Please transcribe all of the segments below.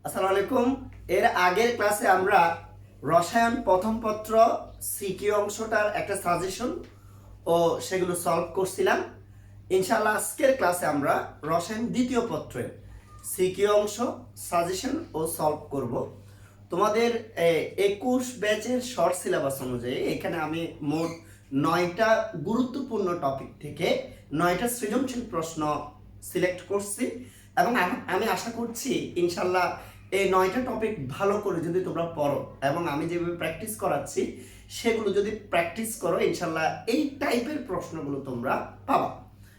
আসসালামু আলাইকুম। এর আগের ক্লাসে আমরা রসায়ন প্রথম পত্র সিকিউ অংশটার একটা সাজেশন ও সেগুলো সলভ করছিলাম। ইনশাআল্লাহ আজকের ক্লাসে আমরা রসায়ন দ্বিতীয় পত্রের সিকিউ অংশ সাজেশন ও সলভ করব। তোমাদের 21 ব্যাচের শর্ট সিলেবাস অনুযায়ী এখানে আমি মোট 9টা গুরুত্বপূর্ণ টপিক থেকে 9টা সৃজনশীল প্রশ্ন সিলেক্ট করছি এবং আমি আশা করছি ইনশাল্লাহ এই 9টা টপিক ভালো করে যদি তোমরা পড়ো এবং আমি যেভাবে প্র্যাকটিস করাচ্ছি সেগুলো যদি প্র্যাকটিস করো ইনশাল্লাহ এই টাইপের প্রশ্নগুলো তোমরা পাবা।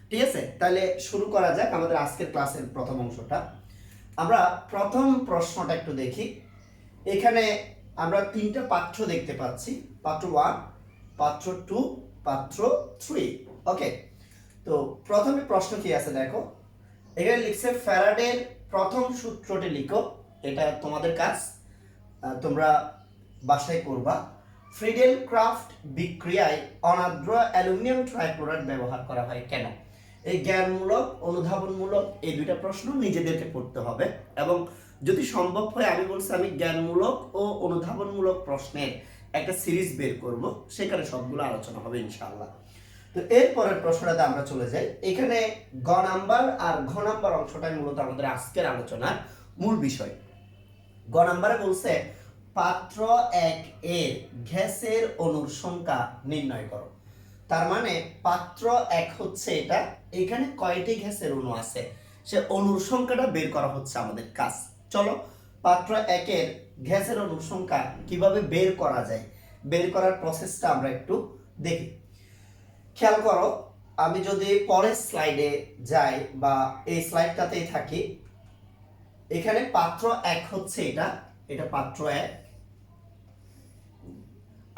ঠিক আছে, তাহলে শুরু করা যাক আমাদের আজকের ক্লাসের প্রথম অংশটা। আমরা প্রথম প্রশ্নটা একটু দেখি। এখানে আমরা 3টা পাঠ্য দেখতে পাচ্ছি, পাঠ্য 1, পাঠ্য 2, পাঠ্য 3। ওকে, তো প্রথমে প্রশ্ন কি আছে দেখো। এখানে লিখছে ফ্যারাডের প্রথম সূত্রটি লিখো। এটা তোমাদের কাজ, তোমরা বাসায় করবা। ফ্রিডেল ক্রাফট বিক্রিয়ায় অনাদ্র অ্যালুমিনিয়াম ট্রাইক্লোরাইড ব্যবহার করা হয় কেন? এই জ্ঞানমূলক অনুধাবনমূলক এই দুইটা প্রশ্ন নিজেদেরকে করতে হবে এবং যদি সম্ভব হয় আমি বলছি আমি জ্ঞানমূলক ও অনুধাবনমূলক প্রশ্নের একটা সিরিজ বের করব, সেখানে সবগুলো আলোচনা হবে ইনশাআল্লাহ। তো এরপরের প্রশ্নটাতে আমরা চলে যাই। এখানে গ নাম্বার আর ঘ নাম্বার অংশটাই মূলত আমাদের আজকের আলোচনার মূল বিষয়। গ নাম্বারে বলছে পাত্র 1 এর গ্যাসের অণুর সংখ্যা নির্ণয় করো। তার মানে পাত্র 1 হচ্ছে এটা, এখানে কয়টি গ্যাসের অণু আছে সে অণুর সংখ্যাটা বের করা হচ্ছে আমাদের কাজ। চলো পাত্র 1 এর গ্যাসের অণুর সংখ্যা কিভাবে বের করা যায়, বের করার প্রসেসটা আমরা একটু দেখি। খেয়াল করো, আমি যদি পরের স্লাইডে যাই বা এই স্লাইডটাতেই থাকি, এখানে পাত্র 1 হচ্ছে এটা, এটা পাত্র 1।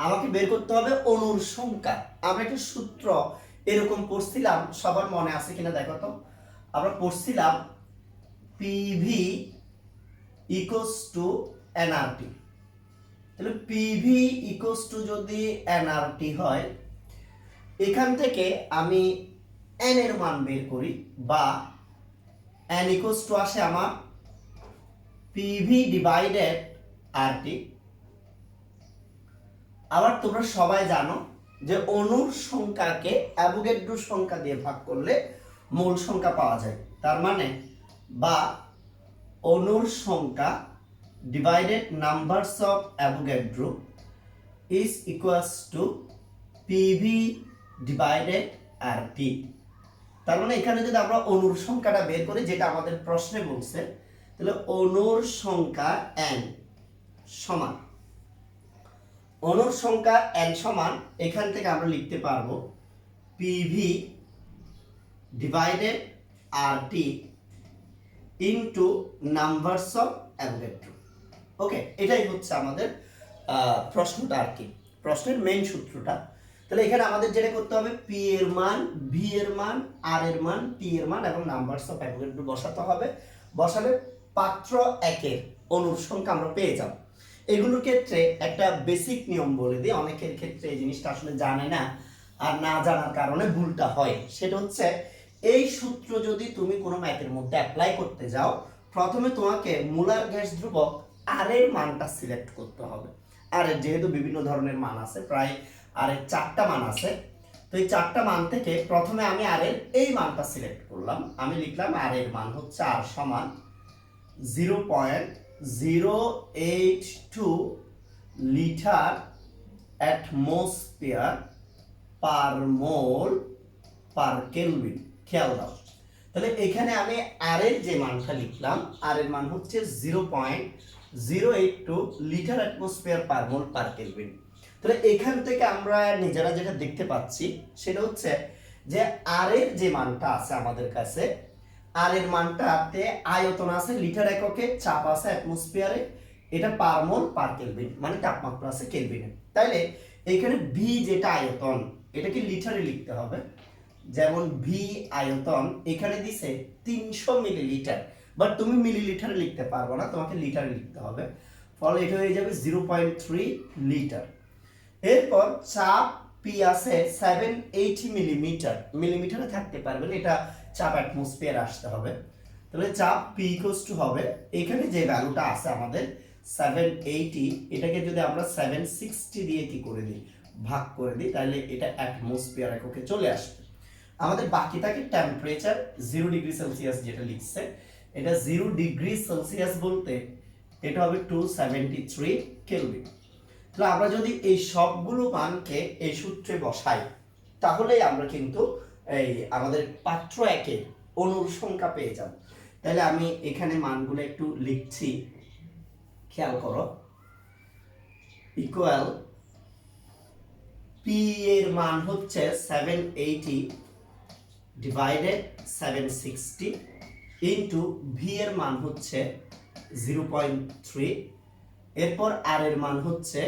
আমাকে বের করতে হবে অণুর সংখ্যা। আমরা একটা সূত্র এরকম পড়ছিলাম, সবার মনে আছে কিনা দেখো তো। আমরা পড়ছিলাম পিভি ইকুয়ালস টু এনআরটি। তাহলে পিভি ইকুয়ালস টু যদি এনআরটি হয়, এখান থেকে আমি এন এর মান বের করি বা এন ইকুয়ালস টু আসে আমার পিভি ডিভাইডেড আরটি। আবার তোমরা সবাই জানো যে অণুর সংখ্যাকে অ্যাভোগাড্রো সংখ্যা দিয়ে ভাগ করলে মোল সংখ্যা পাওয়া যায়। তার মানে বা অণুর সংখ্যা divided numbers of Avogadro is equals to PV divided RT. তার মানে এখানে যদি আমরা অণুর সংখ্যাটা বের করি, যেটা আমাদের প্রশ্নে বলছে, তাহলে অণুর সংখ্যা n সমান, অণুর সংখ্যা n সমান এখান থেকে আমরা লিখতে পারবো PV divided RT into numbers of Avogadro. Okay, এটাই হচ্ছে আমাদের প্রশ্নটা আর কি, প্রশ্নের মেইন সূত্রটা। তাহলে এখানে আমাদের যেটা করতে হবে পি এর মান, ভি এর মান, আর এর মান, টি এর মান এবং নাম্বারস অফ অ্যাভোগাড্রো বসাতে হবে। বসালে পাত্র 1 এর অণুর সংখ্যা আমরা পেয়ে যাব। এগুলোর ক্ষেত্রে একটা বেসিক নিয়ম বলে দিই, অনেকের ক্ষেত্রে এই জিনিসটা আসলে জানে না আর না জানার কারণে ভুলটা হয়। সেটা হচ্ছে এই সূত্র যদি তুমি কোনো ম্যাথের মধ্যে অ্যাপ্লাই করতে যাও, প্রথমে তোমাকে মুলার গ্যাস ধ্রুবক আর এর মানটা সিলেক্ট করতে হবে। আর এর যেহেতু বিভিন্ন ধরনের মান আছে, প্রায় আর এর 4টা মান আছে, তো এই 4টা মান থেকে প্রথমে আমি আর এর এই মানটা সিলেক্ট করলাম। আমি লিখলাম আর এর মান হচ্ছে আর সমান 0.082 লিটার অ্যাটমসফিয়ার পার মোল পার কেলভিন। খেয়াল দাও, তাহলে এখানে আমি আর এর যে মানটা লিখলাম, আর এর মান হচ্ছে 0.082 লিটার অ্যাটমসফিয়ার পার মোল পার কেলভিন। তাহলে এখান থেকে আমরা নিজেরা যেটা দেখতে পাচ্ছি সেটা হচ্ছে যে আর এর যে মানটা আছে আমাদের কাছে, আর এর মানটাতে আয়তন আছে লিটার এককে, চাপ আছে অ্যাটমসফিয়ারে, এটা পার মোল পার কেলভিন মানে তাপমাত্রা আছে কেলভিনে। তাইলে এখানে ভি যেটা আয়তন, এটাকে লিটারে লিখতে হবে। যেমন ভি আয়তন এখানে দিছে 300 মিলিলিটার, বাট তুমি মিলিলিটারে লিখতে পারবে না, তোমাকে লিটারে লিখতে হবে। ফলে এটা হয়ে যাবে 0.3 লিটার। এরপর চাপ পি আছে 780 মিলিমিটার, মিলিমিটারে থাকতে পারবে না, এটা চাপ অ্যাটমসফিয়ার আসতে হবে। তাহলে চাপ পি ইকুয়ালস টু হবে এখানে যে ভ্যালুটা আছে আমাদের 780, এটাকে যদি আমরা 760 দিয়ে কি করে দিই, ভাগ করে দিই, তাহলে এটা অ্যাটমসফিয়ার এককে চলে আসবে। আমাদের বাকি থাকে টেম্পারেচার 0 ডিগ্রি সেলসিয়াস, যেটা লিখছে এটা 0 ডিগ্রি সেলসিয়াস বলতে এটা হবে 273 কেলভিন। তাহলে আমরা যদি এই সবগুলো মানকে এই সূত্রে বসাই তাহলেই আমরা কিন্তু এই আমাদের পাত্র একের অণুর সংখ্যা পেয়ে যাব। তাহলে আমি এখানে মানগুলো একটু লিখছি, খেয়াল করো। ইকুয়াল পি এর মান হচ্ছে 780 ডিভাইডেড 760 ইন্টু ভি এর মান হচ্ছে 0.3, এরপর আর এর মান হচ্ছে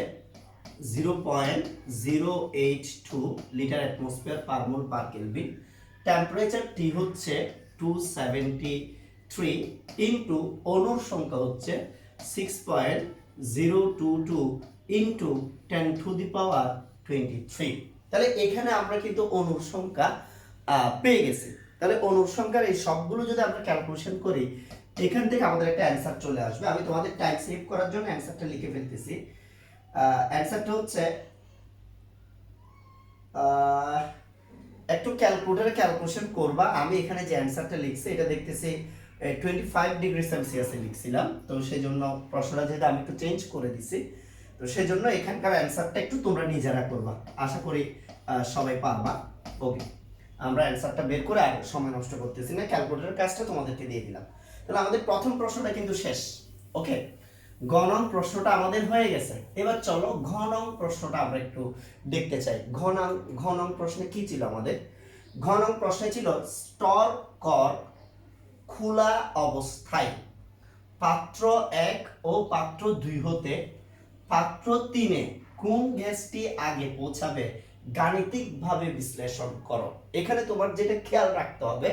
0.082 লিটার অ্যাটমসফিয়ার পার মোল পার কেলভিন। টেম্পারেচার টি হচ্ছে 273 ইন্টু অণুর সংখ্যা হচ্ছে 6.022 ইন্টু 10 টু দি পাওয়ার 23। তাহলে এখানে আমরা কিন্তু অণুর সংখ্যা পেয়ে গেছি। তাহলে অণুর সংখ্যার এই সবগুলো যদি আমরা ক্যালকুলেশন করি এখান থেকে আমাদের একটা অ্যান্সার চলে আসবে। আমি তোমাদের টাইম সেভ করার জন্য অ্যান্সারটা লিখে ফেলতেছি। অ্যান্সারটা হচ্ছে একটু ক্যালকুলেটরে ক্যালকুলেশন করবা। আমি এখানে যে অ্যান্সারটা লিখছি এটা দেখতেছি 25 ডিগ্রি সেলসিয়াসে লিখছিলাম, তো সেই জন্য প্রশ্নটা যেটা আমি একটু চেঞ্জ করে দিছি, তো সেই জন্য এখানকার অ্যান্সারটা একটু তোমরা নিজেরা করবা। আশা করি সবাই পারবা। ওকে, আমরা অ্যান্সারটা বের করে আর সময় নষ্ট করতেছি না, ক্যালকুলেটরের কাজটা তোমাদেরকে দিয়ে দিলাম। তাহলে আমাদের প্রথম প্রশ্নটা কিন্তু শেষ। ওকে, গ নং প্রশ্নটা আমাদের হয়ে গেছে। এবার চলো ঘ নং প্রশ্নটা আমরা একটু দেখতে চাই। ঘ নং প্রশ্নে কি ছিল আমাদের? ঘ নং প্রশ্নে ছিল স্টর কর খোলা অবস্থায় পাত্র 1 ও পাত্র 2 হতে পাত্র 3-এ কোন গ্যাসটি আগে পৌঁছাবে গাণিতিকভাবে বিশ্লেষণ করো। এখানে তোমার যেটা খেয়াল রাখতে হবে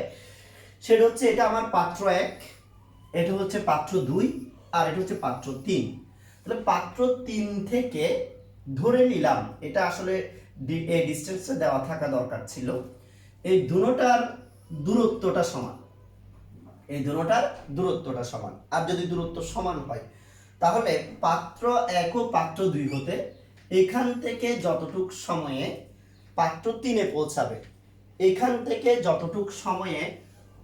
সেটা হচ্ছে এটা আমার পাত্র 1, এটা হচ্ছে পাত্র 2 আর এটা হচ্ছে পাত্র 3। তাহলে পাত্র 3 থেকে ধরে নিলাম এটা আসলে এই ডিসটেন্সটা দেওয়া থাকা দরকার ছিল, এই দুটোটার দূরত্বটা সমান, এই দুটোটার দূরত্বটা সমান। আর যদি দূরত্ব সমান হয় তাহলে পাত্র 1 ও পাত্র 2 হতে এখান থেকে যতটুক সময়ে পাত্র 3-এ পৌঁছাবে, এখান থেকে যতটুক সময়ে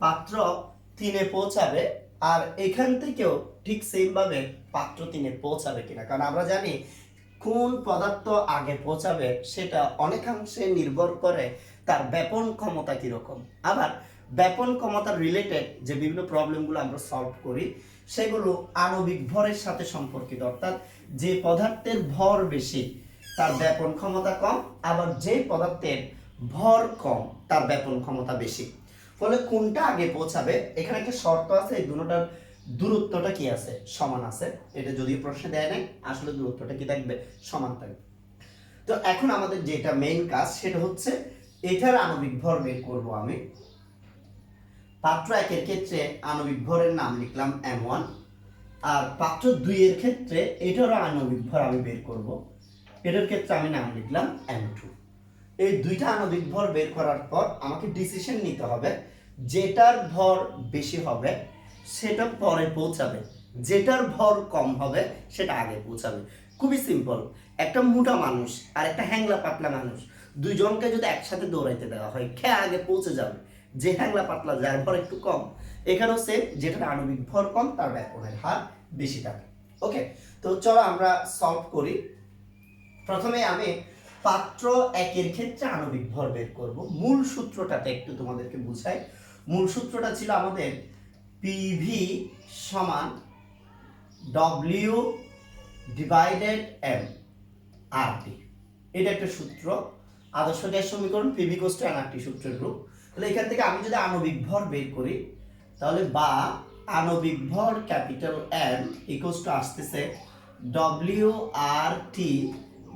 পাত্র 3-এ পৌঁছাবে, আর এখান থেকেও ঠিক সেম ভাবে পাত্র 3-এ পৌঁছাবে কিনা। কারণ আমরা জানি কোন পদার্থ আগে পৌঁছাবে সেটা অনেকাংশে নির্ভর করে তার ব্যাপন ক্ষমতা কিরকম। আবার ব্যাপন ক্ষমতার রিলেটেড যে বিভিন্ন প্রবলেমগুলো আমরা সলভ করি সেগুলো আণবিক ভরের সাথে সম্পর্কিত, অর্থাৎ যে পদার্থের ভর বেশি তার ব্যাপন ক্ষমতা কম, আবার যে পদার্থের ভর কম তার ব্যাপন ক্ষমতা বেশি। ফলে কোনটা আগে পৌঁছাবে এখানে একটা শর্ত আছে, এই দুটোটার দূরত্বটা কি আছে, সমান আছে। এটা যদিও প্রশ্নে দেয় নাই, আসলে দূরত্বটা কি থাকবে, সমান থাকবে। তো এখন আমাদের যেটা মেইন কাজ সেটা হচ্ছে এটার আণবিক ভর বের করব। আমি পাত্র 1 এর ক্ষেত্রে আণবিক ভরের নাম লিখলাম m1, আর পাত্র 2 এর ক্ষেত্রে এটারও আণবিক ভর আমি বের করব, এটার ক্ষেত্রে আমি নাম লিখলাম m2। এই দুইটা আণবিক ভর বের করার পর আমাকে ডিসিশন নিতে হবে যেটার ভর বেশি হবে সেটা পরে পৌঁছাবে, যেটার ভর কম হবে সেটা আগে পৌঁছাবে। খুবই সিম্পল। একটা মোটা মানুষ আর একটা হ্যাংলা পাতলা মানুষ, দুইজনকে যদি একসাথে দৌড়াইতে দেওয়া হয় কে আগে পৌঁছে যাবে? যে হ্যাংলা পাতলা, যার ভর একটু কম। এখানেও সেম, যেটার আণবিক ভর কম তার ব্যাপনের হার বেশি থাকে। ওকে, তো চলো আমরা সলভ করি। প্রথমে আমি পাত্র 1 এর ক্ষেত্রে আণবিক ভর বের করব। মূল সূত্রটাতে একটু তোমাদেরকে বুঝাই। মূল সূত্রটা ছিল আমাদের পিভি সমান ডব্লিউ ডিভাইডেড এম আর টি। এটা একটা সূত্র, আদর্শ গ্যাস সমীকরণ পিভি ইকুয়ালস টু এনআরটি সূত্রের রূপ। তাহলে এখান থেকে আমি যদি আণবিক ভর বের করি তাহলে বা আণবিক ভর ক্যাপিটাল এম ইকুয়ালস টু আসতেছে W R T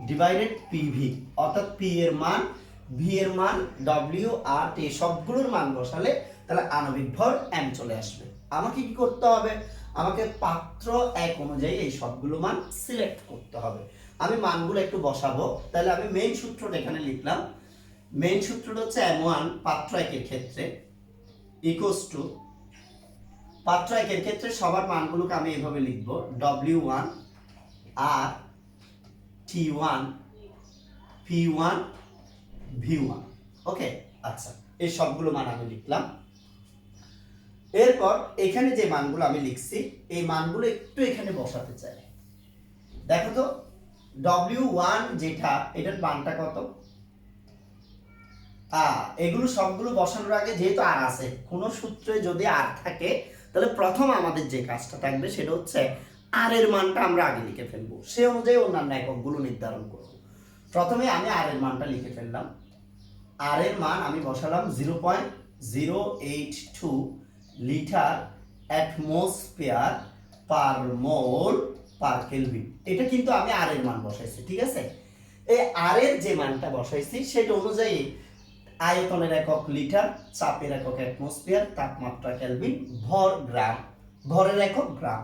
divided PV, অর্থাৎ পি এর মান, ভি এর মান, ডব্লিউ আর টি সবগুলোর মান বসালে তাহলে আণবিক ভর এম চলে আসবে। আমাকে কি করতে হবে? আমাকে পাত্র 1 অনুযায়ী এই সবগুলো মান সিলেক্ট করতে হবে। আমি মানগুলো একটু বসাবো। তাহলে আমি মেইন সূত্রটা এখানে লিখলাম। মেইন সূত্রটা হচ্ছে m1 পাত্র 1 এর ক্ষেত্রে ইকুয়ালস টু পাত্র একের ক্ষেত্রে সবার মানগুলোকে আমি এইভাবে লিখব, W1 আর T1 P1 V1। ওকে, আচ্ছা, এই সবগুলো মান আমি লিখলাম। এরপর এখানে যে মানগুলো আমি লিখছি এই মানগুলো একটু এখানে বসাতে চাই। দেখো তো W1 যেটা, এটার মানটা কত? এগুলো সবগুলো বসানোর আগে যেহেতু আর আছে, কোনো সূত্রে যদি আর থাকে তাহলে প্রথম আমাদের যে কাজটা থাকবে সেটা হচ্ছে আর এর মানটা আমরা আগে লিখে ফেলবো, সে অনুযায়ী অন্যান্য এককগুলো নির্ধারণ করব। প্রথমে আমি আর এর মানটা লিখে ফেললাম। আর এর মান আমি বসালাম 0.082 লিটার অ্যাটমসফিয়ার পার মোল পার কেলভিন। এটা কিন্তু আমি আর এর মান বসাইছি, ঠিক আছে? এই আর এর যে মানটা বসাইছি সেটা অনুযায়ী আয়তনের একক লিটার, চাপের একক অ্যাটমসফিয়ার, তাপমাত্রা কেলভিন, ভর গ্রাম, ভরের একক গ্রাম।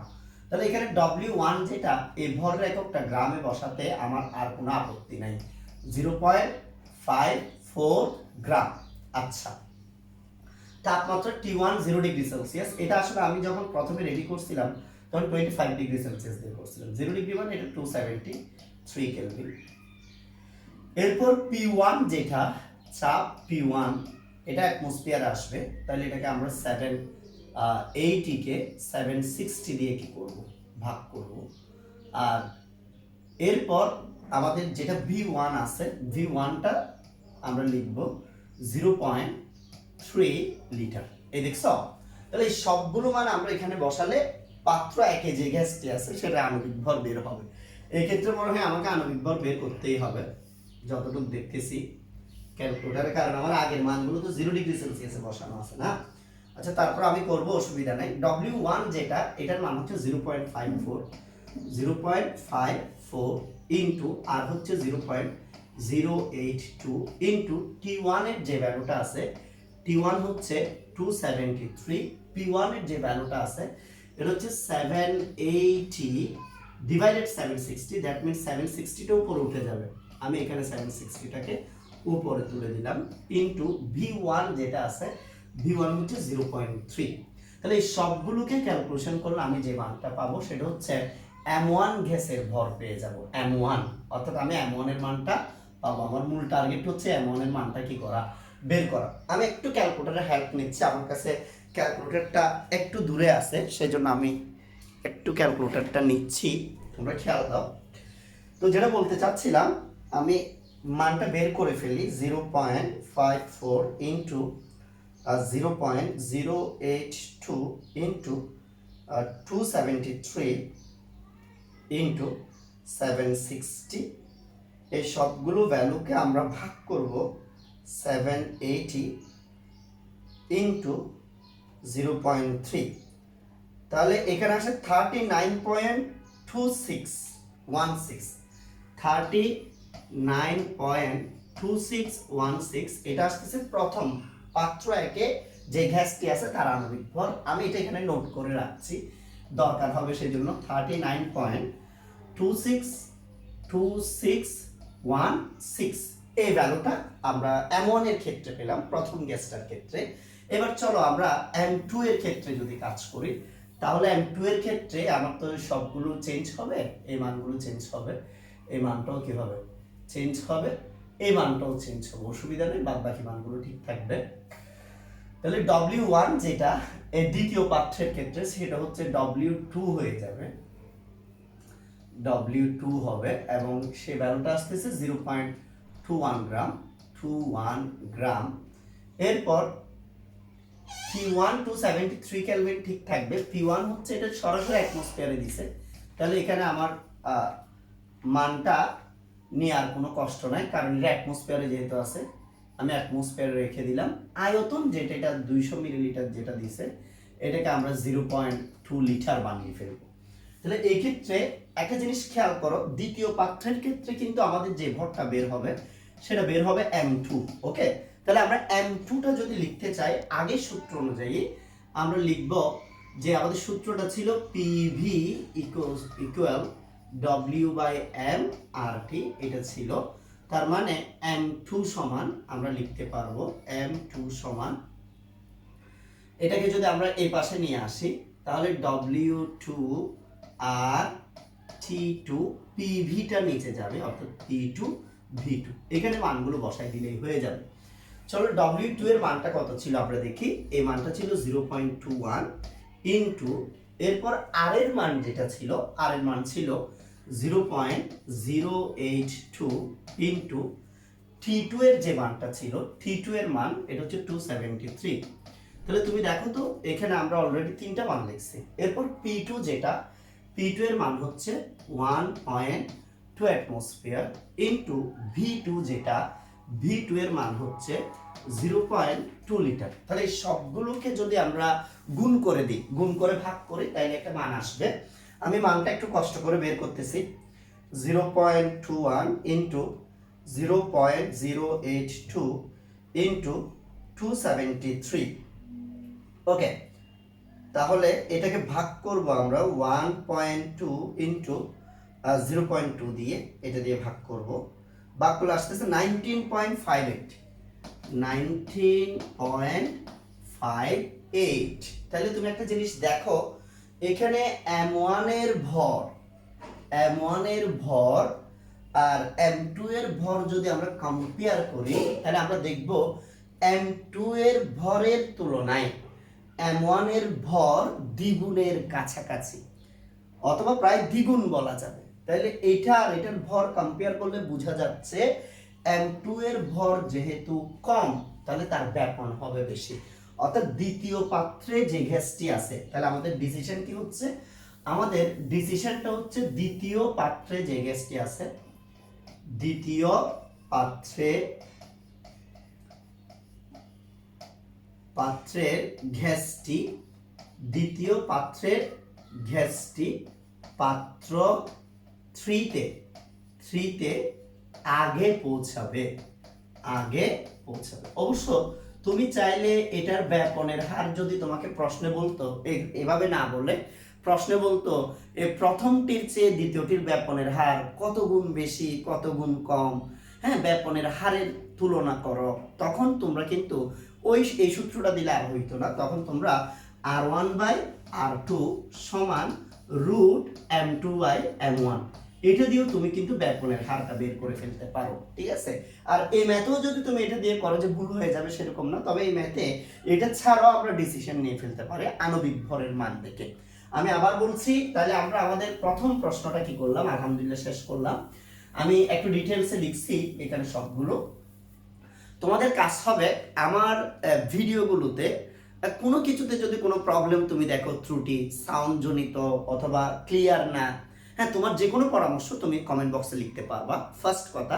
তাহলে এখানে W1 যেটা, এই ভরের এককটা গ্রামে বসাতে আমার আর কোনো আপত্তি নাই, 0.54 গ্রাম। আচ্ছা, তাপমাত্রা T1 0 ডিগ্রি সেলসিয়াস। এটা আসলে আমি যখন প্রথমে রেডি করছিলাম তখন 25 ডিগ্রি সেলসিয়াস দিয়ে করছিলাম। 0 ডিগ্রি মানে এটা 273 কেলভিন। এরপর P1 যেটা, চাপ P1, এটা অ্যাটমসফিয়ার আসবে, তাহলে এটাকে আমরা 780 কে 760 দিয়ে কি করব, ভাগ করব। আর এরপর আমাদের যেটা V1 আছে, V1টা আমরা লিখব 0.3 লিটার। এই দেখছো? তাহলে এই সবগুলো মান আমরা এখানে বসালে পাত্র একে যে গ্যাসটি আছে সেটা আণবিক ভর বের হবে। এই ক্ষেত্রে মনে হয় আমাকে আণবিক ভর বের করতেই হবে, যতটুকু দেখতেছি ক্যালকুলেটারে, কারণ আমার আগের মানগুলো তো 0 ডিগ্রি সেলসিয়াসে বসানো আছে না। আচ্ছা, তারপর আমি করব, অসুবিধা নাই। W1 যেটা, এটার মান হচ্ছে 0.54 ইন্টু আর হচ্ছে 0.082 ইন্টু T1 এর যে ভ্যালুটা আছে, T1 হচ্ছে 273, P1 এর যে ভ্যালুটা আছে এটা হচ্ছে 780 ডিভাইডেড 760, দ্যাট মিন্স 760টা উপরে উঠে যাবে। আমি এখানে 760টাকে উপরে তুলে দিলাম, ইন্টু V1 যেটা আছে, V1 হচ্ছে 0.3। তাহলে এই সবগুলোকে ক্যালকুলেশন করলে আমি যে মানটা পাবো সেটা হচ্ছে M1 গ্যাসের ভর পেয়ে যাব, M1, অর্থাৎ আমি M1 এর মানটা পাবো। আমার মূল টার্গেট হচ্ছে M1 এর মানটা কি করা, বের করা। আমি একটু ক্যালকুলেটরের হেল্প নিচ্ছি, আমার কাছে ক্যালকুলেটরটা একটু দূরে আছে, সেজন্য আমি একটু ক্যালকুলেটরটা নিচ্ছি, তোমরা খেয়াল দাও। তো যেটা বলতে চাচ্ছিলাম, আমি মানটা বের করে ফেলি, 0.54 ইন্টু 0.082 ইন্টু 273 ইন্টু 760। এই সবগুলো ভ্যালুকে আমরা ভাগ করব 780 ইন্টু 0.3। তাহলে এখানে আসে 39.2616, 39.2616। এটা আসতেছে প্রথম পাত্র একে যে গ্যাসটি আছে তার আণবিক ভর। আমি এটা এখানে নোট করে রাখছি, দরকার হবে সেই জন্য। 39.2616 এই ভ্যালুটা আমরা M1 এর ক্ষেত্রে পেলাম, প্রথম গ্যাসটার ক্ষেত্রে। এবার চলো আমরা M2 এর ক্ষেত্রে যদি কাজ করি, তাহলে M2 এর ক্ষেত্রে আমার তো সবগুলো চেঞ্জ হবে, এই মানগুলো চেঞ্জ হবে, এই মানটাও কি হবে, চেঞ্জ হবে, এই মানটাও চেঞ্জ হবে, অসুবিধা নেই, বাদ বাকি মানগুলো ঠিক থাকবে। তাহলে W1 যেটা এই দ্বিতীয় পাত্রের ক্ষেত্রে, সেটা হচ্ছে W2 হয়ে যাবে, W2 হবে, এবং সে ভ্যালুটা আসতেছে 0.21 গ্রাম, 21 গ্রাম। এরপর P1 273 কেলভিন ঠিক থাকবে। P1 হচ্ছে এটা সরাসরি অ্যাটমসফিয়ারে দিছে, তাহলে এখানে আমার মানটা নিয়ে আর কোনো কষ্ট নাই, কারণ এটা অ্যাটমসফিয়ারে যেহেতু আছে আমি অ্যাটমসফিয়ারে রেখে দিলাম। আয়তন যেটা, এটা 200 মিলিলিটার যেটা দিছে, এটাকে আমরা 0.2 লিটার বানিয়ে ফেলবো। তাহলে এই ক্ষেত্রে একটা জিনিস খেয়াল করো, দ্বিতীয় পাত্রের ক্ষেত্রে কিন্তু আমাদের যে ভরটা বের হবে সেটা বের হবে M2। ওকে, তাহলে আমরা M2টা যদি লিখতে চাই আগের সূত্র অনুযায়ী, আমরা লিখব যে আমাদের সূত্রটা ছিল PV ইকুয়াল W/M/RT, এটা ছিল। তার মানে M2 সমান আমরা লিখতে পারবো M2 সমান, এটাকে যদি আমরা এই পাশে নিয়ে আসি তাহলে W2 আর T2 PVটা নিচে যাবে, অর্থাৎ P2 V2। এখানে মানগুলো বসাই দিলেই হয়ে যাবে। চলো W2 এর মানটা কত ছিল আমরা দেখি। এই মানটা ছিল 0.21 ইনটু, এরপর আর এর মান যেটা ছিল, আর এর মান ছিল 0.082 ইনটু T2 এর যে মানটা ছিল, T2 এর মান এটা হচ্ছে 273। তাহলে তুমি দেখো তো এখানে আমরা অলরেডি তিনটা মান লিখছি। এরপর P2 যেটা, P2 এর মান হচ্ছে 1.2 অ্যাটমসফিয়ার ইনটু V2 যেটা, V2 এর মান হচ্ছে 0.2 লিটার। তাহলে এই সবগুলোকে যদি আমরা গুণ করে দিই, গুণ করে ভাগ করি, তাহলে একটা মান আসবে। আমি মানটা একটু কষ্ট করে বের করতেছি। 0.21 ইনটু 0.082 ইনটু 273। ওকে, তাহলে এটাকে ভাগ করব আমরা 1.2 ইনটু 0.2 দিয়ে, এটা দিয়ে ভাগ করব। ভাগ করলে আসতেছে 19.58, 19.58। তাহলে তুমি একটা জিনিস দেখো, এখানে M1 এর ভর, M1 এর ভর আর M2 এর ভর যদি আমরা কম্পেয়ার করি, তাহলে আমরা দেখব M2 এর ভরের তুলনায় M1 এর ভর দ্বিগুণের কাছাকাছি, অথবা প্রায় দ্বিগুণ বলা যাবে। তাহলে এটা আর এটার ভর কম্পেয়ার করলে বোঝা যাচ্ছে M2 এর ভর যেহেতু কম, তাহলে তার ব্যাপন হবে বেশি। অর্থাৎ দ্বিতীয় পাত্রে যে গ্যাসটি আছে, তাহলে আমাদের ডিসিশন কি হচ্ছে? আমাদের ডিসিশনটা হচ্ছে দ্বিতীয় পাত্রে যে গ্যাসটি আছে, দ্বিতীয় পাত্রের গ্যাসটি, দ্বিতীয় পাত্রের গ্যাসটি পাত্র 3তে আগে পৌঁছাবে। অবশ্য তুমি চাইলে এটার ব্যাপনের হার যদি তোমাকে প্রশ্নে বলতো, এভাবে না বলে প্রশ্নে বলতো এই প্রথমটির চেয়ে দ্বিতীয়টির ব্যাপনের হার কত গুণ বেশি, কত গুণ কম, হ্যাঁ, ব্যাপনের হারের তুলনা করো, তখন তোমরা কিন্তু এই সূত্রটা দিলে আর হইতো না। তখন তোমরা R1/R2 সমান রুট M2/M1, এটা দিয়েও তুমি কিন্তু ব্যাপনের হারটা বের করে ফেলতে পারো, ঠিক আছে। আর এই ম্যাথেও যদি তুমি এটা দিয়ে করো যে ভুল হয়ে যাবে সেরকম না, তবে এই ম্যাথে এটা ছাড়াও আমরা ডিসিশন নিয়ে ফেলতে পারি আণবিক ভরের মান দেখে। আমি আবার বলছি, তাহলে আমরা আমাদের প্রথম প্রশ্নটা কি করলাম, আলহামদুলিল্লাহ শেষ করলাম। আমি একটু ডিটেলসে লিখছি এখানে সবগুলো। তোমাদের কাজ হবে আমার ভিডিওগুলোতে কোনো কিছুতে যদি কোনো প্রবলেম তুমি দেখো, ত্রুটি, সাউন্ড জনিত অথবা ক্লিয়ার না, হ্যাঁ, তোমার যে কোনো পরামর্শ তুমি কমেন্ট বক্সে লিখতে পারবা, ফার্স্ট কথা।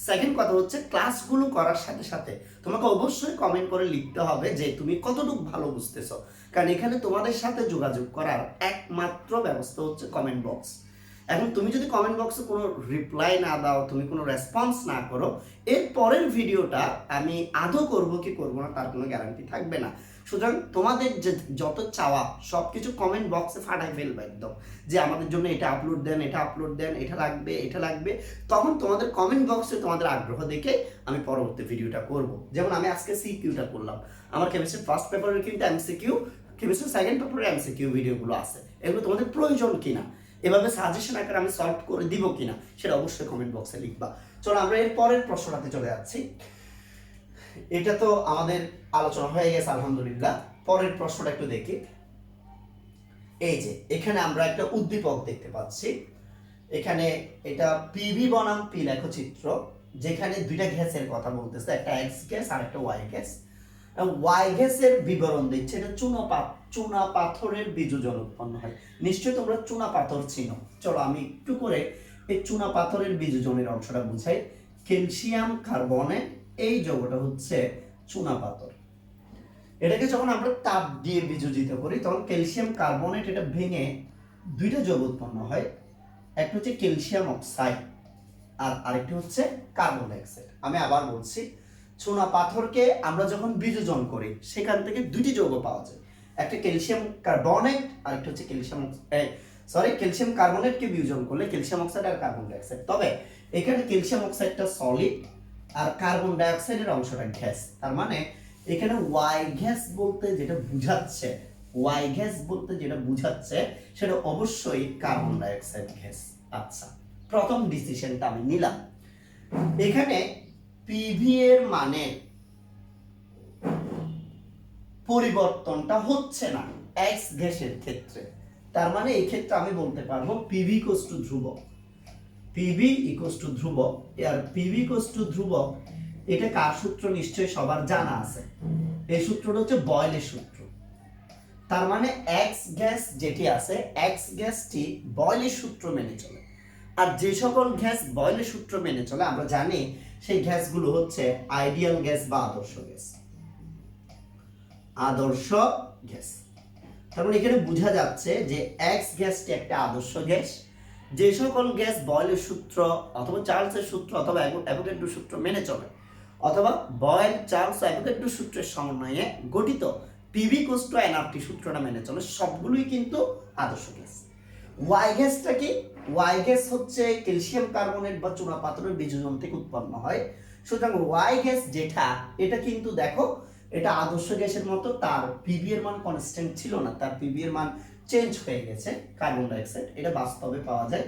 সেকেন্ড কথা হচ্ছে ক্লাসগুলো করার সাথে সাথে তোমাকে অবশ্যই কমেন্ট করে লিখতে হবে যে তুমি কতটুকু ভালো বুঝতেছো, কারণ এখানে তোমাদের সাথে যোগাযোগ করার একমাত্র ব্যবস্থা হচ্ছে কমেন্ট বক্স। এখন তুমি যদি কমেন্ট বক্সে কোনো রিপ্লাই না দাও, তুমি কোনো রেসপন্স না করো, এর পরের ভিডিওটা আমি আদৌ করবো কি করবো না তার কোনো গ্যারান্টি থাকবে না। সুতরাং তোমাদের যে যত চাওয়া সব কিছু কমেন্ট বক্সে ফাটাই ফেলবে একদম, যে আমাদের জন্য এটা আপলোড দেন, এটা আপলোড দেন, এটা লাগবে, এটা লাগবে। তখন তোমাদের কমেন্ট বক্সে তোমাদের আগ্রহ দেখে আমি পরবর্তী ভিডিওটা করব। যেমন আমি আজকে সিকিউটা করলাম, আমার কেমিস্ট্রি ফার্স্ট পেপারের কিন্তু এমসিকিউ, কেমিস্ট্রি সেকেন্ড পেপারের এমসিকিউ ভিডিওগুলো আছে, এগুলো তোমাদের প্রয়োজন কিনা, এভাবে সাজেশন আকারে আমি সলভ করে দিব কিনা, সেটা অবশ্যই কমেন্ট বক্সে লিখবা। চলো আমরা এর পরের প্রশ্নটাতে চলে যাচ্ছি। এটা তো আমাদের আলোচনা হয়ে গেছে আলহামদুলিল্লাহ। পরের প্রশ্নটা একটু দেখি। এই যে এখানে আমরা একটা উদ্দীপক দেখতে পাচ্ছি, এখানে এটা পিভি বনাম পি লেখচিত্র, যেখানে দুইটা গ্যাসের কথা বলতেছে, একটা এক্স গ্যাস আর একটা ওয়াই গ্যাস। ওয়াই গ্যাসের বিবরণ দিচ্ছে, এটা চুনা পাথরের বিযোজন উৎপন্ন হয়। নিশ্চয়ই তোমরা চুনা পাথর চিনো। চলো আমি একটু করে এই চুনা পাথরের বিযোজনের অংশটা বুঝাই। ক্যালসিয়াম কার্বনেট, এই যৌগটা হচ্ছে চুনা পাথর। এটাকে যখন আমরা তাপ দিয়ে বিযোজিত করি, তখন ক্যালসিয়াম কার্বনেট এটা ভেঙে দুইটা যৌগ উৎপন্ন হয়, একটা হচ্ছে ক্যালসিয়াম অক্সাইড আর আরেকটি হচ্ছে কার্বন ডাইঅক্সাইড। আমি আবার বলছি, চুনা পাথরকে আমরা যখন বিযোজন করি সেখান থেকে দুইটি যৌগ পাওয়া যায়, একটা ক্যালসিয়াম কার্বনেট আর একটা হচ্ছে ক্যালসিয়াম কার্বনেটকে বিয়োজন করলে ক্যালসিয়াম অক্সাইড আর কার্বন ডাইঅক্সাইড। তবে এখানে ক্যালসিয়াম অক্সাইডটা সলিড আর কার্বন ডাইঅক্সাইডের অংশটা গ্যাস। তার মানে এখানে ওয়াই গ্যাস বলতে যেটা বুঝাচ্ছে ওয়াই গ্যাস বলতে যেটা বোঝাচ্ছে সেটা অবশ্যই কার্বন ডাই অক্সাইড গ্যাস। আচ্ছা, প্রথম ডিসিশনটা আমি নিলাম। এখানে পিভি এর মানে পরিবর্তনটা হচ্ছে না এক্স গ্যাসের ক্ষেত্রে, তার মানে এই ক্ষেত্রে আমি বলতে পারবো পিভি ইকুয়ালস টু ধ্রুবক। পিভি ইকুয়ালস টু ধ্রুবক, আর পিভি ইকুয়ালস টু ধ্রুবক এটা কার সূত্র নিশ্চয়ই সবার জানা আছে। এই সূত্রটা হচ্ছে বয়েলের সূত্র। তার মানে এক্স গ্যাস যেটি আছে, এক্স গ্যাসটি বয়েলের সূত্র মেনে চলে। আর যে সকল গ্যাস বয়েলের সূত্র মেনে চলে আমরা জানি সেই গ্যাসগুলো হচ্ছে আইডিয়াল গ্যাস বা আদর্শ গ্যাস। আদর্শ গ্যাস, তার মানে এখানে বোঝা যাচ্ছে যে এক্স গ্যাসটি একটা আদর্শ গ্যাস। যে সকল গ্যাস বয়েলের সূত্র অথবা চার্লসের সূত্র অথবা অ্যাভোগাড্রো সূত্র মেনে চলে, অথবা বয়েল, চার্লস, অ্যাভোগাড্রো সূত্রের সমন্বয়ে গঠিত পিভি ইকুয়ালস টু এনআরটি সূত্রটা মেনে চলে, সবগুলোই কিন্তু আদর্শ গ্যাস। ওয়াই গ্যাসটা কি? ওয়াই গ্যাস হচ্ছে ক্যালসিয়াম কার্বনেট বা চুনাপাথরের বিযোজন থেকে উৎপন্ন হয়। সুতরাং ওয়াই গ্যাস যেটা, এটা কিন্তু দেখো এটা আদর্শ গ্যাসের মতো, তার পিভি এর মান কনস্ট্যান্ট ছিল না, তার পিভি এর মান চেঞ্জ হয়ে গেছে কার্বন ডাই অক্সাইড। এটা বাস্তবে পাওয়া যায়।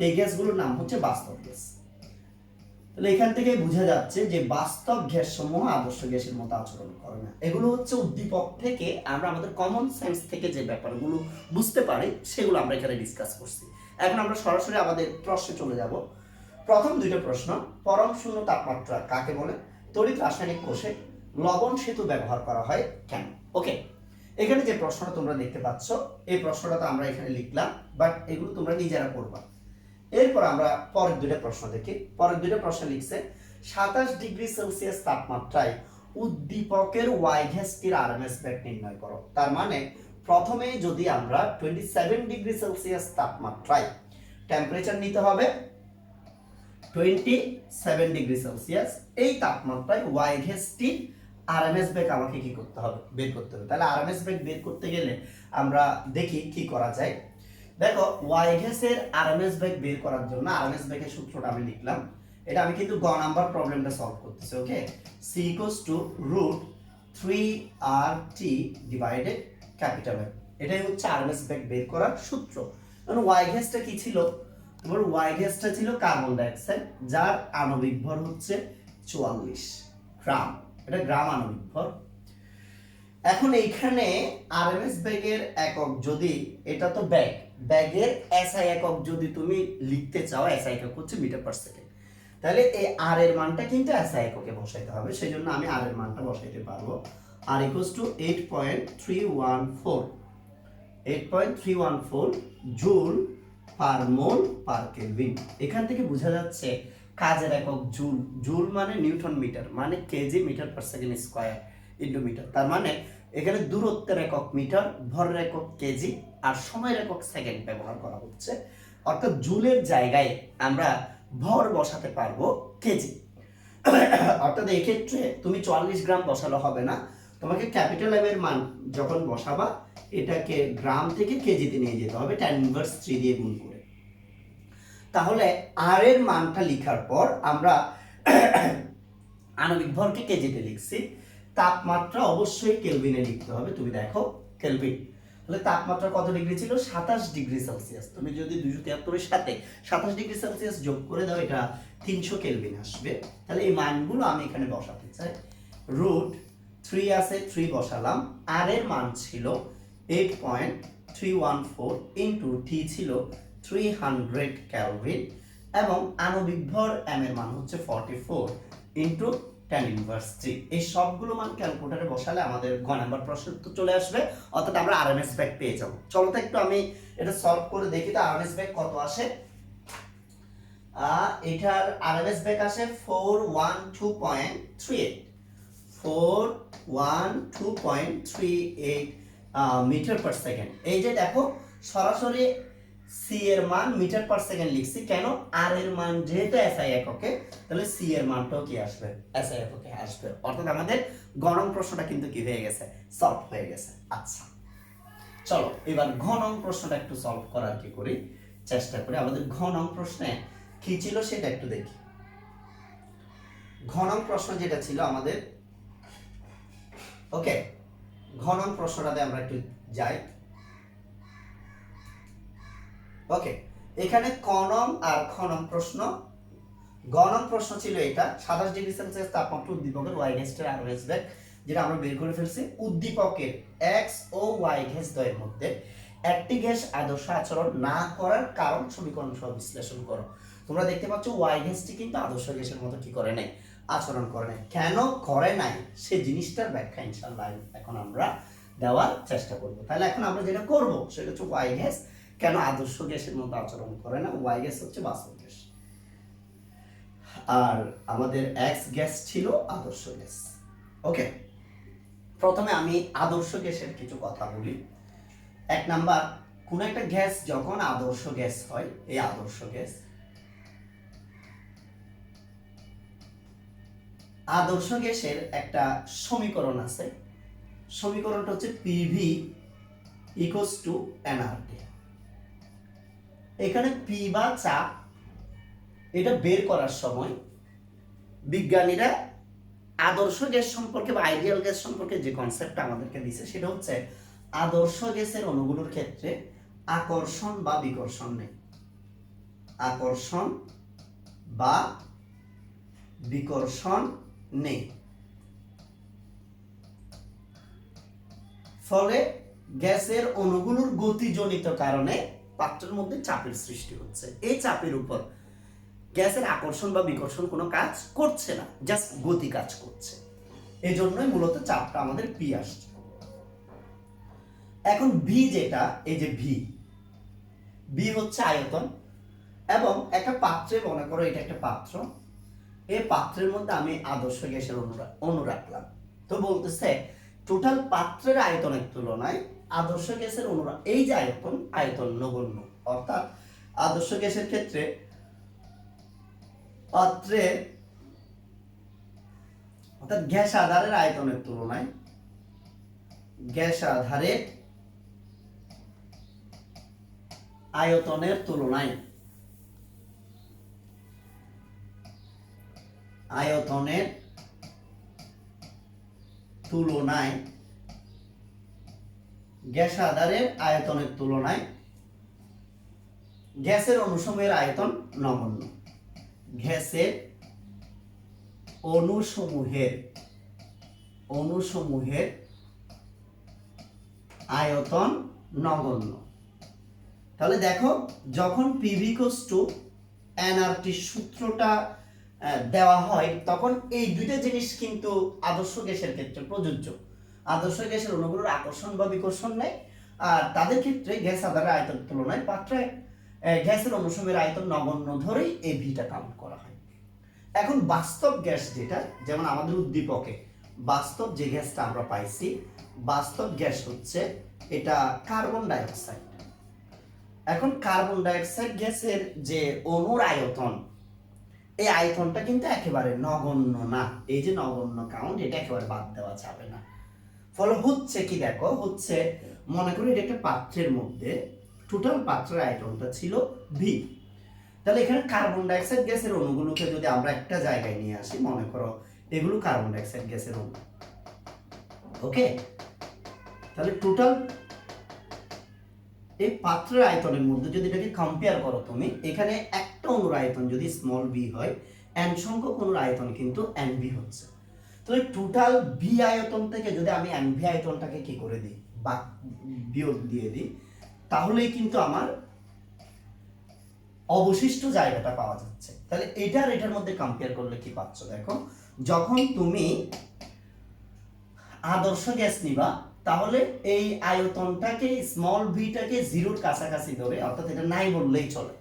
এই গ্যাসগুলোর নাম হচ্ছে বাস্তব গ্যাস। তাহলে এখান থেকে বোঝা যাচ্ছে যে বাস্তব গ্যাস সমূহ আদর্শ গ্যাসের মতো আচরণ করে না। এগুলো হচ্ছে উদ্দীপক থেকে আমরা আমাদের কমন সেন্স থেকে যে ব্যাপারগুলো বুঝতে পারি সেগুলো আমরা এখানে ডিসকাস করছি। এখন আমরা সরাসরি আমাদের প্রশ্নে চলে যাব। প্রথম দুইটা প্রশ্ন, পরম শূন্য তাপমাত্রা কাকে বলে? তড়িৎ রাসায়নিক কোষে লবণ সেতু ব্যবহার করা হয় কেন? ওকে, এখানে যে প্রশ্নটা তোমরা দেখতে পাচ্ছ এই প্রশ্নটা তো আমরা এখানে লিখলাম, বাট এগুলো তোমরা নিজেরা করবা। এরপর আমরা পরের দুইটা প্রশ্ন দেখি। পরের দুইটা প্রশ্ন লিখছে 27 ডিগ্রি সেলসিয়াস তাপমাত্রায় উদ্দীপকের ওয়াই গ্যাসটির আরএমএস বেগ নির্ণয় করো। তার মানে প্রথমে যদি আমরা 27 ডিগ্রি সেলসিয়াস তাপমাত্রায় টেম্পারেচার নিতে হবে 27 ডিগ্রি সেলসিয়াস, এই তাপমাত্রায় ওয়াই গ্যাসটির আরএমএস বেগ আমাকে কি করতে হবে? বের করতে হবে। তাহলে আরএমএস বেগ বের করতে গেলে আমরা দেখি কি করা যায়। দেখো, ওয়াই গ্যাসের আরএমএস বেগ বের করার জন্য আরএমএস বেগের সূত্রটা আমি লিখলাম। এটা আমি কিন্তু গ নাম্বার প্রবলেমটা সলভ করতেছি। Okay, C equals to √3RT divided capital M. এটাই হচ্ছে আরএমএস বেগ বের করার সূত্র। কারণ ওয়াই গ্যাসটা কি ছিল? তোমার ওয়াই গ্যাসটা ছিল কার্বন ডাই অক্সাইড, যার আণবিক ভর হচ্ছে 44 গ্রাম। এটা গ্রাম আণবিক ভর। এখন এইখানে আরএমএস বেগের একক যদি, এটা তো ব্যাগ, ব্যাগের এসআই একক যদি তুমি লিখতে চাও, এসআই একক হচ্ছে মিটার পার সেকেন্ড, তাহলে এই আর এর মানটা কিন্তু এসআই এককে বসাইতে হবে। সেই জন্য আমি আর এর মানটা বসাইতে পারবো। R equals to 8.314 joule per mole per kelvin. এখান থেকে বোঝা যাচ্ছে কাজের একক জুল। জুল মানে নিউটন মিটার, মানে KG metre per second square into metre. তার মানে এখানে দূরত্বের একক মিটার, ভরের একক কেজি, আর সময়ের একক সেকেন্ড ব্যবহার করা হচ্ছে। অর্থাৎ জুলের জায়গায় আমরা ভর বসাতে পারবো কেজি। অর্থাৎ এই ক্ষেত্রে তুমি 44 গ্রাম বসালে হবে না, তোমাকে ক্যাপিটাল এম এর মান যখন বসাবা এটাকে গ্রাম থেকে কেজিতে নিয়ে যেতে হবে 10⁻³ দিয়ে গুণ করে। তাহলে আর এর মানটা লেখার পর আমরা আণবিক ভরকে কেজিতে লিখছি, তাপমাত্রা অবশ্যই কেলভিনে লিখতে হবে। তুমি দেখো কেলভিন, তাহলে তাপমাত্রা কত ডিগ্রি ছিল? 27 ডিগ্রি সেলসিয়াস। তুমি যদি 273 এর সাথে 27 ডিগ্রি সেলসিয়াস যোগ করে দাও, এটা 300 কেলভিন আসবে। তাহলে এই মানগুলো আমি এখানে বসাতে চাই। √3 আছে, 3 বসালাম। আর এর মান ছিল 8.314 ইন্টু টি ছিল 300 কেলভিন, এবং আণবিক ভর এম এর মান হচ্ছে 44 ইন্টু 10⁻³। এই সবগুলো মান ক্যালকুলেটরে বসালে আমাদের গ নাম্বার প্রশ্ন উত্তর চলে আসবে, অর্থাৎ আমরা আরএমএস বেগ পেয়ে যাব। চলো তো একটু আমি এটা সলভ করে দেখি তো আরএমএস বেগ কত আসে। এটার আরএমএস বেগ আসে 412.38 412.38 মিটার পার সেকেন্ড। এই যে দেখো সরাসরি সি এর মান মিটার পার সেকেন্ড লিখছি, কেন? আর এর মান যেহেতু এসআই এককে, তাহলে সি এর মানটাও কি আসবে? এসআই এককে আসবে। অর্থাৎ আমাদের গণন প্রশ্নটা কিন্তু কি হয়ে গেছে? সলভ হয়ে গেছে। আচ্ছা, চলো এবার ঘনং প্রশ্নটা একটু সলভ করার কি করি চেষ্টা করি। আমাদের ঘনং প্রশ্নে কি ছিল সেটা একটু দেখি। ঘনং প্রশ্ন যেটা ছিল আমাদের, ওকে, ঘ নং প্রশ্নটাতে আমরা একটু যাই। ওকে, এখানে ক নং আর খ নং প্রশ্ন। গ নং প্রশ্ন ছিল এটা 27°C তাপমাত্রা উদ্দীপকের ওয়াই গ্যাসের আরওএস ব্যাগ, যেটা আমরা বের করে ফেলছি। উদ্দীপকের এক্স ও ওয়াই গ্যাস দ্বয়ের মধ্যে একটি গ্যাস আদর্শ আচরণ না করার কারণ সমীকরণ সহ বিশ্লেষণ করো। তোমরা দেখতে পাচ্ছ ওয়াই গ্যাসটি কিন্তু আদর্শ গ্যাসের মতো কি করে নাই, আচরণ করে নাই। কেন করে নাই সেই জিনিসটার ব্যাখ্যা ইনশাআল্লাহ এখন আমরা দেওয়ার চেষ্টা করব। তাহলে এখন আমরা যেটা করব সেটা হচ্ছে ওয়াই গ্যাস কেন আদর্শ গ্যাসের মতো আচরণ করে না। ওয়াই গ্যাস হচ্ছে বাস্তব গ্যাস, আর আমাদের এক্স গ্যাস ছিল আদর্শ গ্যাস। ওকে, প্রথমে আমি আদর্শ গ্যাসের কিছু কথা বলি। এক নাম্বার, কোন একটা গ্যাস যখন আদর্শ গ্যাস হয়, এই আদর্শ গ্যাস আদর্শ গ্যাসের একটা সমীকরণ আছে। সমীকরণটা হচ্ছে পিভি ইকুয়ালস টু এনআরটি। এখানে পি বা চাপ, এটা বের করার সময় বিজ্ঞানীরা আদর্শ গ্যাস সম্পর্কে বা আইডিয়াল গ্যাস সম্পর্কে যে কনসেপ্টটা আমাদেরকে দিছে সেটা হচ্ছে আদর্শ গ্যাসের অণুগুলোর ক্ষেত্রে আকর্ষণ বা বিকর্ষণ নেই। আকর্ষণ বা বিকর্ষণ নেই, ফলে গ্যাসের অণুগুলোর গতিজনিত কারণে পাত্রের মধ্যে চাপের সৃষ্টি হচ্ছে। এই চাপের উপর গ্যাসের আকর্ষণ বা বিকর্ষণ কোনো কাজ করছে না, জাস্ট গতি কাজ করছে। এই জন্যই মূলত চাপটা আমাদের পি আসছে। এখন ভি যেটা, এই যে ভি হচ্ছে আয়তন, এবং একটা পাত্রে মনে করো এটা একটা পাত্র, এই পাত্রের মধ্যে আমি আদর্শ গ্যাসের অণু রাখলাম। তো বলতেছে টোটাল পাত্রের আয়তনের তুলনায় আদর্শ গ্যাসের অণুরা, এই যে আয়তন নগণ্য। অর্থাৎ আদর্শ গ্যাসের ক্ষেত্রে পাত্রের অর্থাৎ গ্যাস আধারের আয়তনের তুলনায় গ্যাস আধারের আয়তনের তুলনায় গ্যাস আধারের আয়তনের তুলনায় গ্যাসের অণুসমূহের আয়তন নগণ্য। গ্যাসের অণুসমূহের আয়তন নগণ্য। তাহলে দেখো, যখন পিভি ইকুয়ালস টু এনআরটি সূত্রটা দেওয়া হয়, তখন এই দুইটা জিনিস কিন্তু আদর্শ গ্যাসের ক্ষেত্রে প্রযোজ্য। আদর্শ গ্যাসের অণুগুলোর আকর্ষণ বা বিকর্ষণ নেই, আর তাদের ক্ষেত্রে গ্যাস আধারের আয়তনের তুলনায় পাত্রে গ্যাসের অণুসমূহের আয়তন নগণ্য ধরেই এই ভিটা কাউন্ট করা হয়। এখন বাস্তব গ্যাস যেটা, যেমন আমাদের উদ্দীপকে বাস্তব যে গ্যাসটা আমরা পাইছি, বাস্তব গ্যাস হচ্ছে এটা কার্বন ডাইঅক্সাইড। এখন কার্বন ডাইঅক্সাইড গ্যাসের যে অণুর আয়তন, এই আয়তনটা কিন্তু একেবারে নগণ্য না। এই যে নগণ্য কাউন্ট, এটা একেবারে বাদ দেওয়া যাবে না। ফলে হচ্ছে কি, দেখো হচ্ছে, মনে করি এটা একটা পাত্রের মধ্যে টোটাল পাত্রের আয়তনটা ছিল ভি। তাহলে এখানে কার্বন ডাইঅক্সাইড গ্যাসের অণুগুলোকে যদি আমরা একটা জায়গায় নিয়ে আসি, মনে করো এগুলো কার্বন ডাইঅক্সাইড গ্যাসের অণু। ওকে, তাহলে টোটাল এই পাত্রের আয়তনের মধ্যে যদি এটাকে কম্পেয়ার করো তুমি, এখানে একটা অণুর আয়তন যদি স্মল বি হয়, এন সংখ্যক অণুর আয়তন কিন্তু এন ভি হচ্ছে। তাহলে টোটাল ভি আয়তন থেকে যদি আমি এন ভি আয়তনটাকে কি করে দিই, বা বিয়োগ দিয়ে দিই, তাহলেই কিন্তু আমার অবশিষ্ট জায়গাটা পাওয়া যাচ্ছে। তাহলে এটার মধ্যে কম্পেয়ার করলে কি পাচ্ছ, দেখো, যখন তুমি আদর্শ গ্যাস নিবা, তাহলে এই আয়তনটাকে স্মল ভিটাকে জিরোর কাছাকাছি ধরে, অর্থাৎ এটা নাই বললেই চলে,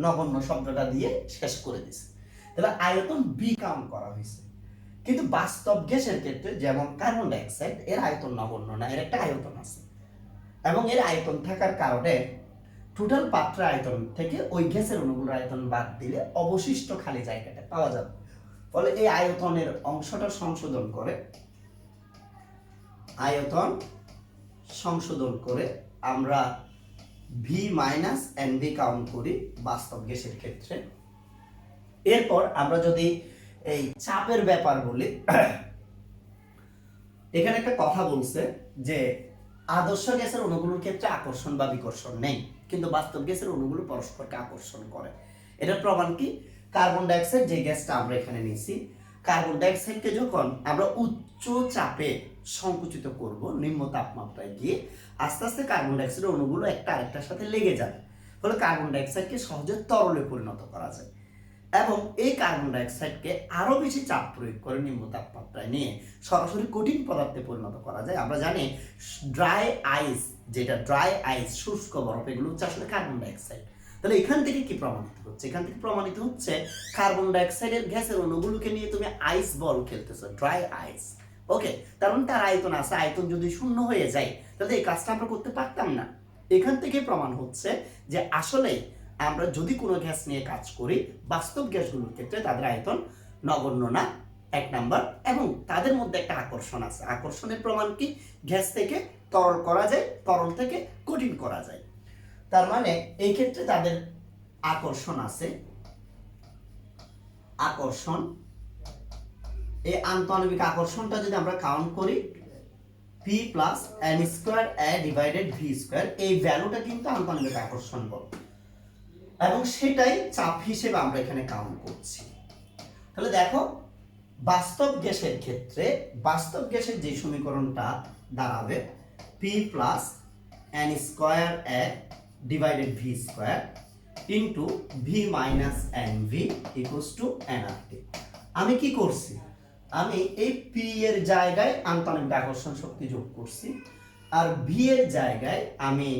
নগণ্য শব্দটা দিয়ে শেষ করে দিছে। তাহলে আয়তন বি কাউন্ট করা হয়েছে। কিন্তু বাস্তব গ্যাসের ক্ষেত্রে, যেমন কার্বন ডাইঅক্সাইড, এর আয়তন নগণ্য না, এর একটা আয়তন আছে, এবং এর আয়তন থাকার কারণে টোটাল পাত্রের আয়তন থেকে ওই গ্যাসের অণুগুলোর আয়তন বাদ দিলে অবশিষ্ট খালি জায়গাটা পাওয়া যাবে। ফলে এই আয়তনের অংশটা সংশোধন করে আমরা V minus N V count করি বাস্তব গ্যাসের ক্ষেত্রে। এরপর আমরা যদি এই চাপের ব্যাপার বলি, এখানে একটা কথা বলছে যে আদর্শ গ্যাসের অণুগুলোর ক্ষেত্রে আকর্ষণ বা বিকর্ষণ নেই, কিন্তু বাস্তব গ্যাসের অণুগুলো পরস্পরকে আকর্ষণ করে। এটার প্রমাণ কি? কার্বন ডাইঅক্সাইড যে গ্যাসটা আমরা এখানে নিয়েছি, কার্বন ডাইঅক্সাইডকে যখন আমরা উচ্চ চাপে সংকুচিত করব নিম্ন তাপমাত্রায় গিয়ে, আস্তে আস্তে কার্বন ডাইঅক্সাইডের অণুগুলো একটা আরেকটার সাথে লেগে যাবে, ফলে কার্বন ডাইঅক্সাইডকে সহজে তরলে পরিণত করা যায়। এবং এই কার্বন ডাইঅক্সাইডকে আরো বেশি চাপ প্রয়োগ করে নিম্ন তাপমাত্রায় নিয়ে সরাসরি কঠিন পদার্থে পরিণত করা যায়। আমরা জানি ড্রাই আইস, যেটা ড্রাই আইস শুষ্ক বরফ, এগুলো হচ্ছে আসলে কার্বন ডাইঅক্সাইড। তাহলে এখান থেকে কি প্রমাণিত হচ্ছে? এখান থেকে প্রমাণিত হচ্ছে কার্বন ডাইঅক্সাইডের গ্যাসের অণুগুলোকে নিয়ে তুমি আইস বল খেলতেছো, ড্রাই আইস। ওকে, তার মানে তার আয়তন আছে, আয়তন যদি শূন্য হয়ে যায় তাহলে এই কাজটা আমরা করতে পারতাম না। এখান থেকে প্রমাণ হচ্ছে যে আসলে আমরা যদি কোনো গ্যাস নিয়ে কাজ করি, বাস্তব গ্যাসগুলোর ক্ষেত্রে তাদের আয়তন নগণ্য না, এক নাম্বার, এবং তাদের মধ্যে একটা আকর্ষণ আছে। আকর্ষণের প্রমাণ কি? গ্যাস থেকে তরল করা যায়, তরল থেকে কঠিন করা যায়। তার মানে এই ক্ষেত্রে তাদের আকর্ষণ আছে। আকর্ষণ, এই আন্তঃআণবিক আকর্ষণটা যদি আমরা কাউন্ট করি, P plus n square a divided v square, এই ভ্যালুটা কিন্তু আন্তঃআণবিক আকর্ষণ বল, এবং সেটাই চাপ হিসেবে আমরা এখানে কাউন্ট করছি। তাহলে দেখো, বাস্তব গ্যাসের ক্ষেত্রে বাস্তব গ্যাসের যে সমীকরণটা দাঁড়াবে P plus n square a divided v square into v minus nv equals to nRT। আমি কি করছি? আমি এই P এর জায়গায় আন্তঃআণবিক আকর্ষণ শক্তি যোগ করছি, আর V এর জায়গায় আমি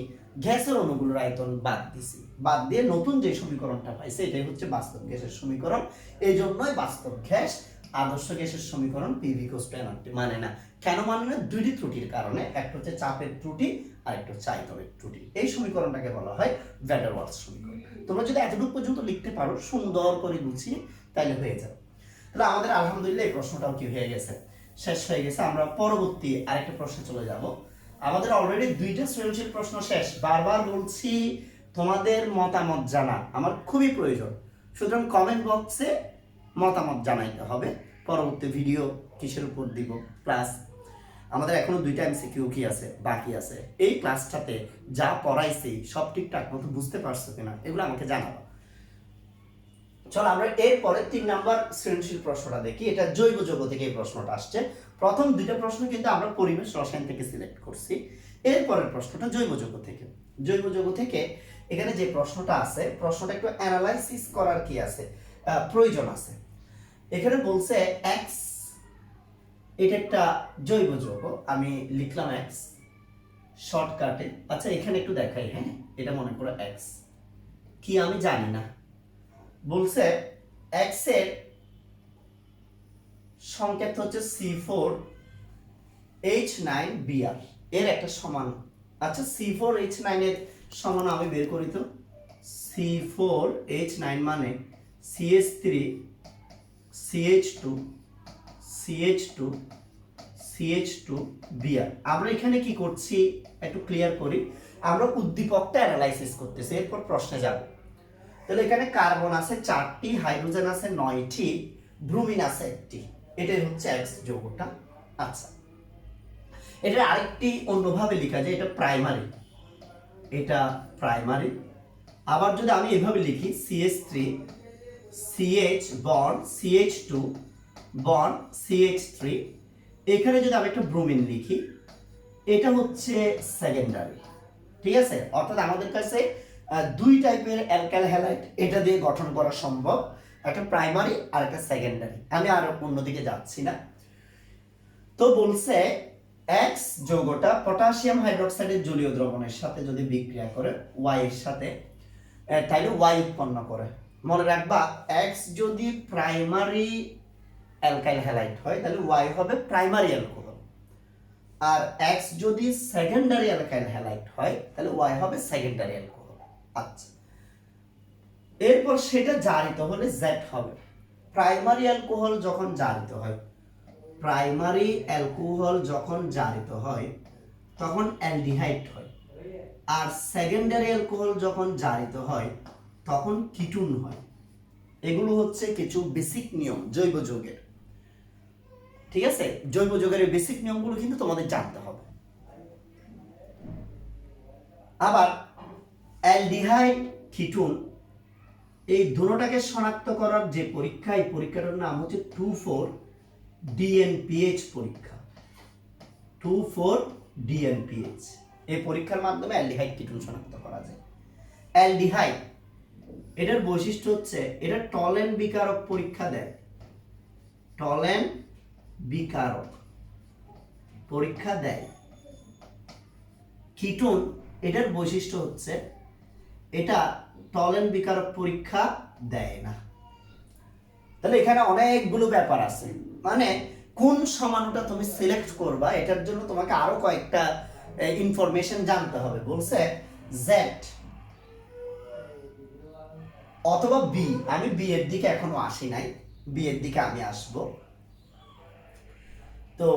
গ্যাসের অণুগুলোর আয়তন বাদ দিছি। বাদ দিয়ে নতুন যে সমীকরণটা পাইছে এটাই হচ্ছে বাস্তব গ্যাসের সমীকরণ। এই জন্যই বাস্তব গ্যাস আদর্শ গ্যাসের সমীকরণ PV = nRT মানে না। কেন মানে না? দুইটি ত্রুটির কারণে, একটা হচ্ছে চাপের ত্রুটি আর একটা হচ্ছে আয়তনের ত্রুটি। এই সমীকরণটাকে বলা হয় ভ্যান ডার ওয়ালস সমীকরণ। তোমরা যদি এতটুকু পর্যন্ত লিখতে পারো সুন্দর করে গুছিয়ে, তাহলে হয়ে যাবে। তাহলে আমাদের আলহামদুলিল্লাহ এই প্রশ্নটাও কি হয়ে গেছে, শেষ হয়ে গেছে। আমরা পরবর্তী আরেকটা প্রশ্নে চলে যাব। আমাদের অলরেডি দুইটা সৃজনশীল প্রশ্ন শেষ। বারবার বলছি তোমাদের মতামত জানা আমার খুবই প্রয়োজন, সুতরাং কমেন্ট বক্সে মতামত জানাইতে হবে। পরবর্তী ভিডিও কিসের উপর দিব, প্লাস আমাদের এখনো দুইটা এমসিকিউ কি আছে, বাকি আছে। এই ক্লাসটাতে যা পড়াইছি সব ঠিকঠাক মতো বুঝতে পারছো কিনা এগুলো আমাকে জানাবো। চলো আমরা এরপরে 3 নাম্বার সৃজনশীল প্রশ্নটা দেখি। এটা জৈব যৌগ থেকে এই প্রশ্নটা আসছে। প্রথম দুইটা প্রশ্ন কিন্তু আমরা পরিবেশ রসায়ন থেকে সিলেক্ট করছি, এরপরের প্রশ্নটা জৈব যৌগ থেকে। জৈব যৌগ থেকে এখানে যে প্রশ্নটা আছে, প্রশ্নটা একটু অ্যানালাইসিস করার কি আছে, প্রয়োজন আছে। এখানে বলছে এক্স, এটা একটা জৈব যৌগ, আমি লিখলাম এক্স শর্টকাটে। আচ্ছা এখানে একটু দেখাই, হ্যাঁ, এটা মনে করো এক্স কি আমি জানি না। বলছে এক্স এর সংকেত হচ্ছে C4H9Br, এর একটা সমান। আচ্ছা C4H9 এর সমান আমি বের করি তো। C4H9 মানে CH3 CH2 CH2 CH2 Br। আমরা এখানে কি করছি একটু ক্লিয়ার করি, আমরা উদ্দীপকটা অ্যানালাইসিস করতেছি, এরপর প্রশ্নে যাব। তাহলে এখানে কার্বন আছে 4টি, হাইড্রোজেন আছে 9টি, ব্রোমিন আছে 1টি। এটাই হচ্ছে এক্স যৌগটা। আচ্ছা এটা আরেকটি অন্যভাবে লেখা যায়, এটা প্রাইমারি, এটা প্রাইমারি। আবার যদি আমি এভাবে লিখি CH3 CH bond CH2 bond CH3, এখানে যদি আমি একটা ব্রোমিন লিখি, এটা হচ্ছে সেকেন্ডারি। ঠিক আছে, অর্থাৎ আমাদের কাছে দুই টাইপের অ্যালকাইল হ্যালাইড এটা দিয়ে গঠন করা সম্ভব, একটা প্রাইমারি আর একটা সেকেন্ডারি। আমি আর অন্যদিকে যাচ্ছি না। তো বলছে এক্স যৌগটা পটাশিয়াম হাইড্রোক্সাইডের জলীয় দ্রবণের সাথে যদি বিক্রিয়া করে ওয়াই এর সাথে, তাহলে ওয়াই উৎপন্ন করে। মনে রাখবা এক্স যদি প্রাইমারি অ্যালকাইল হ্যালাইড হয় তাহলে ওয়াই হবে প্রাইমারি অ্যালকোহল, আর এক্স যদি সেকেন্ডারি অ্যালকাইল হ্যালাইড হয় তাহলে ওয়াই হবে সেকেন্ডারি অ্যালকোহল। আচ্ছা এরপর সেটা জারিত হলে জেড হবে। প্রাইমারি অ্যালকোহল যখন জারিত হয়, প্রাইমারি অ্যালকোহল যখন জারিত হয় তখন অ্যালডিহাইড হয়, আর সেকেন্ডারি অ্যালকোহল যখন জারিত হয় তখন কিটুন হয়। এগুলো হচ্ছে কিছু বেসিক নিয়ম জৈব যৌগের। ঠিক আছে, জৈব যৌগের বেসিক নিয়মগুলো কিন্তু তোমাদের জানতে হবে। আবার অ্যালডিহাইড কিটোন এই দুটোটাকে শনাক্ত করার যে পরীক্ষা, এই পরীক্ষাটার নাম হচ্ছে 2,4-DNPH পরীক্ষা। 2,4-DNPH এই পরীক্ষার মাধ্যমে অ্যালডিহাইড কিটোন শনাক্ত করা যায়। অ্যালডিহাইড এটার বৈশিষ্ট্য হচ্ছে এটা টলেন বিকারক পরীক্ষা দেয়। টলেন বিকারক পরীক্ষা দেয়। কিটোন এটার বৈশিষ্ট্য হচ্ছে এটা টলেন বিকারক পরীক্ষা দেয় না। তাহলে এখানে অনেকগুলো ব্যাপার আছে, মানে কোন সমাণুটা তুমি সিলেক্ট করবা এটার জন্য তোমাকে আরো কয়েকটা ইনফরমেশন জানতে হবে। বলছে জেড অথবা বি, আমি বি এর দিকে এখনো আসি নাই, বি এর দিকে আমি আসব। তো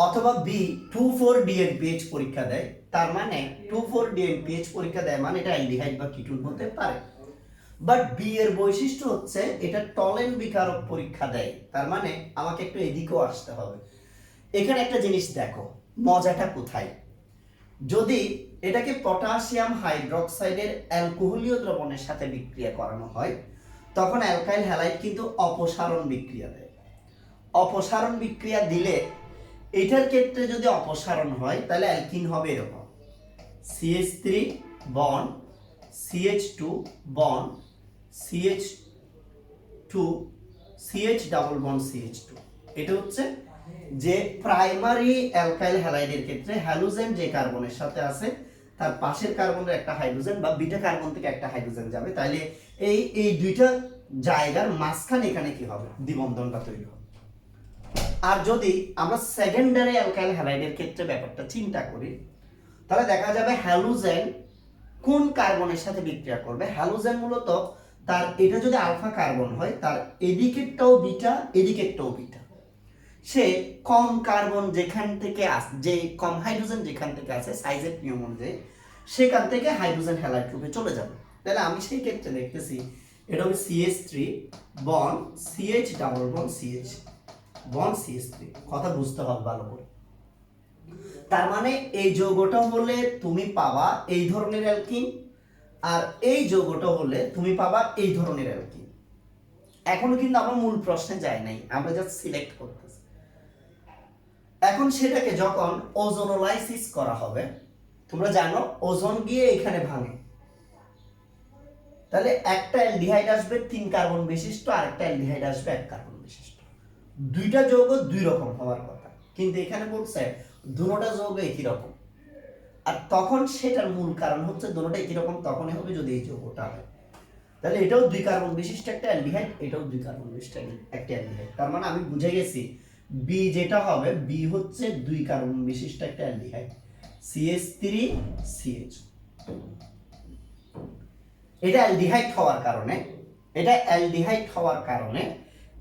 অথবা বি 2,4-DNPH পরীক্ষা দেয়, তার মানে 2,4-DNPH পরীক্ষা দেয় মানে এটা অ্যালডিহাইড বা কিটোন হতে পারে। বাট বি এর বৈশিষ্ট্য হচ্ছে এটা টলেন বিকারক পরীক্ষা দেয়, তার মানে আমাকে একটু এদিকেও আসতে হবে। এখানে একটা জিনিস দেখো, মজাটা কোথায়। যদি এটাকে পটাশিয়াম হাইড্রোক্সাইডের অ্যালকোহলীয় দ্রবণের সাথে বিক্রিয়া করানো হয় তখন অ্যালকাইল হ্যালাইড কিন্তু অপসারণ বিক্রিয়া দেয়। অপসারণ বিক্রিয়া দিলে এটার ক্ষেত্রে যদি অপসারণ হয় তাহলে অ্যালকিন হবে এরকম CH3 bond CH2 bond CH2 CH double bond CH2। এটা হচ্ছে যে প্রাইমারি অ্যালকাইল হ্যালাইডের ক্ষেত্রে হ্যালোজেন যে কার্বনের সাথে আছে তার পাশের কার্বনের একটা হাইড্রোজেন বা বিটা কার্বন থেকে একটা হাইড্রোজেন যাবে, তাহলে এই দুইটা জায়গার মাঝখানে এখানে কি হবে, দ্বিবন্ধনটা তৈরি হবে। আর যদি আমরা সেকেন্ডারি অ্যালকাইল হ্যালাইডের ক্ষেত্রে ব্যাপারটা চিন্তা করি তাহলে দেখা যাবে হ্যালোজেন কোন কার্বনের সাথে বিক্রিয়া করবে। হ্যালোজেন মূলত তার এটা যদি আলফা কার্বন হয় তার এদিকেরটাও বিটা এদিকেরটাও বিটা। সে কম কার্বন যেখান থেকে যে কম হাইড্রোজেন যেখান থেকে আছে সাইজের নিয়ম অনুযায়ী সেখান থেকে হাইড্রোজেন হ্যালাইড গ্রুপে চলে যাবে। তাহলে আমি সেই ক্ষেত্রে দেখতেছি এটা হবে CH3 bond CH double bond CH bond CH3। কথা বুঝতে হবে ভালো করে। তার মানে এই যৌগটা হলে তুমি পাবা এই ধরনের অ্যালকিন, আর এই যৌগটা হলে তুমি পাবা এই ধরনের অ্যালকিন। এখনো কিন্তু আমরা মূল প্রশ্নে যাই নাই, আমরা জাস্ট সিলেক্ট করতেছি। এখন সেটাকে যখন ওজোনোলাইসিস করা হবে, তোমরা জানো ওজোন গিয়ে এখানে ভাঙে, তাহলে একটা অ্যালডিহাইড আসবে 3 কার্বন বিশিষ্ট আর একটা অ্যালডিহাইড আসবে 1 কার্বন বিশিষ্ট। দুইটা যৌগ দুই রকম হওয়ার কথা, কিন্তু এখানে বলছে দুটোটা যৌগ একই রকম। আর তখন সেটার মূল কারণ হচ্ছে দুটোটা একই রকম তখনই হবে যদি এই যৌগটা হয়। তাহলে এটাও 2 কার্বন বিশিষ্ট একটা অ্যালডিহাইড, এটাও 2 কার্বন বিশিষ্ট একটা অ্যালডিহাইড। তার মানে আমি বুঝে গেছি বি যেটা হবে, বি হচ্ছে 2 কার্বন বিশিষ্ট একটা অ্যালডিহাইড CH3 CH। এটা অ্যালডিহাইড হওয়ার কারণে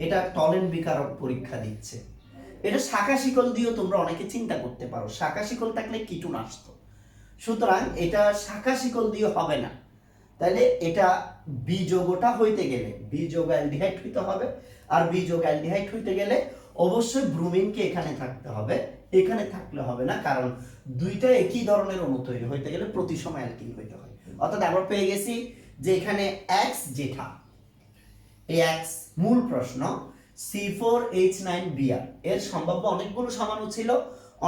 এটা টলেন বিকারক পরীক্ষা দিচ্ছে। এটা শাখা শিকল দিয়েও তোমরা অনেকে চিন্তা করতে পারো, শাখা শিকল থাকলে কিটোন আসতো, সুতরাং এটা শাখা শিকল দিয়ে হবে না। তাহলে এটা বি যৌগটা হইতে গেলে বি যৌগ অ্যালডিহাইড হইতে হবে, আর বি যৌগ অ্যালডিহাইড হইতে গেলে অবশ্যই ব্রোমিনকে এখানে থাকতে হবে, এখানে থাকলে হবে না, কারণ দুইটা একই ধরনের অণু তৈরি হইতে গেলে প্রতি সময় অ্যালকিন হইতে হয়। অর্থাৎ আমরা পেয়ে গেছি যে এখানে X যেটা এই X মূল প্রশ্ন C4H9Br এর সম্ভাব্য অনেকগুলো সমাণু ছিল,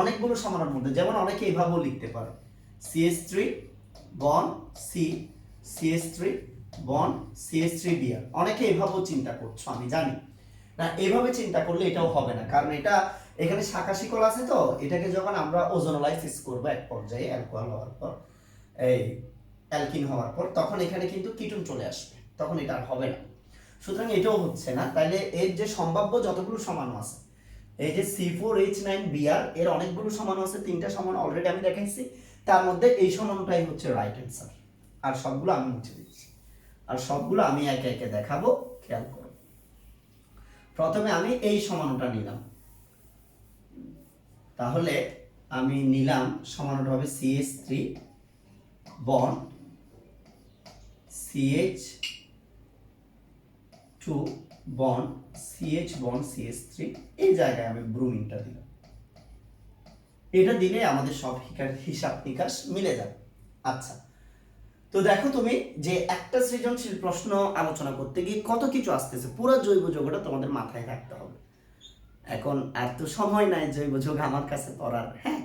অনেকগুলো সমাণুর মধ্যে যেমন অনেকে এইভাবেও লিখতে পারো CH3 bond C CH3 bond CH3Br। অনেকে এইভাবেও চিন্তা করছো আমি জানি না, এইভাবে চিন্তা করলে এটাও হবে না, কারণ এটা এখানে শাখা শিকল আছে, তো এটাকে যখন আমরা ওজোনোলাইসিস করব এক পর্যায়ে অ্যালকোহল হওয়ার পর এই অ্যালকিন হওয়ার পর তখন এখানে কিন্তু কিটোন চলে আসবে, তখন এটা আর হবে না। সুতরাং এটাও হচ্ছে না। তাহলে এর যে সম্ভাব্য যতগুলো সমাণু আছে, এই যে C4H9Br এর অনেকগুলো সমাণু আছে, 3টা সমাণু অলরেডি আমি দেখাইছি, তার মধ্যে এই সমাণুটাই হচ্ছে রাইট অ্যান্সার। আর সবগুলো আমি মুছে দিচ্ছি, আর সবগুলো আমি একে একে দেখাবো, খেয়াল করো। প্রথমে আমি এই সমাণুটা নিলাম, তাহলে আমি নিলাম সমাণুটা হবে CH3 bond CH2 bond CH bond CH3, এই জায়গায় আমি ব্রোমিনটা দিলাম। এটা দিলে আমাদের সব হিসাব নিকাশ মিলে যাবে। আচ্ছা, তো দেখো তুমি যে একটা সৃজনশীল প্রশ্ন আলোচনা করতে গিয়ে কত কিছু আসতেছে, পুরো জৈব যৌগটা তোমাদের মাথায় রাখতে হবে। এখন আর তো সময় নাই জৈব যৌগ আমার কাছে পড়ার, হ্যাঁ।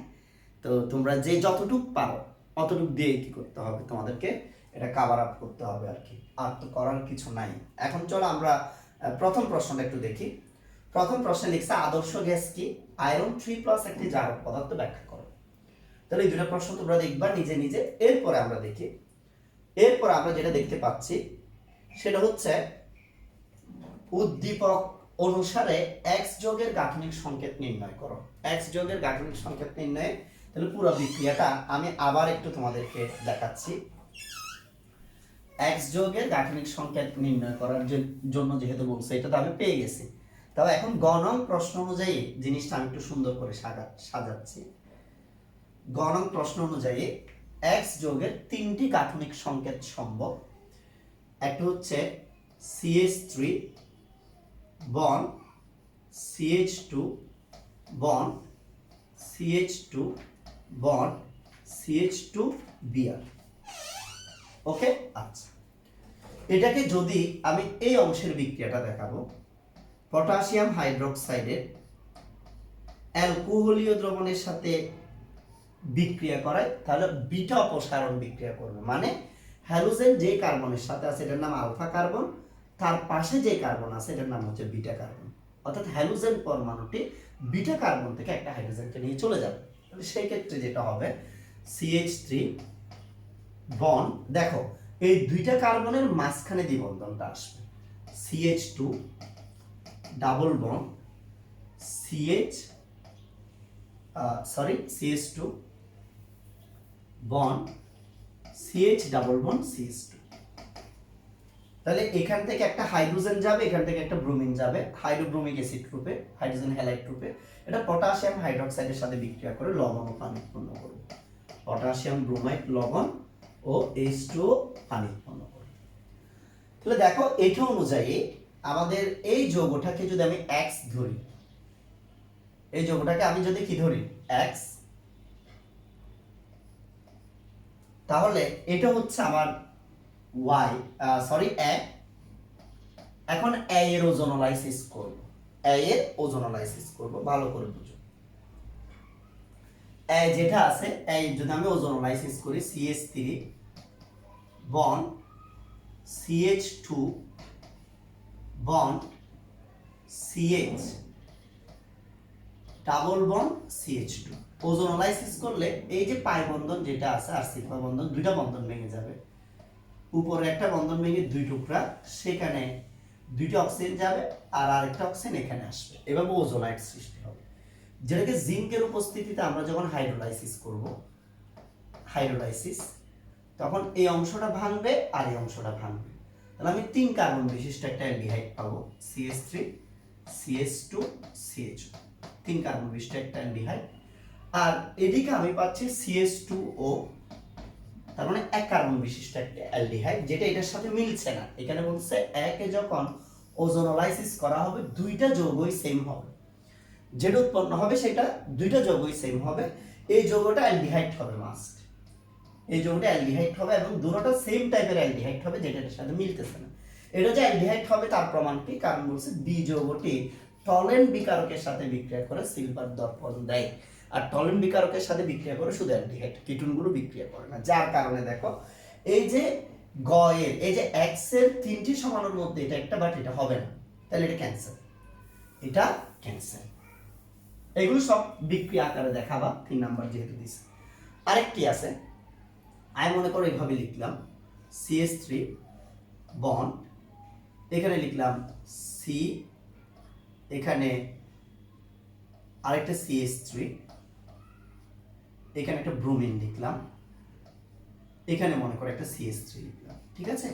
তো তোমরা যে যতটুক পারো অতটুক দিয়ে কি করতে হবে, তোমাদেরকে এটা কাভার আপ করতে হবে আর কি, আর তো করার কিছু নাই। এখন চলো আমরা প্রথম প্রশ্নটা একটু দেখি। প্রথম প্রশ্নে লিখছে আদর্শ গ্যাস কি, আয়রন 3+ একটি জারক পদার্থ ব্যাখ্যা করো। তাহলে এই দুটো প্রশ্ন তোমরা দেখবা নিজে নিজে। এরপরে আমরা দেখি, এরপর আমরা যেটা দেখতে পাচ্ছি সেটা হচ্ছে উদ্দীপক অনুসারে এক্স যোগের গাঠনিক সংকেত নির্ণয় করো। এক্স যোগের গাঠনিক সংকেত নির্ণয়ে তাহলে পুরো বিক্রিয়াটা আমি আবার একটু তোমাদেরকে দেখাচ্ছি। এক্স যোগের গাঠনিক সংকেত নির্ণয় করার জন্য যেহেতু বলছে, এটা তো আমি পেয়ে গেছি। তবে এখন গ নং প্রশ্ন অনুযায়ী জিনিসটা আমি একটু সুন্দর করে সাজাচ্ছি। গ নং প্রশ্ন অনুযায়ী এক্স যোগের 3টি গাঠনিক সংকেত সম্ভব। একটা হচ্ছে CH3 bond CH2 bond CH2 bond CH2 Br। ওকে, আচ্ছা, এটাকে যদি আমি এই অংশের বিক্রিয়াটা দেখাবো, পটাশিয়াম হাইড্রোক্সাইডের অ্যালকোহলীয় দ্রবণের সাথে বিক্রিয়া করায়, তাহলে বিটা অপসারণ বিক্রিয়া করবে। মানে হ্যালোজেন যে কার্বনের সাথে আছে এটার নাম আলফা কার্বন, তার পাশে যে কার্বন আছে এটার নাম হচ্ছে বিটা কার্বন। অর্থাৎ হ্যালোজেন পরমাণুটি বিটা কার্বন থেকে একটা হাইড্রোজেনকে নিয়ে চলে যাবে। তাহলে সেই ক্ষেত্রে যেটা হবে CH3 বন্ড, দেখো এই দুইটা কার্বনের মাঝখানে দ্বিবন্ধনটা আসবে, CH2 double bond CH2 bond CH double bond CH2। তাহলে এখান থেকে একটা হাইড্রোজেন যাবে, এখান থেকে একটা ব্রোমিন যাবে হাইড্রোব্রোমিক অ্যাসিড রূপে, হাইড্রোজেন হ্যালাইড রূপে। এটা পটাশিয়াম হাইড্রোক্সাইডের সাথে বিক্রিয়া করে লবণ ও পানি উৎপন্ন করবে। পটাশিয়াম ব্রোমাইড লবণ ও H2O পানি উৎপন্ন করবে। তাহলে দেখো এটা অনুযায়ী আমাদের এই যৌগটাকে যদি আমি X ধরি, এই যৌগটাকে আমি যদি কি ধরি X, তাহলে এটা হচ্ছে আমার A। এখন A এর ওজোনোলাইসিস করব, A এর ওজোনোলাইসিস করব, ভালো করে বুঝো। A যেটা আছে, A যদি আমি ওজোনোলাইসিস করি, CH3 bond CH2 bond CH double bond CH2। Ozonolysis করলে এই যে পাই বন্ধন যেটা আছে আর সিগমা বন্ধন, দুইটা বন্ধন ভেঙে যাবে। উপরে একটা বন্ধন ভেঙে দুই টুকরা, সেখানে দুইটা অক্সিজেন যাবে আর আরেকটা অক্সিজেন এখানে আসবে, এভাবে ওজোনাইড সৃষ্টি হবে। যেটাকে জিঙ্কের উপস্থিতিতে আমরা যখন হাইড্রোলাইসিস করব, তখন এই অংশটা ভাঙবে আর এই অংশটা ভাঙবে। তাহলে আমি 3 কার্বন বিশিষ্ট একটা অ্যালডিহাইড পাবো, CH3 CH2 CH, 3 কার্বন বিশিষ্ট একটা অ্যালডিহাইড। আর এদিকে আমি পাচ্ছি CH2O, তার মানে 1 কার্বন বিশিষ্ট একটা অ্যালডিহাইড, যেটা এটার সাথে মিলছে না। এখানে বলছে একে যখন ওজোনোলাইসিস করা হবে দুইটা যৌগই সেম হবে, যেটা উৎপন্ন হবে সেটা দুইটা যৌগই সেম হবে। এই যৌগটা অ্যালডিহাইড হবে মাস্ট, এই যৌগটা অ্যালডিহাইড হবে এবং দুটোটা সেম টাইপের অ্যালডিহাইড হবে, যেটা এর সাথে মিলতেছে না। এটা যে অ্যালডিহাইড হবে তার প্রমাণ কি? কারণ বলছে বি যৌগটি টলেন বিকারকের সাথে বিক্রিয়া করে সিলভার দর্পণ দেয়, আর টলেন বিকারকের সাথে বিক্রিয়া করে শুধু অ্যালডিহাইড, কিটোনগুলো বিক্রিয়া করে না। যার কারণে দেখো এই যে গ এর এই যে এক্স এর 3টি সমানুর মধ্যে এটা একটা, বাট এটা হবে না, তাহলে এটা ক্যান্সেল, এটা ক্যান্সেল। এগুলো সব বিক্রিয়া আকারে দেখাবা 3 নাম্বার যেহেতু দিছে। আরেকটি আছে, আমি মনে করো এইভাবে লিখলাম CH3 বন্ড, এখানে লিখলাম C, এখানে আরেকটা CH3, এখানে একটা ব্রোমিন লিখলাম, এখানে মনে করো একটা CH3 লিখলাম, ঠিক আছে?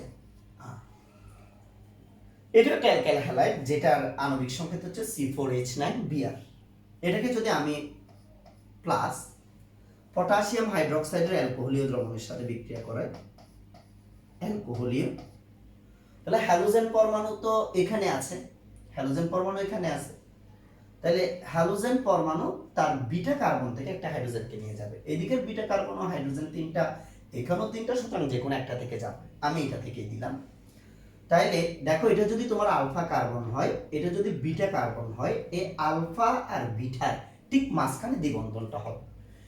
এটা একটা অ্যালকাইল হ্যালাইড যেটার আণবিক সংকেত হচ্ছে C4H9Br। এটাকে যদি আমি প্লাস পটাশিয়াম হাইড্রোক্সাইডের অ্যালকোহলীয় দ্রবণের সাথে বিক্রিয়া করাই, অ্যালকোহলীয়, তাহলে হ্যালোজেন পরমাণু তো এখানে আছে, হ্যালোজেন পরমাণু এখানে আছে, তাহলে হ্যালোজেন পরমাণু তার বিটা কার্বন থেকে একটা হাইড্রোজেনকে নিয়ে যাবে। এদিকের বিটা কার্বন ও হাইড্রোজেন তিনটা, এখানেও তিনটা, সুতরাং যে কোনো একটা থেকে যাবে। আমি এটা থেকে দিলাম। তাইলে দেখো, এটা যদি তোমার আলফা কার্বন হয়, এটা যদি বিটা কার্বন হয়, এই আলফা আর বিটার ঠিক মাঝখানে দ্বিবন্ধনটা হবে।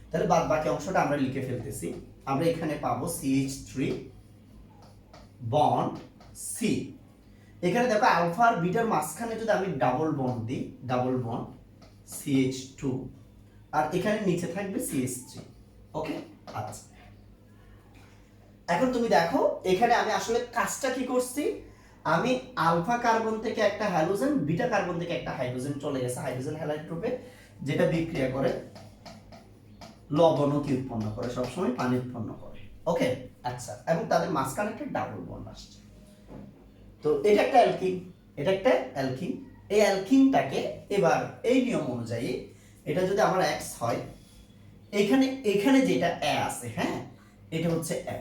তাহলে বাদ বাকি অংশটা আমরা লিখে ফেলতেছি। আমরা এখানে পাবো CH3 বন্ড সি। এখানে দেখো আলফা আর বিটার মাঝখানে যদি আমি ডাবল বন্ড দিই, ডাবল বন্ড CH2, আর এখানে নিচে থাকবে CH3। ওকে, আচ্ছা। এখন তুমি দেখো এখানে আমি আসলে কাজটা কি করছি, আমি আলফা কার্বন থেকে একটা হ্যালোজেন, বিটা কার্বন থেকে একটা হাইড্রোজেন চলে গেছে হাইড্রোজেন হ্যালাইড গ্রুপে, যেটা বিক্রিয়া করে লবণ কি উৎপন্ন করে, সবসময় পানি উৎপন্ন করে। ওকে, আচ্ছা। এবং তাদের মাঝখানে একটা ডাবল বন্ড আসছে। তো এটা একটা অ্যালকিন, এটা একটা অ্যালকিন। এই অ্যালকিনটাকে এবার এই নিয়ম অনুযায়ী এটা যদি আমার X হয়, এখানে এখানে যেটা A আছে, হ্যাঁ, এটা হচ্ছে A,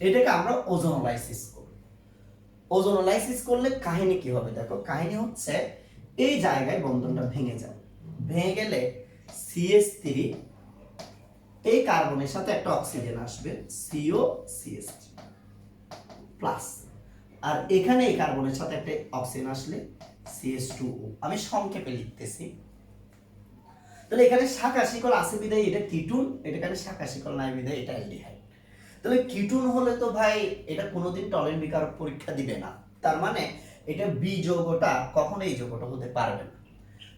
এটাকে আমরা ওজোনোলাইসিস করব। ওজোনোলাইসিস করলে কাহিনী কি হবে দেখো, কাহিনী হচ্ছে এই জায়গায় বন্ধনটা ভেঙে যাবে। ভেঙে গেলে CH3 এই কার্বনের সাথে একটা অক্সিজেন আসবে, COCH3 প্লাস, আর এখানে এই কার্বনের সাথে একটা অক্সিজেন আসলে CH2O। আমি সংক্ষেপে লিখতেছি। তাহলে এখানে শাখা শিকল আছে বিধায় এটা কিটুন, এখানে শাখা শিকল নাই বিধায় এটা অ্যালডিহাইড। তাহলে কিটুন হলে তো ভাই এটা কোনোদিন টলেন বিকারক পরীক্ষা দিবে না, তার মানে এটা বি যৌগটা কখনো এই যৌগটা হতে পারবে না।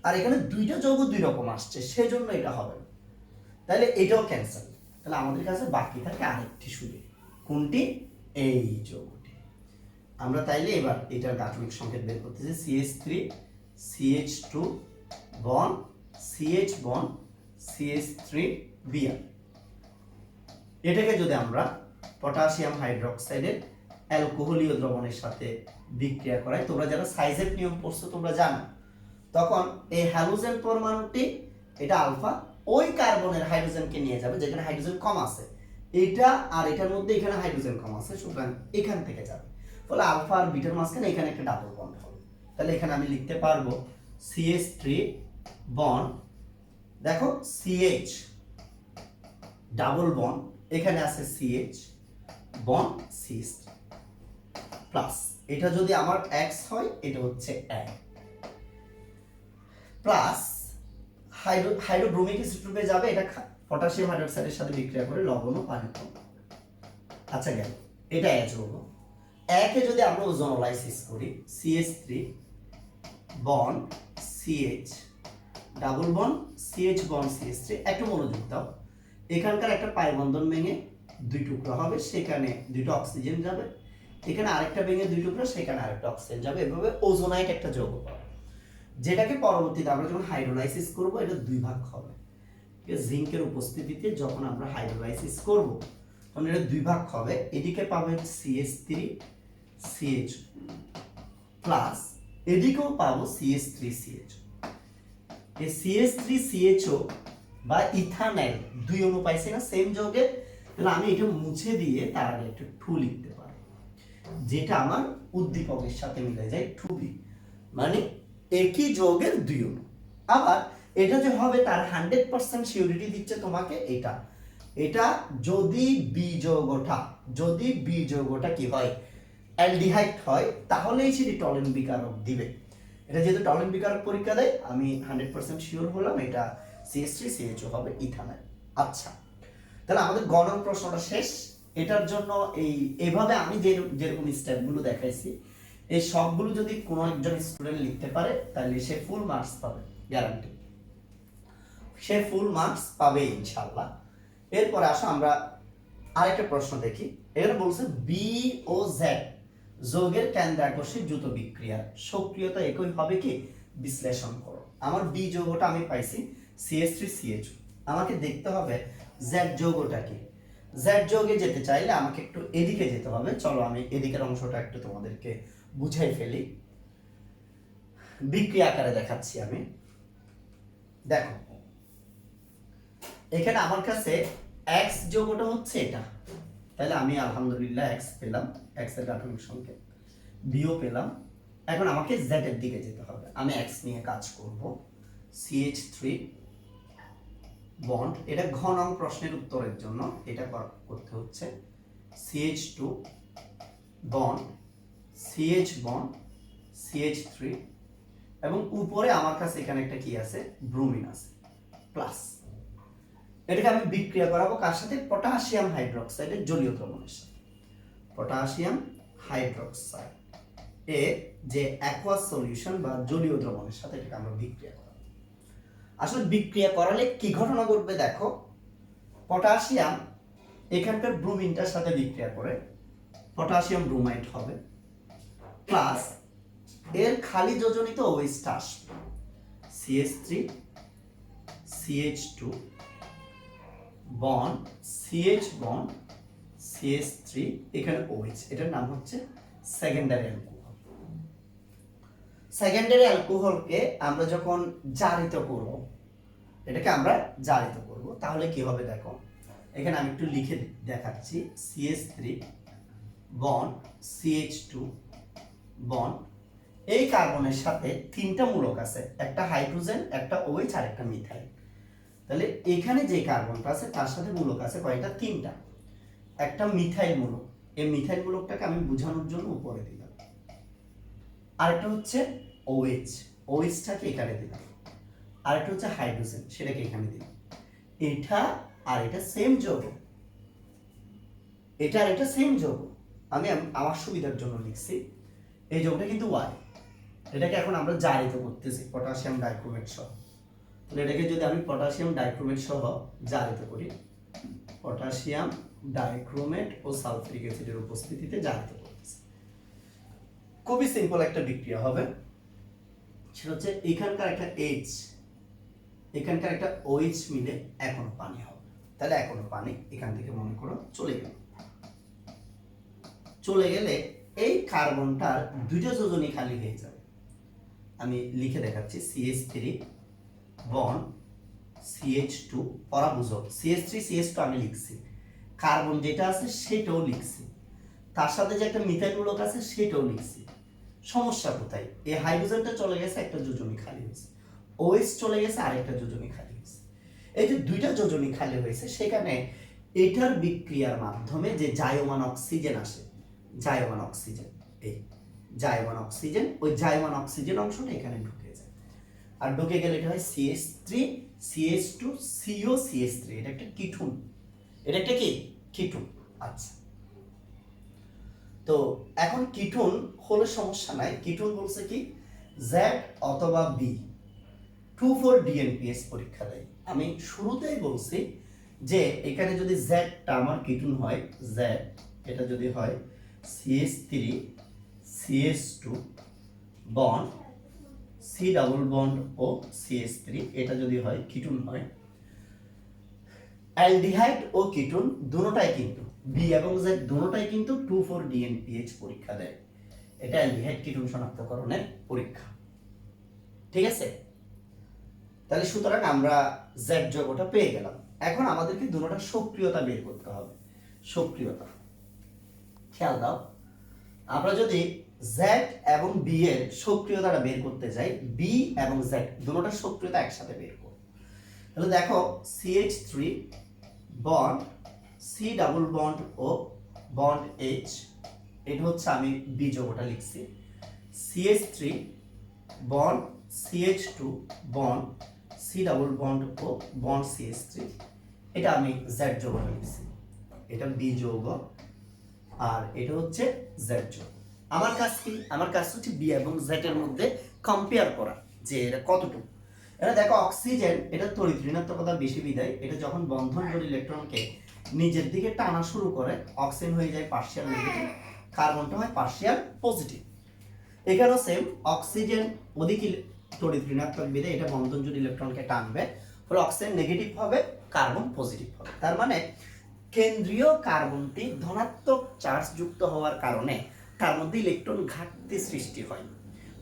আর এখানে দুইটা যৌগ দুই রকম আসছে, সেজন্য এটা হবে না। তাহলে এটাও ক্যান্সেল। তাহলে আমাদের কাছে বাকি থাকে আরেকটি সুযোগ, কোনটি? এই যৌগটি। আমরা তাইলে এবার এটার গাঠনিক সংকেত বের করতেছি। CH3 CH2 bond CH bond CH3 Br। এটাকে যদি আমরা পটাশিয়াম হাইড্রোক্সাইডের অ্যালকোহলীয় দ্রবণের সাথে বিক্রিয়া করাই, তোমরা যারা সাইজের নিয়ম পড়ছো তোমরা জানো, তখন এই হ্যালোজেন পরমাণুটি, এটা আলফা, ওই কার্বনের হাইড্রোজেনকে নিয়ে যাবে যেখানে হাইড্রোজেন কম আছে, এটা আর এটার মধ্যে এখানে হাইড্রোজেন কম আছে, সুতরাং এখান থেকে যাবে। ফলে আলফা আর বিটার মাঝখানে এখানে একটা ডাবল বন্ড হবে। তাহলে এখানে আমি লিখতে পারবো CH3 বন্ড, দেখো CH ডাবল বন্ড, এখানে আছে CH বন্ড CH3 প্লাস, এটা যদি আমার X হয় এটা হচ্ছে A প্লাস হাইড্রোব্রোমিক অ্যাসিড রূপে যাবে, এটা পটাশিয়াম হাইড্রোক্সাইডের সাথে বিক্রিয়া করে লবণ ও পানি উৎপন্ন করে। আচ্ছা, গেল। এটা A যৌগ। একে যদি আমরা ওজোনোলাইসিস করি, CH3 bond CH double bond CH bond CH3, একটু মনোযোগ দাও। এখানকার একটা পাই বন্ধন ভেঙে দুই টুকরা হবে, সেখানে দুটো অক্সিজেন যাবে, এখানে আরেকটা ভেঙে দুই টুকরা, সেখানে আরেকটা অক্সিজেন যাবে, এভাবে ওজোনাইট একটা যৌগ পাবো, যেটাকে পরবর্তীতে আমরা যখন হাইড্রোলাইসিস করব এটা দুই ভাগ হবে। জিঙ্কের উপস্থিতিতে যখন আমরা হাইড্রোলাইসিস করব তখন এটা দুই ভাগ হবে। এদিকে পাবে CH3 CH প্লাস, এদিকেও পাবো CH3 CH। এই CH3 CHO বা ইথানল দুই অণু পাইছি না সেম যৌগের, তাহলে আমি এটা মুছে দিয়ে তার আগে একটা টু লিখতে পারি, যেটা আমার উদ্দীপকের সাথে মিলে যায় 2B, মানে একই যৌগের দুই অণু। আবার এটা যে হবে তার 100% সিউরিটি দিচ্ছে তোমাকে এটা, এটা যদি বি যৌগটা কি হয়, অ্যালডিহাইড হয়, তাহলেই সেটি টলেন বিকারক দিবে। এটা যেহেতু টলেন বিকারক পরীক্ষা দেয়, আমি 100% শিওর হলাম এটা CH3 CHO হবে ইথানল। আচ্ছা, তাহলে আমাদের গণন প্রশ্নটা শেষ। এটার জন্য এইভাবে আমি যেরকম স্টেপগুলো দেখাইছি, এই সবগুলো যদি কোনো একজন স্টুডেন্ট লিখতে পারে তাহলে সে ফুল মার্কস পাবে, গ্যারান্টি, সে ফুল মার্কস পাবে ইনশাআল্লাহ। এরপরে আসো আমরা আরেকটা প্রশ্ন দেখি। এখানে বলছে বি ও জেড যৌগের কেন্দ্রাকর্ষী দ্রুত বিক্রিয়া সক্রিয়তা একই হবে কি বিশ্লেষণ করো। আমার বি যৌগটা আমি পাইছি CH3 CHO, আমাকে দেখতে হবে জেড যৌগটা কি। জেড যৌগে যেতে চাইলে আমাকে একটু এদিকে যেতে হবে। চলো আমি এদিকের অংশটা একটু তোমাদেরকে বুঝাই ফেলি, বিক্রিয়া আকারে দেখাচ্ছি আমি। দেখো এখানে আমার কাছে X যৌগটা হচ্ছে এটা, তাহলে আমি আলহামদুলিল্লাহ X পেলাম, X এর গাঠনিক সংকেত, বিও পেলাম, এখন আমাকে জেড এর দিকে যেতে হবে, আমি এক্স নিয়ে কাজ করব। CH3 বন্ড, এটা ঘ নং প্রশ্নের উত্তরের জন্য এটা করতে হচ্ছে। CH2 bond, CH bond, CH3, এবং উপরে আমার কাছে এখানে একটা কি আছে, ব্রোমিন আছে প্লাস। এটাকে আমি বিক্রিয়া করাবো কার সাথে, পটাশিয়াম হাইড্রোক্সাইডের জলীয় দ্রবণের সাথে। পটাশিয়াম হাইড্রোক্সাইড এ যে অ্যাকুয়াস সলিউশন বা জলীয় দ্রবণের সাথে এটাকে আমরা বিক্রিয়া করাবো। আসলে বিক্রিয়া করালে কি ঘটনা ঘটবে দেখো, পটাশিয়াম এখানকার ব্রোমিনটার সাথে বিক্রিয়া করে পটাশিয়াম ব্রোমাইড হবে, প্লাস এর খালি যোজনিত ওএইচটা আসবে, CH3 CH2 bond CH bond CH3, এখানে OH, এটার নাম হচ্ছে সেকেন্ডারি অ্যালকোহল। সেকেন্ডারি অ্যালকোহলকে আমরা যখন জারিত করব, এটাকে আমরা জারিত করব, তাহলে কি হবে দেখো, এখানে আমি একটু লিখে দেখাচ্ছি। CH3 বন্ড CH2 বন্ড, এই কার্বনের সাথে তিনটা মূলক আছে, একটা হাইড্রোজেন, একটা OH আর একটা মিথাইল। তাহলে এখানে যে কার্বনটা আছে তার সাথে মূলক আছে কয়টা, তিনটা। একটা মিথাইল মূলক, এই মিথাইল মূলকটাকে আমি বোঝানোর জন্য উপরে দিলাম। আরেকটা হচ্ছে OH, OH-টাকে এখানে দিলাম। আরেকটা হচ্ছে হাইড্রোজেন, সেটাকে এখানে দিলাম। এটা আর এটা সেম যৌগ, এটা আর এটা সেম যৌগ, আমি আমার সুবিধার জন্য লিখছি। এই যৌগটা কিন্তু Y, এটাকে এখন আমরা জারিত করতেছি পটাশিয়াম ডাইক্রোমেট সহ। তাহলে এটাকে যদি আমি পটাশিয়াম ডাইক্রোমেট সহ জারিত করি, পটাশিয়াম ডাইক্রোমেট ও সালফিউরিক অ্যাসিডের উপস্থিতিতে জারিত করতেছি, খুবই সিম্পল একটা বিক্রিয়া হবে। সেটা হচ্ছে এখানকার একটা H, এখানকার একটা OH মিলে এখনো পানি হবে। তাহলে এখনো পানি এখান থেকে মনে করো চলে গেল, চলে গেলে এই কার্বনটার দুইটা যোজনী খালি হয়ে যাবে। আমি লিখে দেখাচ্ছি, CH3 বন্ড CH2, পরা বুঝো, CH3 CH2 আমি লিখছি, কার্বন যেটা আছে সেটাও লিখছি, তার সাথে যে একটা মিথাইল মূলক আছে সেটাও লিখছি। সমস্যা কোথায়, এই হাইড্রোজেনটা চলে গেছে, একটা যোজনী খালি হয়েছে, OH চলে গেছে, আরেকটা যোজনী খালি হয়েছে। এই যে দুইটা যোজনী খালি হয়েছে, সেখানে এটার বিক্রিয়ার মাধ্যমে যে জায়মান অক্সিজেন আসে, জায়মান অক্সিজেন, এই জায়মান অক্সিজেন, ওই জায়মান অক্সিজেন অংশটা এখানে ঢুকে যায়। আর ঢুকে গেলে এটা হয় CH3 CH2 CO CH3, এটা একটা কিটুন, এটা একটা কি কিটুন। আচ্ছা, তো এখন কিটুন হলে সমস্যা নাই, কিটুন বলছে কি Z অথবা B 2,4 DNPS পরীক্ষা দেয়। আমি শুরুতেই বলছি যে এখানে যদি জেডটা আমার কিটুন হয়, Z এটা যদি হয় CH3 CH2 bond C double bond O CH3, এটা যদি হয় কিটুন হয়, অ্যালডিহাইড ও কিটুন দুটোটাই কিন্তু B এবং Z দুটোটাই কিন্তু 2,4 DNPH পরীক্ষা দেয়। এটা অ্যালডিহাইড কিটুন শনাক্তকরণের পরীক্ষা, ঠিক আছে। তাহলে সুতরাং আমরা Z যৌগটা পেয়ে গেলাম। এখন আমাদেরকে দুটোটার সক্রিয়তা বের করতে হবে। সক্রিয়তা খেয়াল দাও, আমরা যদি Z এবং B এর সক্রিয়তাটা বের করতে যাই, B এবং Z দুটোটার সক্রিয়তা একসাথে বের করব। তাহলে দেখো CH3 bond C double bond O bond H, এটা হচ্ছে আমি B যৌগটা লিখছি। CH3 bond CH2 bond C double bond O bond CH3, এটা আমি Z যৌগটা লিখছি। এটা B যৌগ আর এটা হচ্ছে Z যৌগ। আমার কাজ কি, আমার কাজ হচ্ছে B এবং Z এর মধ্যে কম্পেয়ার করা যে এটা কতটুকু। এটা দেখো অক্সিজেন, এটা তড়িৎ ঋণাত্মকতা বেশি বিদায়, এটা যখন বন্ধন জোড় ইলেকট্রনকে নিজের দিকে টানা শুরু করে, অক্সিজেন হয়ে যায় পার্শিয়াল নেগেটিভ, কার্বনটা হয় পার্শিয়াল পজিটিভ। এখানেও সেম, অক্সিজেন অধিক তড়িৎ ঋণাত্মক বিদায়, এটা বন্ধন জোড় ইলেকট্রনকে টানবে, ফলে অক্সিজেন নেগেটিভ হবে, কার্বন পজিটিভ হবে। তার মানে কেন্দ্রীয় কার্বনটি ধনাত্মক চার্জ যুক্ত হওয়ার কারণে তার মধ্যে ইলেকট্রন ঘাটতি সৃষ্টি হয়।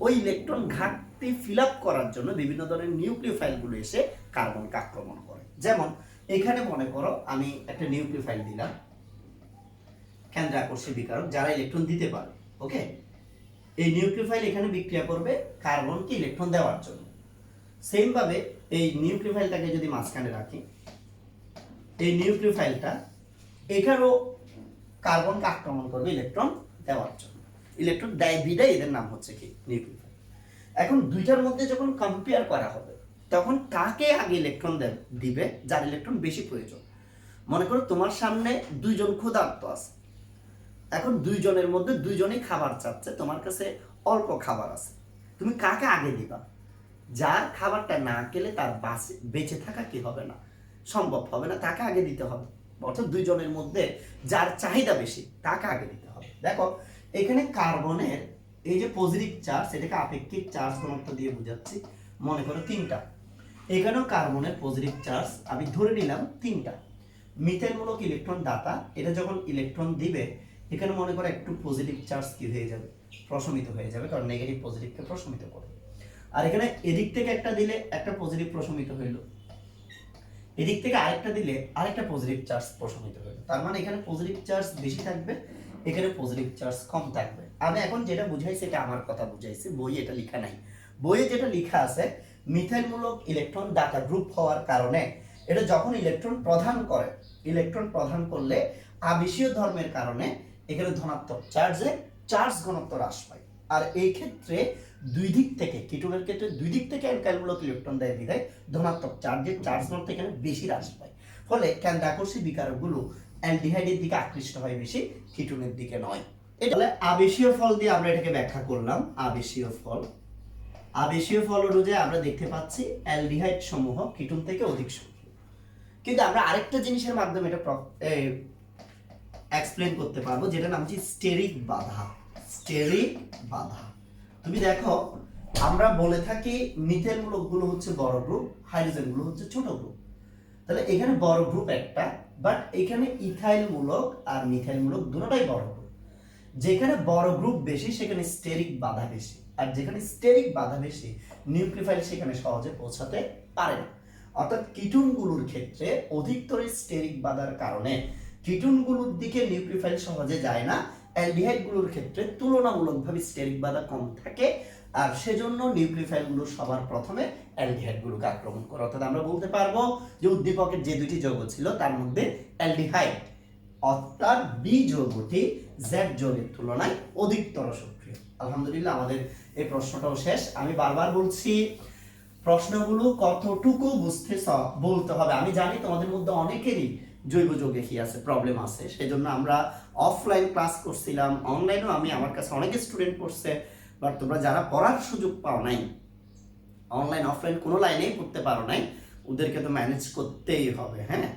ওই ইলেকট্রন ঘাটতি ফিল আপ করার জন্য বিভিন্ন ধরনের নিউক্লিওফাইলগুলো এসে কার্বনকে আক্রমণ করে। যেমন এখানে মনে করো আমি একটা নিউক্লিওফাইল দিলাম, কেন্দ্র আকর্ষী বিকারক, যারা ইলেকট্রন দিতে পারে, ওকে। এই নিউক্লিওফাইল এখানে বিক্রিয়া করবে কার্বনকে ইলেকট্রন দেওয়ার জন্য। সেম ভাবে এই নিউক্লিওফাইলটাকে যদি মাঝখানে রাখি, এই নিউক্লিওফাইলটা এখানেও কার্বনকে আক্রমণ করবে ইলেকট্রন দেওয়ার জন্য। ইলেকট্রন দেয় বিদায় এদের নাম হচ্ছে কি নিউক্লিওফাইল। এখন দুইটার মধ্যে যখন কম্পেয়ার করা হবে তখন কাকে আগে ইলেকট্রন দিবে, যার ইলেকট্রন বেশি প্রয়োজন। মনে করো তোমার সামনে দুইজন ক্ষুধার্ত আছে, এখন দুইজনের মধ্যে দুইজনই খাবার চাচ্ছে, তোমার কাছে অল্প খাবার আছে, তুমি কাকে আগে দিবা? যার খাবারটা না খেলে তার বেঁচে থাকা কি হবে না, সম্ভব হবে না, তাকে আগে দিতে হবে। অর্থাৎ দুইজনের মধ্যে যার চাহিদা বেশি তাকে আগে দিতে হবে। দেখো এখানে কার্বনের এই যে পজিটিভ চার্জ, এটাকে আপেক্ষিক চার্জ ঘনত্ব দিয়ে বোঝাচ্ছি, মনে করো 3টা। এখানেও কার্বনের পজিটিভ চার্জ আমি ধরে নিলাম 3টা। মিথেনমূলক ইলেকট্রন দাতা, এটা যখন ইলেকট্রন দিবে এখানে মনে করো একটু পজিটিভ চার্জ কি হয়ে যাবে, প্রশমিত হয়ে যাবে, কারণ নেগেটিভ পজিটিভকে প্রশমিত করে। আর এখানে এদিক থেকে একটা দিলে একটা পজিটিভ প্রশমিত হইল, এদিক থেকে আরেকটা দিলে আরেকটা পজিটিভ চার্জ প্রশমিত হইল। তার মানে এখানে পজিটিভ চার্জ বেশি থাকবে, এখানে পজিটিভ চার্জ কম থাকবে। আমি এখন যেটা বুঝাইছি এটা আমার কথা বুঝাইছি, বইয়ে এটা লেখা নাই। বইয়ে যেটা লেখা আছে, মিথেনমূলক ইলেকট্রন দাতা গ্রুপ হওয়ার কারণে এটা যখন ইলেকট্রন প্রদান করে, ইলেকট্রন প্রদান করলে আবেশীয় ধর্মের কারণে এখানে ধনাত্মক চার্জে চার্জ ঘনত্ব হ্রাস পায়। আর এই ক্ষেত্রে দুই দিক থেকে, কিটোনের ক্ষেত্রে দুই দিক থেকে অ্যালকাইলমূলক ইলেকট্রন দেয় বিধায় ধনাত্মক চার্জের চার্জ ঘনত্ব এখানে বেশি হ্রাস পায়। ফলে কেন্দ্রাকর্ষী বিকারকগুলো অ্যালডিহাইডের দিকে আকৃষ্ট হয় বেশি, কিটোনের দিকে নয়। এটা আবেশীয় ফল দিয়ে আমরা এটাকে ব্যাখ্যা করলাম। আবেশীয় ফল, আবেশীয় ফল অনুযায়ী আমরা দেখতে পাচ্ছি অ্যালডিহাইড সমূহ কিটোন থেকে অধিক সক্রিয়। কিন্তু আমরা আরেকটা জিনিসের মাধ্যমে এটা এক্সপ্লেন করতে পারবো, যেটা নাম হচ্ছে স্টেরিক বাধা। স্টেরিক বাধা, তুমি দেখো আমরা বলে থাকি মিথেন মূলকগুলো হচ্ছে বড় গ্রুপ, হাইড্রোজেন গুলো হচ্ছে ছোট গ্রুপ। তাহলে এখানে বড় গ্রুপ একটা, বাট এখানে ইথাইল মূলক আর মিথাইল মূলক দুটোটাই বড় গ্রুপ। যেখানে বড় গ্রুপ বেশি সেখানে স্টেরিক বাধা বেশি, আর যেখানে স্টেরিক বাধা বেশি নিউক্লিওফাইল সেখানে সহজে পৌঁছাতে পারে না। অর্থাৎ কিটোনগুলোর ক্ষেত্রে অধিকতর স্টেরিক বাধার কারণে কিটোনগুলোর দিকে নিউক্লিওফাইল সহজে যায় না। অ্যালডিহাইডগুলোর ক্ষেত্রে তুলনামূলকভাবে স্টেরিক বাধা কম থাকে, আর সেজন্য নিউক্লিওফাইলগুলো সবার প্রথমে অ্যালডিহাইডগুলোকে আক্রমণ করে। অর্থাৎ আমরা বলতে পারবো যে উদ্দীপকের যে দুটি যৌগ ছিল তার মধ্যে অ্যালডিহাইড অর্থাৎ বি যৌগটি জেড যৌগের তুলনায় অধিকতর সক্রিয়। আলহামদুলিল্লাহ আমাদের এই প্রশ্নটাও শেষ। আমি বারবার বলছি প্রশ্নগুলো কতটুকু বলতে হবে। আমি জানি তোমাদের মধ্যে অনেকেরই জৈব যৌগে কি আছে, প্রবলেম আছে, সেজন্য আমরা অফলাইন ক্লাস করছিলাম, অনলাইনেও আমার কাছে অনেক স্টুডেন্ট পড়ছে, বাট তোমরা যারা পড়ার সুযোগ পাও নাই, অনলাইন অফলাইন কোনো লাইনেই পড়তে পারো নাই, ওদেরকে তো ম্যানেজ করতেই হবে। হ্যাঁ,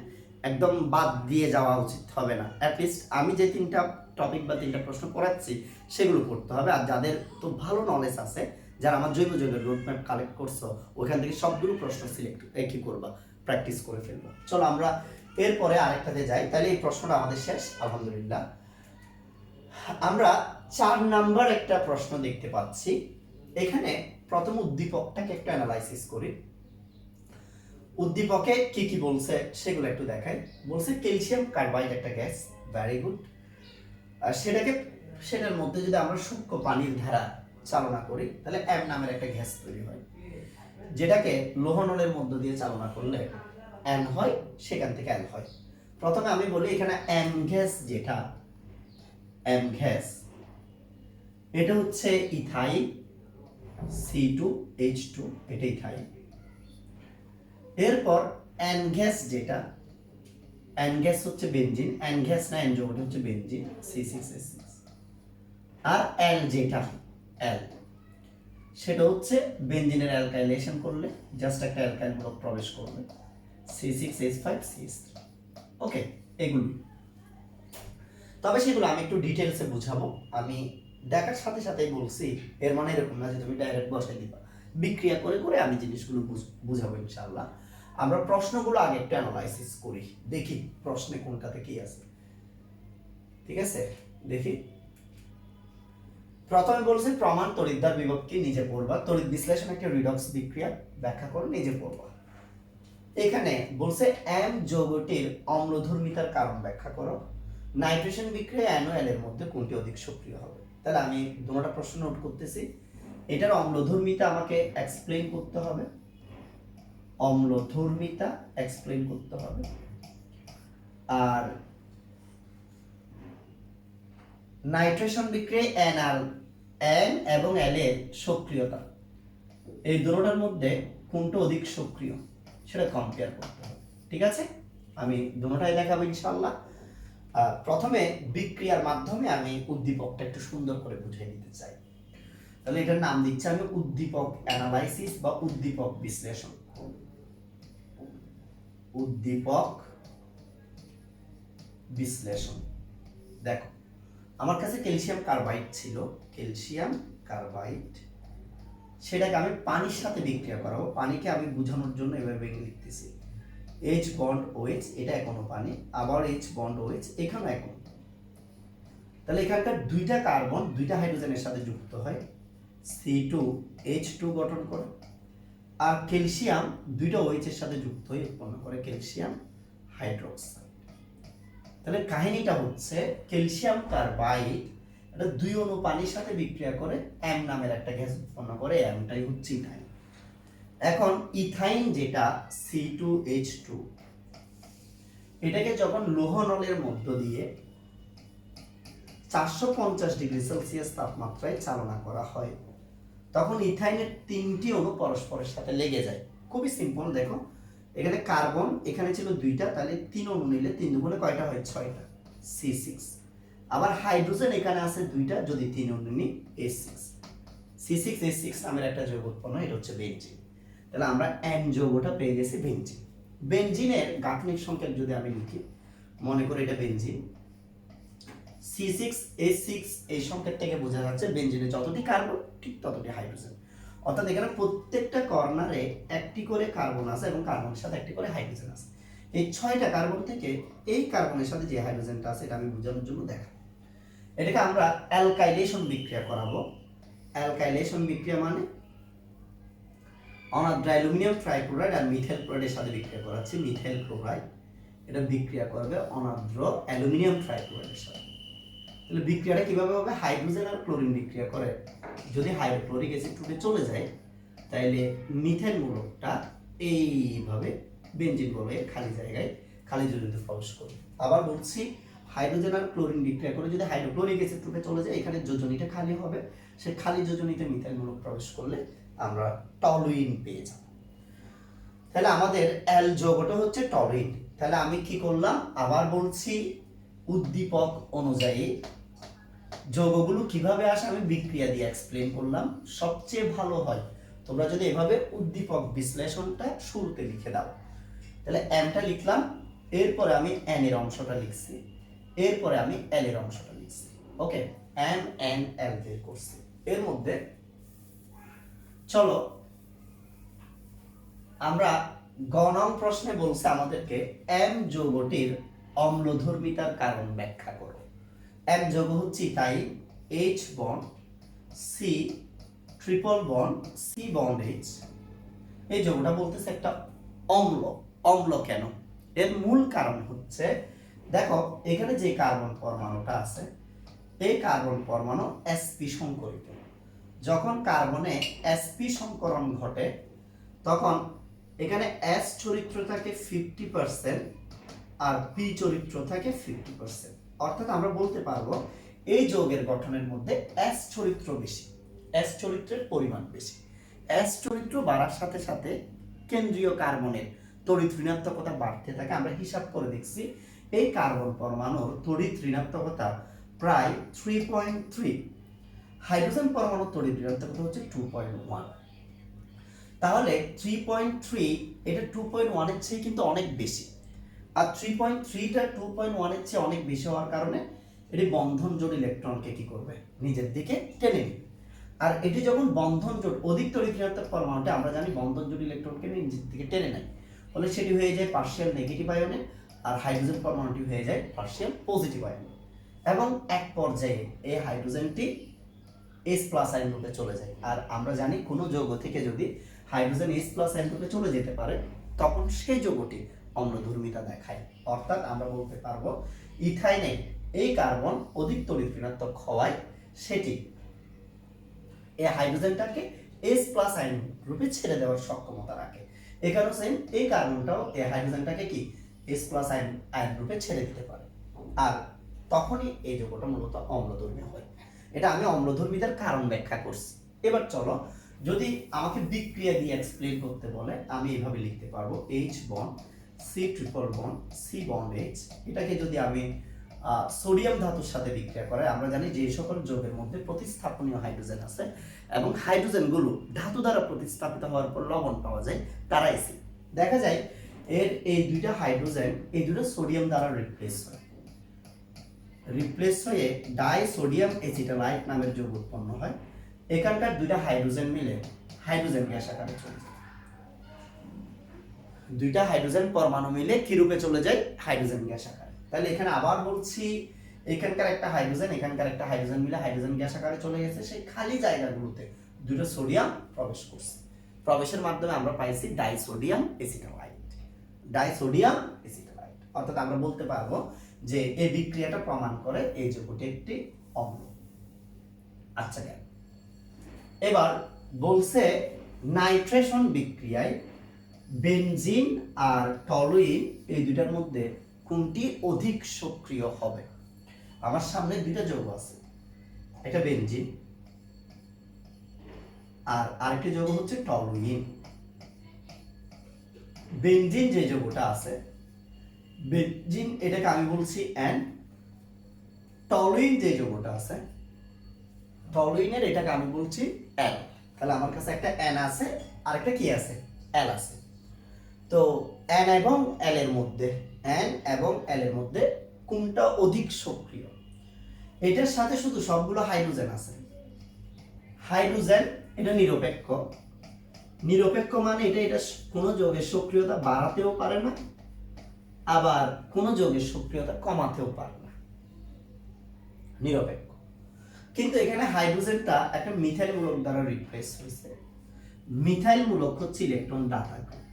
একদম বাদ দিয়ে যাওয়া উচিত হবে না। অ্যাটলিস্ট আমি যে 3টা টপিক বা 3টা প্রশ্ন পড়াচ্ছি সেগুলো পড়তে হবে। আর যাদের তো ভালো নলেজ আছে, যারা আমার জৈব যৌগের রোডম্যাপ কালেক্ট করছো, ওইখান থেকে সবগুলো প্রশ্ন সিলেক্ট কি করবা, প্র্যাকটিস করে ফেলবো। চলো আমরা এরপরে আরেকটাতে যাই। তাহলে এই প্রশ্নটা আমাদের শেষ, আলহামদুলিল্লাহ। আমরা 4 নাম্বার একটা প্রশ্ন দেখতে পাচ্ছি। এখানে প্রথম উদ্দীপকটাকে একটু অ্যানালাইসিস করি। উদ্দীপকে কি কি বলছে সেগুলো একটু দেখাই। বলছে ক্যালসিয়াম কার্বাইড একটা গ্যাস, ভেরি গুড। আর সেটার মধ্যে যদি আমরা সূক্ষ্ম পানির ধারা চালনা করি তাহলে এম নামের একটা গ্যাস তৈরি হয়, যেটাকে লোহনলের মধ্য দিয়ে চালনা করলে এন হয়, সেখান থেকে এল হয়। প্রথমে আমি বলি এখানে এম গ্যাস, যেটা এম গ্যাস এটা হচ্ছে ইথাইল C2H2, এটা ইথাইল। এরপর এন গ্যাস, যেটা এন গ্যাস হচ্ছে বেনজিন, এন গ্যাস না এন যৌগটি হচ্ছে বেনজিন C6H6। আর এল, যেটা এল, সেটা হচ্ছে বেনজিনের অ্যালকাইলেশন করলে জাস্ট একটা অ্যালকাইল মূলক প্রবেশ করবে C6H5CH3। ওকে, এগুলো তবে সেগুলো আমি একটু ডিটেলসে বুঝাবো। আমি দেখার সাথে সাথেই বলছি, এর মানে এরকম না যে তুমি ডাইরেক্ট বসাই দিবা, বিক্রিয়া করে করে আমি জিনিসগুলো বুঝাবো ইনশাআল্লাহ। আমরা প্রশ্নগুলো আগে একটু অ্যানালাইসিস করি, দেখি প্রশ্নে কোনটাতে কি আছে। ঠিক আছে, দেখি। প্রথমে বলছে প্রমাণ তড়িৎদ্বার বিভবকে নিজে পড়বা, তড়িৎ বিশ্লেষণ একটা রিডক্স বিক্রিয়া ব্যাখ্যা করে নিজে পড়বা। এখানে বলছে এম যৌগটির অম্লধর্মিতার কারণ ব্যাখ্যা করো, নাইট্রেশন বিক্রিয়া NaOl এর মধ্যে কোনটি অধিক সক্রিয় হবে। তাহলে আমি দুটোটা প্রশ্ন নোট করতেছি। এটার অম্লধর্মিতা আমাকে এক্সপ্লেইন করতে হবে, অম্লধর্মিতা এক্সপ্লেইন করতে হবে। আর নাইট্রেশন বিক্রিয়ায় এন এবং এল এর সক্রিয়তা, এই দুটোটার মধ্যে কোনটা অধিক সক্রিয় সেটা কম্পেয়ার করতে হবে। ঠিক আছে, আমি দুটোটাই দেখাবো ইনশাআল্লাহ। প্রথমে বিক্রিয়ার মাধ্যমে আমি উদ্দীপকটা একটু সুন্দর করে বুঝিয়ে দিতে চাই। তাহলে এটার নাম দিচ্ছি আমি উদ্দীপক অ্যানালাইসিস বা উদ্দীপক বিশ্লেষণ। উদ্দীপক বিশ্লেষণ। দেখো, আমার কাছে ক্যালসিয়াম কার্বাইড ছিল, ক্যালসিয়াম কার্বাইড, সেটাকে আমি পানির সাথে বিক্রিয়া করাবো। পানিকে আমি বোঝানোর জন্য এভাবে লিখতেছি H বন্ড OH, এটা এখনো পানি, আবার H বন্ড OH, এখানে এখন। তাহলে এখানকার দুইটা কার্বন দুইটা হাইড্রোজেনের সাথে যুক্ত হয়, C2H2 গঠন করে। আর ক্যালসিয়াম দুইটা OH এর সাথে যুক্ত হয়ে উৎপন্ন করে ক্যালসিয়াম হাইড্রোক্সাইড। তাহলে কাহিনীটা হচ্ছে ক্যালসিয়াম কার্বাইড এটা দুই অণু পানির সাথে বিক্রিয়া করে M নামের একটা গ্যাস উৎপন্ন করে, এমটাই হচ্ছে ইথাইন। এখন ইথাইন যেটা C2H2, এটাকে যখন লৌহ নলের মধ্য দিয়ে 450 ডিগ্রি সেলসিয়াস তাপমাত্রায় চালনা করা হয়, তখন ইথাইনের তিনটি অণু পরস্পরের সাথে লেগে যায়। খুবই সিম্পল, দেখো এখানে কার্বন এখানে ছিল দুইটা, তাহলে 3 অণু নিলে 3 দুগুণে কয়টা হয়? 6টা, C6। আবার হাইড্রোজেন এখানে আছে দুইটা, যদি 3 অণু নিই H6, C6H6 নামের একটা যৌগ উৎপন্ন হয়, এটা হচ্ছে বেনজিন। তাহলে আমরা N যৌগটা পেয়ে গেছি বেনজিন। বেনজিনের গাঠনিক সংকেত যদি আমি লিখি, মনে করি এটা বেনজিন, C6H6 এই সংকেত থেকে বোঝা যাচ্ছে বেনজিনে যতটি কার্বন ঠিক ততটি হাইড্রোজেন। অর্থাৎ এখানে প্রত্যেকটা কর্নারে একটি করে কার্বন আছে এবং কার্বনের সাথে একটি করে হাইড্রোজেন আছে। এই 6টা কার্বন থেকে এই কার্বনের সাথে যে হাইড্রোজেনটা আছে এটা আমি বোঝানোর জন্য দেখা, এটাকে আমরা অ্যালকাইলেশন বিক্রিয়া করাবো। অ্যালকাইলেশন বিক্রিয়া মানে অনাদ্র অ্যালুমিনিয়াম ট্রাইক্লোরাইড আর মিথাইল ক্লোরাইডের সাথে বিক্রিয়া করাচ্ছি, মিথাইল ক্লোরাইড এটা বিক্রিয়া করবে অনাদ্র অ্যালুমিনিয়াম ট্রাইক্লোরাইডের সাথে। তাহলে বিক্রিয়াটা কিভাবে হবে? হাইড্রোজেন আর ক্লোরিন বিক্রিয়া করে যদি হাইড্রোক্লোরিক অ্যাসিড টুটে চলে যায়, তাইলে মিথেন মূলকটা এইভাবে বেনজিন বলয়ে খালি জায়গায় খালি যোজনীতে প্রবেশ করবে। আবার বলছি, হাইড্রোজেন আর ক্লোরিন বিক্রিয়া করে যদি হাইড্রোক্লোরিক অ্যাসিড টুটে চলে যায়, এখানে যোজনীটা খালি হবে, সে খালি যোজনীতে মিথেন মূলক প্রবেশ করলে আমরা টলুইন পেয়ে যাব। তাহলে আমাদের অ্যাল যৌগটা হচ্ছে টলুইন। তাহলে আমি কি করলাম? আবার বলছি, উদ্দীপক অনুযায়ী যৌগগুলো কিভাবে আসে আমি বিক্রিয়া দিয়ে এক্সপ্লেইন করলাম। সবচেয়ে ভালো হয় তোমরা যদি এভাবে উদ্দীপক বিশ্লেষণটা শুরুতে লিখে দাও। তাহলে এমটা লিখলাম, এরপরে আমি এন এর অংশটা লিখছি, এরপরে আমি এল এর অংশটা লিখছি। ওকে, এম এন এল বের করছি। এর মধ্যে চলো আমরা গ নং প্রশ্নে বলছে আমাদেরকে এম যৌগটির অম্লধর্মিতার কারণ ব্যাখ্যা করো। এম যৌগ হচ্ছে ethyne, H bond C triple bond C bond H। এই যৌগটা বলতেছে একটা অম্ল। অম্ল কেন? এর মূল কারণ হচ্ছে, দেখো এখানে যে কার্বন পরমাণুটা আছে, এই কার্বন পরমাণু sp সংকরিত। যখন কার্বনে sp সংকরণ ঘটে, তখন এখানে S চরিত্র থাকে 50% আর P চরিত্র থাকে 50%। অর্থাৎ আমরা বলতে পারবো এই যৌগের গঠনের মধ্যে S চরিত্র বেশি, S চরিত্রের পরিমাণ বেশি। S চরিত্র বাড়ার সাথে সাথে কেন্দ্রীয় কার্বনের তড়িৎ ঋণাত্মকতা বাড়তে থাকে। আমরা হিসাব করে দেখছি এই কার্বন পরমাণুর তড়িৎ ঋণাত্মকতা প্রায় 3.3, হাইড্রোজেন পরমাণুর তড়িৎ ঋণাত্মকতা হচ্ছে 2.1। তাহলে 3.3 এটা 2.1 এর চেয়ে কিন্তু অনেক বেশি, আর 3.3টা 2.1 এর চেয়ে অনেক বেশি হওয়ার কারণে এটি বন্ধন জোড় ইলেকট্রনকে কি করবে? নিজের দিকে টেনে নিবে। আর এটি যখন বন্ধন জোড় অধিক তড়িৎ ঋণাত্মক পরমাণুটা আমরা জানি বন্ধন জোড় ইলেকট্রনকে নিজের দিকে টেনে নেয়, ফলে সেটি হয়ে যায় পার্শিয়াল নেগেটিভ আয়নে, আর হাইড্রোজেন পরমাণুটি হয়ে যায় পার্শিয়াল পজিটিভ আয়নে। এবং এক পর্যায়ে এই হাইড্রোজেনটি H+ আয়ন রূপে চলে যায়। আর আমরা জানি কোনো যৌগ থেকে যদি হাইড্রোজেন H+ আয়ন রূপে চলে যেতে পারে, তখন সেই যৌগটি অম্লধর্মিতা দেখায়। অর্থাৎ আমরা বলতে পারবো ইথাইনে এই কার্বন অধিক তড়িৎ ঋণাত্মক হওয়ায় সেটি এই হাইড্রোজেনটাকে H প্লাস আয়ন রূপে ছেড়ে দেওয়ার সক্ষমতা রাখে। এখানেও সেম, এই কার্বনটাও এই হাইড্রোজেনটাকে কি H প্লাস আয়ন রূপে ছেড়ে দিতে পারে, আর তখনই এই যৌগটা মূলত অম্লধর্মী হয়। এটা আমি অম্লধর্মীদের কারণ ব্যাখ্যা করছি। এবার চলো, যদি আমাকে বিক্রিয়া দিয়ে এক্সপ্লেন করতে বলে আমি এইভাবে লিখতে পারবো H bond C triple bond C bond H। এটাকে যদি আমি সোডিয়াম ধাতুর সাথে বিক্রিয়া করে, আমরা জানি যে সকল যৌগের মধ্যে প্রতিস্থাপনীয় হাইড্রোজেন আছে এবং হাইড্রোজেনগুলো ধাতু দ্বারা প্রতিস্থাপিত হওয়ার পর লবণ পাওয়া যায়, তারা অ্যাসিড। দেখা যায় এর এই দুইটা হাইড্রোজেন এই দুটো সোডিয়াম দ্বারা রিপ্লেস হয়ে ডাই সোডিয়াম এসিটালাইট নামের যৌগ উৎপন্ন হয়। এখানকার দুইটা হাইড্রোজেন মিলে হাইড্রোজেন গ্যাস আকারে চলে যায়। দুইটা হাইড্রোজেন পরমাণু মিলে কি রূপে চলে যায়? হাইড্রোজেন গ্যাস আকারে। তাহলে এখানে আবার বলছি, এখানকার একটা হাইড্রোজেন এখানকার একটা হাইড্রোজেন মিলে হাইড্রোজেন গ্যাস আকারে চলে গেছে। সেই খালি জায়গাগুলোতে দুটো সোডিয়াম প্রবেশ করছে। প্রবেশের মাধ্যমে আমরা পাইছি ডাইসোডিয়াম এসিটালাইট। অর্থাৎ আমরা বলতে পারবো যে এই বিক্রিয়াটা প্রমাণ করে এই যৌগটি একটি অম্ল। আচ্ছা, এবার বলছে নাইট্রেশন বিক্রিয়ায় বেনজিন আর টলুইন এই দুইটার মধ্যে কোনটি অধিক সক্রিয় হবে? আমার সামনে দুইটা যৌগ আছে, একটা বেনজিন আর আরেকটি যৌগ হচ্ছে টলুইন। বেনজিন যে যৌগটা আছে, বেনজিন এটাকে আমি বলছি N। টলুইন যে যৌগটা আছে, টলুইনের এটাকে আমি বলছি L। তাহলে আমার কাছে একটা N আছে আর একটা কি আছে? L আছে। তো N এবং L এর মধ্যে কোনটা অধিক সক্রিয়? এটার সাথে শুধু সবগুলো হাইড্রোজেন আছে। হাইড্রোজেন এটা নিরপেক্ষ মানে এটা কোনো যৌগের সক্রিয়তা বাড়াতেও পারে না, আবার কোনো যৌগের সক্রিয়তা কমাতেও পারে না, নিরপেক্ষ। কিন্তু এখানে হাইড্রোজেনটা একটা মিথাইল মূলক দ্বারা রিপ্লেস হয়েছে। মিথাইল মূলক হচ্ছে ইলেকট্রন দাতা গ্রুপ।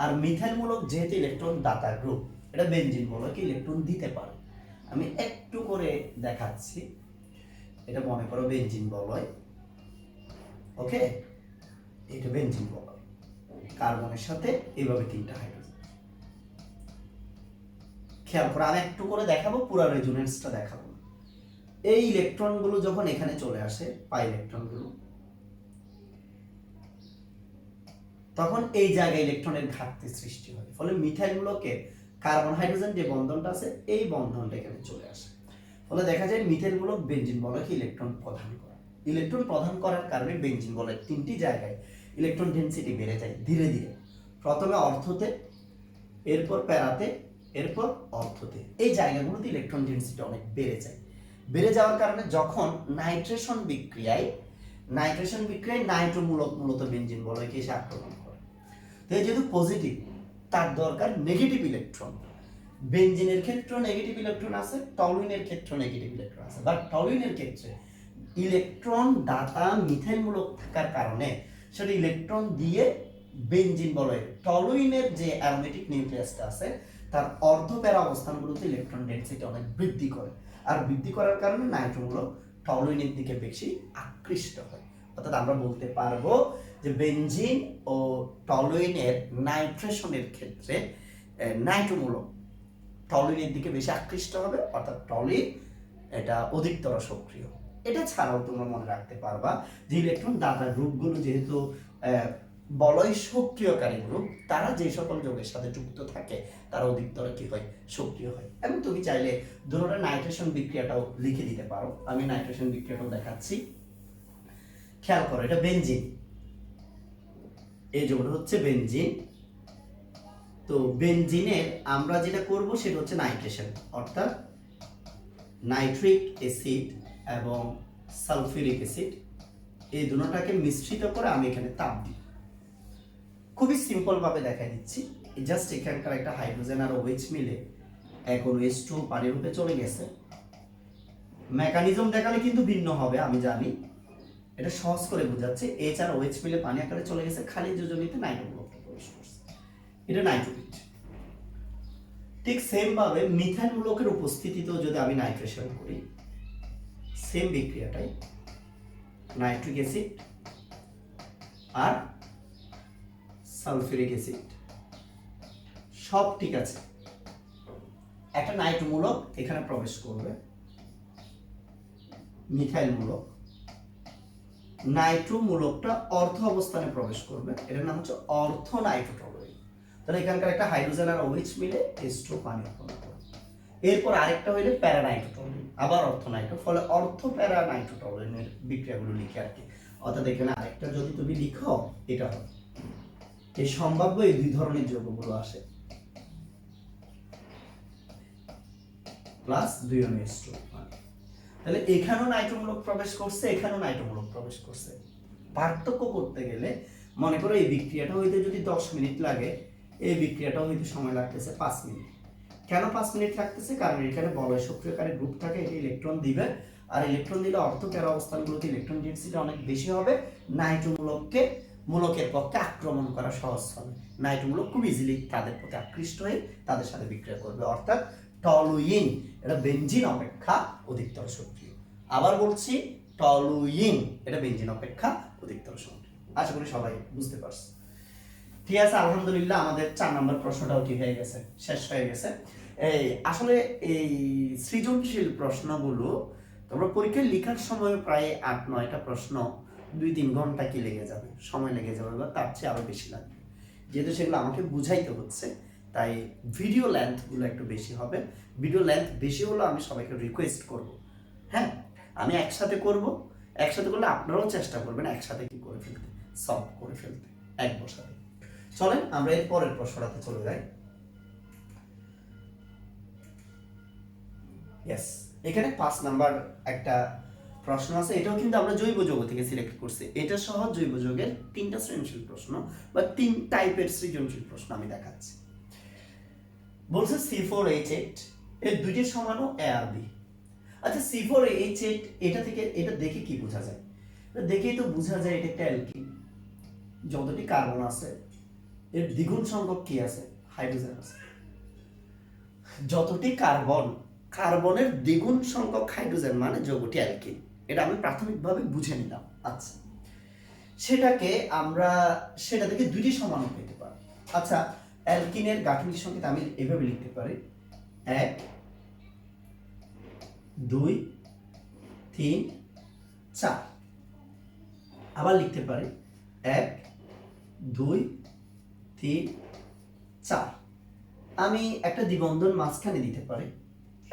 আর মিথাইল মূলক যেহেতু ইলেকট্রন দাতা গ্রুপ, এটা বেনজিন মূলকে ইলেকট্রন দিতে পারে। আমি একটু করে দেখাচ্ছি। এটা মনে করো বেনজিন বলয়, ওকে, এটা বেনজিন বলয়। কার্বনের সাথে এইভাবে তিনটা হাইড্রোজেন। খেয়াল করে আমি একটু করে দেখাবো, পুরো রেজোনেন্সটা দেখাবো। এই ইলেকট্রনগুলো যখন এখানে চলে আসে, পাই ইলেকট্রনগুলো, তখন এই জায়গায় ইলেকট্রনের ঘাটতি সৃষ্টি হয়। ফলে মিথাইল মূলকে কার্বন হাইড্রোজেন যে বন্ধনটা আছে, এই বন্ধনটা এখানে চলে আসে। ফলে দেখা যায় মিথাইল মূলক বেনজিন বলয়কে ইলেকট্রন প্রদান করার কারণে বেনজিন বলয়ের তিনটি জায়গায় ইলেকট্রন ডেনসিটি বেড়ে যায় ধীরে ধীরে। প্রথমে অর্থতে, এরপর প্যারাতে, এরপর অর্থতে। এই জায়গাগুলোতে ইলেকট্রন ডেনসিটি অনেক বেড়ে যাওয়ার কারণে যখন নাইট্রেশন বিক্রিয়ায় নাইট্রোমূলক মূলত বেনজিন বলয়কে এসে আক্রমণ করে। তো যেহেতু পজিটিভ, তার দরকার নেগেটিভ ইলেকট্রন। বেনজিনের ক্ষেত্রে নেগেটিভ ইলেকট্রন আছে, টলুইনের ক্ষেত্রে নেগেটিভ ইলেকট্রন আছে। বাট টলুইনের ক্ষেত্রে ইলেকট্রন দাতা মিথাইল মূলক থাকার কারণে সেটা ইলেকট্রন দিয়ে বেনজিন বলয় টলুইনের যে অ্যারোমেটিক নিউক্লিয়াসটা আছে তার অর্ধ প্যারা অবস্থানগুলোতে ইলেকট্রন ডেনসিটি অনেক বৃদ্ধি করে। আর বৃদ্ধি করার কারণে নাইট্রোমূলক টলুইনের দিকে বেশি আকৃষ্ট হয়। অর্থাৎ আমরা বলতে পারবো যে বেনজিন ও টলুইনের নাইট্রেশনের ক্ষেত্রে নাইট্রোমূলক টলুইনের দিকে বেশি আকৃষ্ট হবে, অর্থাৎ টলুইন এটা অধিকতর সক্রিয়। এটা ছাড়াও তোমরা মনে রাখতে পারবা যে ইলেকট্রন দাতা গ্রুপগুলো যেহেতু বলয় সক্রিয়কারী গ্রুপ, তারা যে সকল যৌগের সাথে যুক্ত থাকে তারা অধিকতর কি হয়? সক্রিয় হয়। এবং তুমি চাইলে দুটোর নাইট্রেশন বিক্রিয়াটাও লিখে দিতে পারো। আমি নাইট্রেশন বিক্রিয়াটাও দেখাচ্ছি। খেয়াল করো, এটা বেনজিন, এই যৌগটা হচ্ছে বেনজিন। তো বেনজিনের আমরা যেটা করব সেটা হচ্ছে নাইট্রেশন, অর্থাৎ নাইট্রিক অ্যাসিড এবং সালফিউরিক অ্যাসিড এই দুটোটাকে মিশ্রিত করে আমি এখানে তাপ দিই। খুবই সিম্পল ভাবে দেখাই দিচ্ছি। জাস্ট এখানকার একটা হাইড্রোজেন আর OH মিলে এখন H2 পানির রূপে চলে গেছে। মেকানিজম দেখালে কিন্তু ভিন্ন হবে, আমি জানি। এটা সহজ করে বোঝাচ্ছে। H আর OH মিলে পানি আকারে চলে গেছে, খালি যোজনীতে নাইট্রোগ্লোবটা প্রবেশ করছে। এটা নাইট্রোগেট, ঠিক সেম ভাবে মিথাইল মূলকের উপস্থিতিতেও যদি আমি নাইট্রেশন করি, সেম বিক্রিয়াটাই নাইট্রিক অ্যাসিড আর সালফিউরিক অ্যাসিড সব ঠিক আছে, একটা নাইট্রো মূলক এখানে প্রবেশ করবে, মিথাইল মূলক, নাইট্রো মূলকটা অর্থ অবস্থানে প্রবেশ করবে, এটার নাম হচ্ছে অর্থ নাইট্রোটলুইন। তাহলে এখানকার একটা হাইড্রোজেন আর OH মিলে H2 পানি উৎপন্ন করে। এরপর আরেকটা হইলে প্যারা নাইট্রোটলুইন, আবার অর্থ নাইট্রো, ফলে অর্থ প্যারা নাইট্রোটলুইনের বিক্রিয়াগুলো লিখে আর কি। অর্থাৎ এখানে আরেকটা যদি তুমি লিখো এটা হবে, এই সম্ভাব্য এই দুই ধরনের যৌগগুলো আসে, প্লাস 2 H2। তাহলে এখানেও নাইট্রোমূলক প্রবেশ করছে, এখানেও নাইট্রোমূলক প্রবেশ করছে। পার্থক্য করতে গেলে মনে করো এই বিক্রিয়াটা হইতে যদি 10 মিনিট লাগে, এই বিক্রিয়াটাও হইতে সময় লাগতেছে 5 মিনিট। কেন 5 মিনিট লাগতেছে? কারণ এখানে বলয় সক্রিয়কারী গ্রুপ থাকে, এটা ইলেকট্রন দিবে, আর ইলেকট্রন দিলে অর্থ প্যারা অবস্থানগুলোতে ইলেকট্রন ডেনসিটি অনেক বেশি হবে, নাইট্রোমূলককে মূলকের পক্ষে আক্রমণ করা সহজ হবে। নাইট্রোমূলক খুব ইজিলি তাদের প্রতি আকৃষ্ট হয়ে তাদের সাথে বিক্রিয়া করবে, অর্থাৎ টলুইন এটা বেনজিন অপেক্ষা অধিকতর সক্রিয়। আবার বলছি, টলুইন এটা বেনজিন অপেক্ষা অধিকতর সক্রিয়। আশা করি সবাই বুঝতে পারছে। ঠিক আছে, আলহামদুলিল্লাহ আমাদের 4 নম্বর প্রশ্নটাও কি হয়ে গেছে, শেষ হয়ে গেছে। এই আসলে এই সৃজনশীল প্রশ্নগুলো তোমরা পরীক্ষায় লেখার সময় প্রায় 8-9টা প্রশ্ন 2-3 ঘন্টা কি লেগে যাবে, সময় লেগে যাবে, বা তার চেয়ে আরো বেশি লাগবে। যেহেতু সেগুলো আমাকে বুঝাইতে হচ্ছে, তাই ভিডিও লেন্থগুলো একটু বেশি হবে। ভিডিও লেন্থ বেশি হলো আমি সবাইকে রিকোয়েস্ট করব, হ্যাঁ আমি একসাথে করব, একসাথে করলে আপনারাও চেষ্টা করবেন একসাথে কি করে ফেলতে, সলভ করে ফেলতে এক বসাতে। চলেন আমরা এর পরের প্রশ্নটাতে চলে যাই। ইয়েস, এখানে 5 নাম্বার একটা প্রশ্ন আছে, এটাও কিন্তু আমরা জৈব যৌগ থেকে সিলেক্ট করছি। এটা সহ জৈব যৌগের 3টা সৃজনশীল প্রশ্ন বা 3 টাইপের সৃজনশীল প্রশ্ন আমি দেখাচ্ছি। বলছে C4H8 এর দুইটির সমান A আর B। আচ্ছা, C4H8 এটা থেকে এটা দেখে কি বোঝা যায়? এটা দেখেই তো বোঝা যায় এটা একটা অ্যালকিন। যতটি কার্বন আছে এর দ্বিগুণ সংখ্যক কি আছে? হাইড্রোজেন আছে। যতটি কার্বন, কার্বনের দ্বিগুণ সংখ্যক হাইড্রোজেন মানে যৌগটি অ্যালকিন। এটা আমি প্রাথমিকভাবে বুঝে নিলাম। আচ্ছা, সেটাকে আমরা সেটা থেকে দুইটি সমান পেতে পারি। আচ্ছা, অ্যালকিনের গাঠনিক সংকেত আমি এভাবে লিখতে পারি 1 2 3 4। আবার লিখতে পারি 1 2 3 4। আমি একটা দ্বিবন্ধন মাঝখানে দিতে পারি,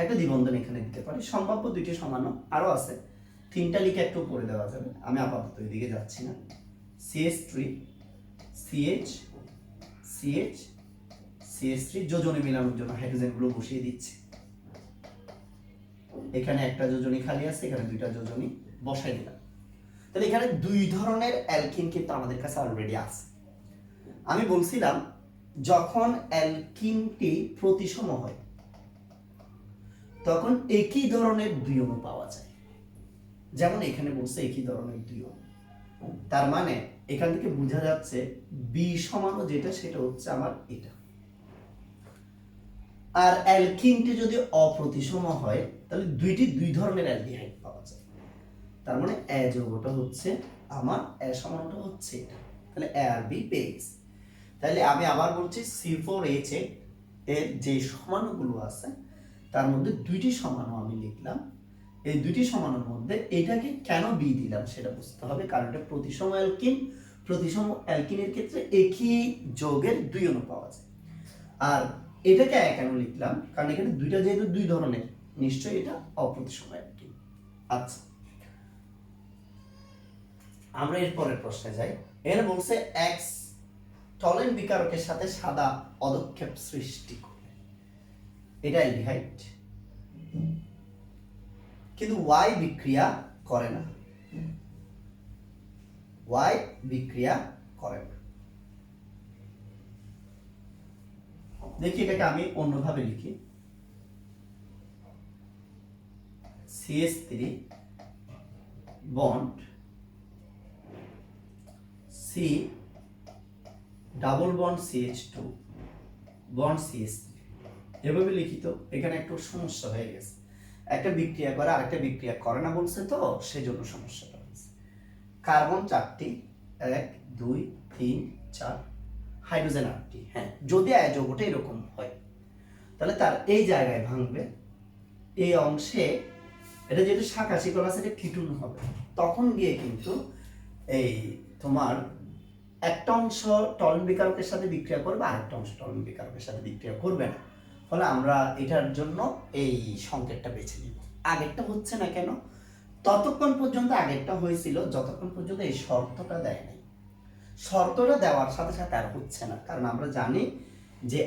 একটা দ্বিবন্ধন এখানে দিতে পারি। সম্ভাব্য দুইটি সমান আরো আছে, 3টা লিখে একটু পরে দেওয়া যাবে, আমি আপাতত এদিকে যাচ্ছি না। CH3 CH CH CH3 যোজনী মেলানোর জন্য হাইড্রোজেনগুলো বসিয়ে দিচ্ছি। এখানে একটা যোজনী খালি আছে, এখানে দুইটা যোজনী বসাই দিলাম। তাহলে এখানে দুই ধরনের অ্যালকিন কিন্তু আমাদের কাছে অলরেডি আছে। আমি বলছিলাম যখন অ্যালকিনটি প্রতিসম হয় তখন একই ধরনের দুই অণু পাওয়া যায়। যেমন এখানে বলছে একই ধরনের দুই অণু, তার মানে এখান থেকে বোঝা যাচ্ছে বি সমান যেটা সেটা হচ্ছে আমার এটা। আর অ্যালকিনটি যদি অপ্রতিসম হয় তাহলে দুই ধরনের অ্যালডিহাইড পাওয়া যায়। তার মানে এ যৌগটা হচ্ছে আমার এ সমানটা হচ্ছে এটা, তাহলে এ আর বি পেয়ে গেছি। তাহলে আমি আবার বলছি C4H8 এর যে সমানুগুলো আছে তার মধ্যে দুইটি সমানু আমি লিখলাম। এই দুইটি সমানুর মধ্যে এটাকে কেন বি দিলাম সেটা বুঝতে হবে, কারণ এটা প্রতিসম অ্যালকিন। প্রতিসম অ্যালকিনের ক্ষেত্রে একই যৌগের দুই অণু পাওয়া যায়। আর এটাকে কেন লিখলাম, কারণ এখানে দুইটা যেহেতু দুই ধরনের, নিশ্চয়ই এটা অপ্রতিসম অ্যালকিন। আচ্ছা, আমরা এর পরের প্রশ্নে যাই। এখানে বলছে এক্স টলেন বিকারকের সাথে সাদা পদক্ষেপ সৃষ্টি করে, এটা অ্যালডিহাইড, কিন্তু ওয়াই বিক্রিয়া করে না, ওয়াই বিক্রিয়া করে না। দেখি এটাকে আমি অন্যভাবে লিখি, CH3 bond C double bond CH2 bond CH3, এভাবে লিখিত, এখানে একটু সমস্যা হয়ে গেছে, একটা বিক্রিয়া করে আরেকটা বিক্রিয়া করে না বলছে, তো সেজন্য সমস্যাটা হয়েছে। কার্বন 4টি, 1 2 3 4, হাইড্রোজেন 8টি। হ্যাঁ, যদি আয়োজকটা এরকম হয় তাহলে তার এই জায়গায় ভাঙবে, এই অংশে এটা যেহেতু শাখা শিকল আছে, এটা কিটুন হবে, তখন গিয়ে কিন্তু এই তোমার একটা অংশ টলন বিকারকের সাথে বিক্রিয়া করবে, আরেকটা অংশ টলন বিকারকের সাথে বিক্রিয়া করবে না। ফলে আমরা এটার জন্য এই সংকেতটা বেছে নিব। আগেরটা হচ্ছে না কেন? ততক্ষণ পর্যন্ত আগেরটা হয়েছিল যতক্ষণ পর্যন্ত এই শর্তটা দেয় নাই। শর্তটা দেওয়ার সাথে সাথে আর হচ্ছে না, কারণ আমরা জানি যে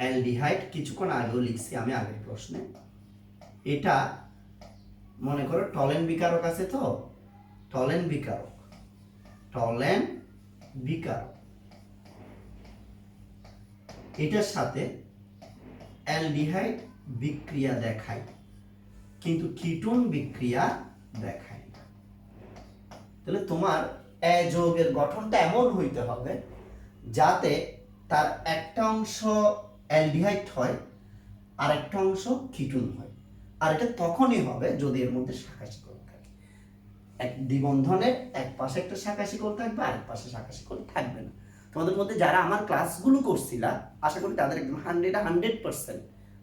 অ্যালডিহাইড কিছুক্ষণ আগেও লিখছি আমি আগের প্রশ্নে, এটা মনে করো টলেন বিকারক আছে, তো টলেন বিকারক এটার সাথে অ্যালডিহাইড বিক্রিয়া দেখায়, কিন্তু কিটোন বিক্রিয়া দেখায় না। তাহলে তোমার যৌগের গঠনটা এমন হইতে হবে যাতে তার একটা অংশ অ্যালডিহাইড হয় আর একটা অংশ কিটোন হয়, আর এটা তখনই হবে যদি এর মধ্যে শাখা শিকল থাকে। এক দ্বিবন্ধনের এক পাশে একটা শাখা শিকল থাকবে, আরেক পাশে শাখা শিকল থাকবে না। তোমাদের মধ্যে যারা আমার ক্লাসগুলো করছিলা আশা করি তাদের একদম 100%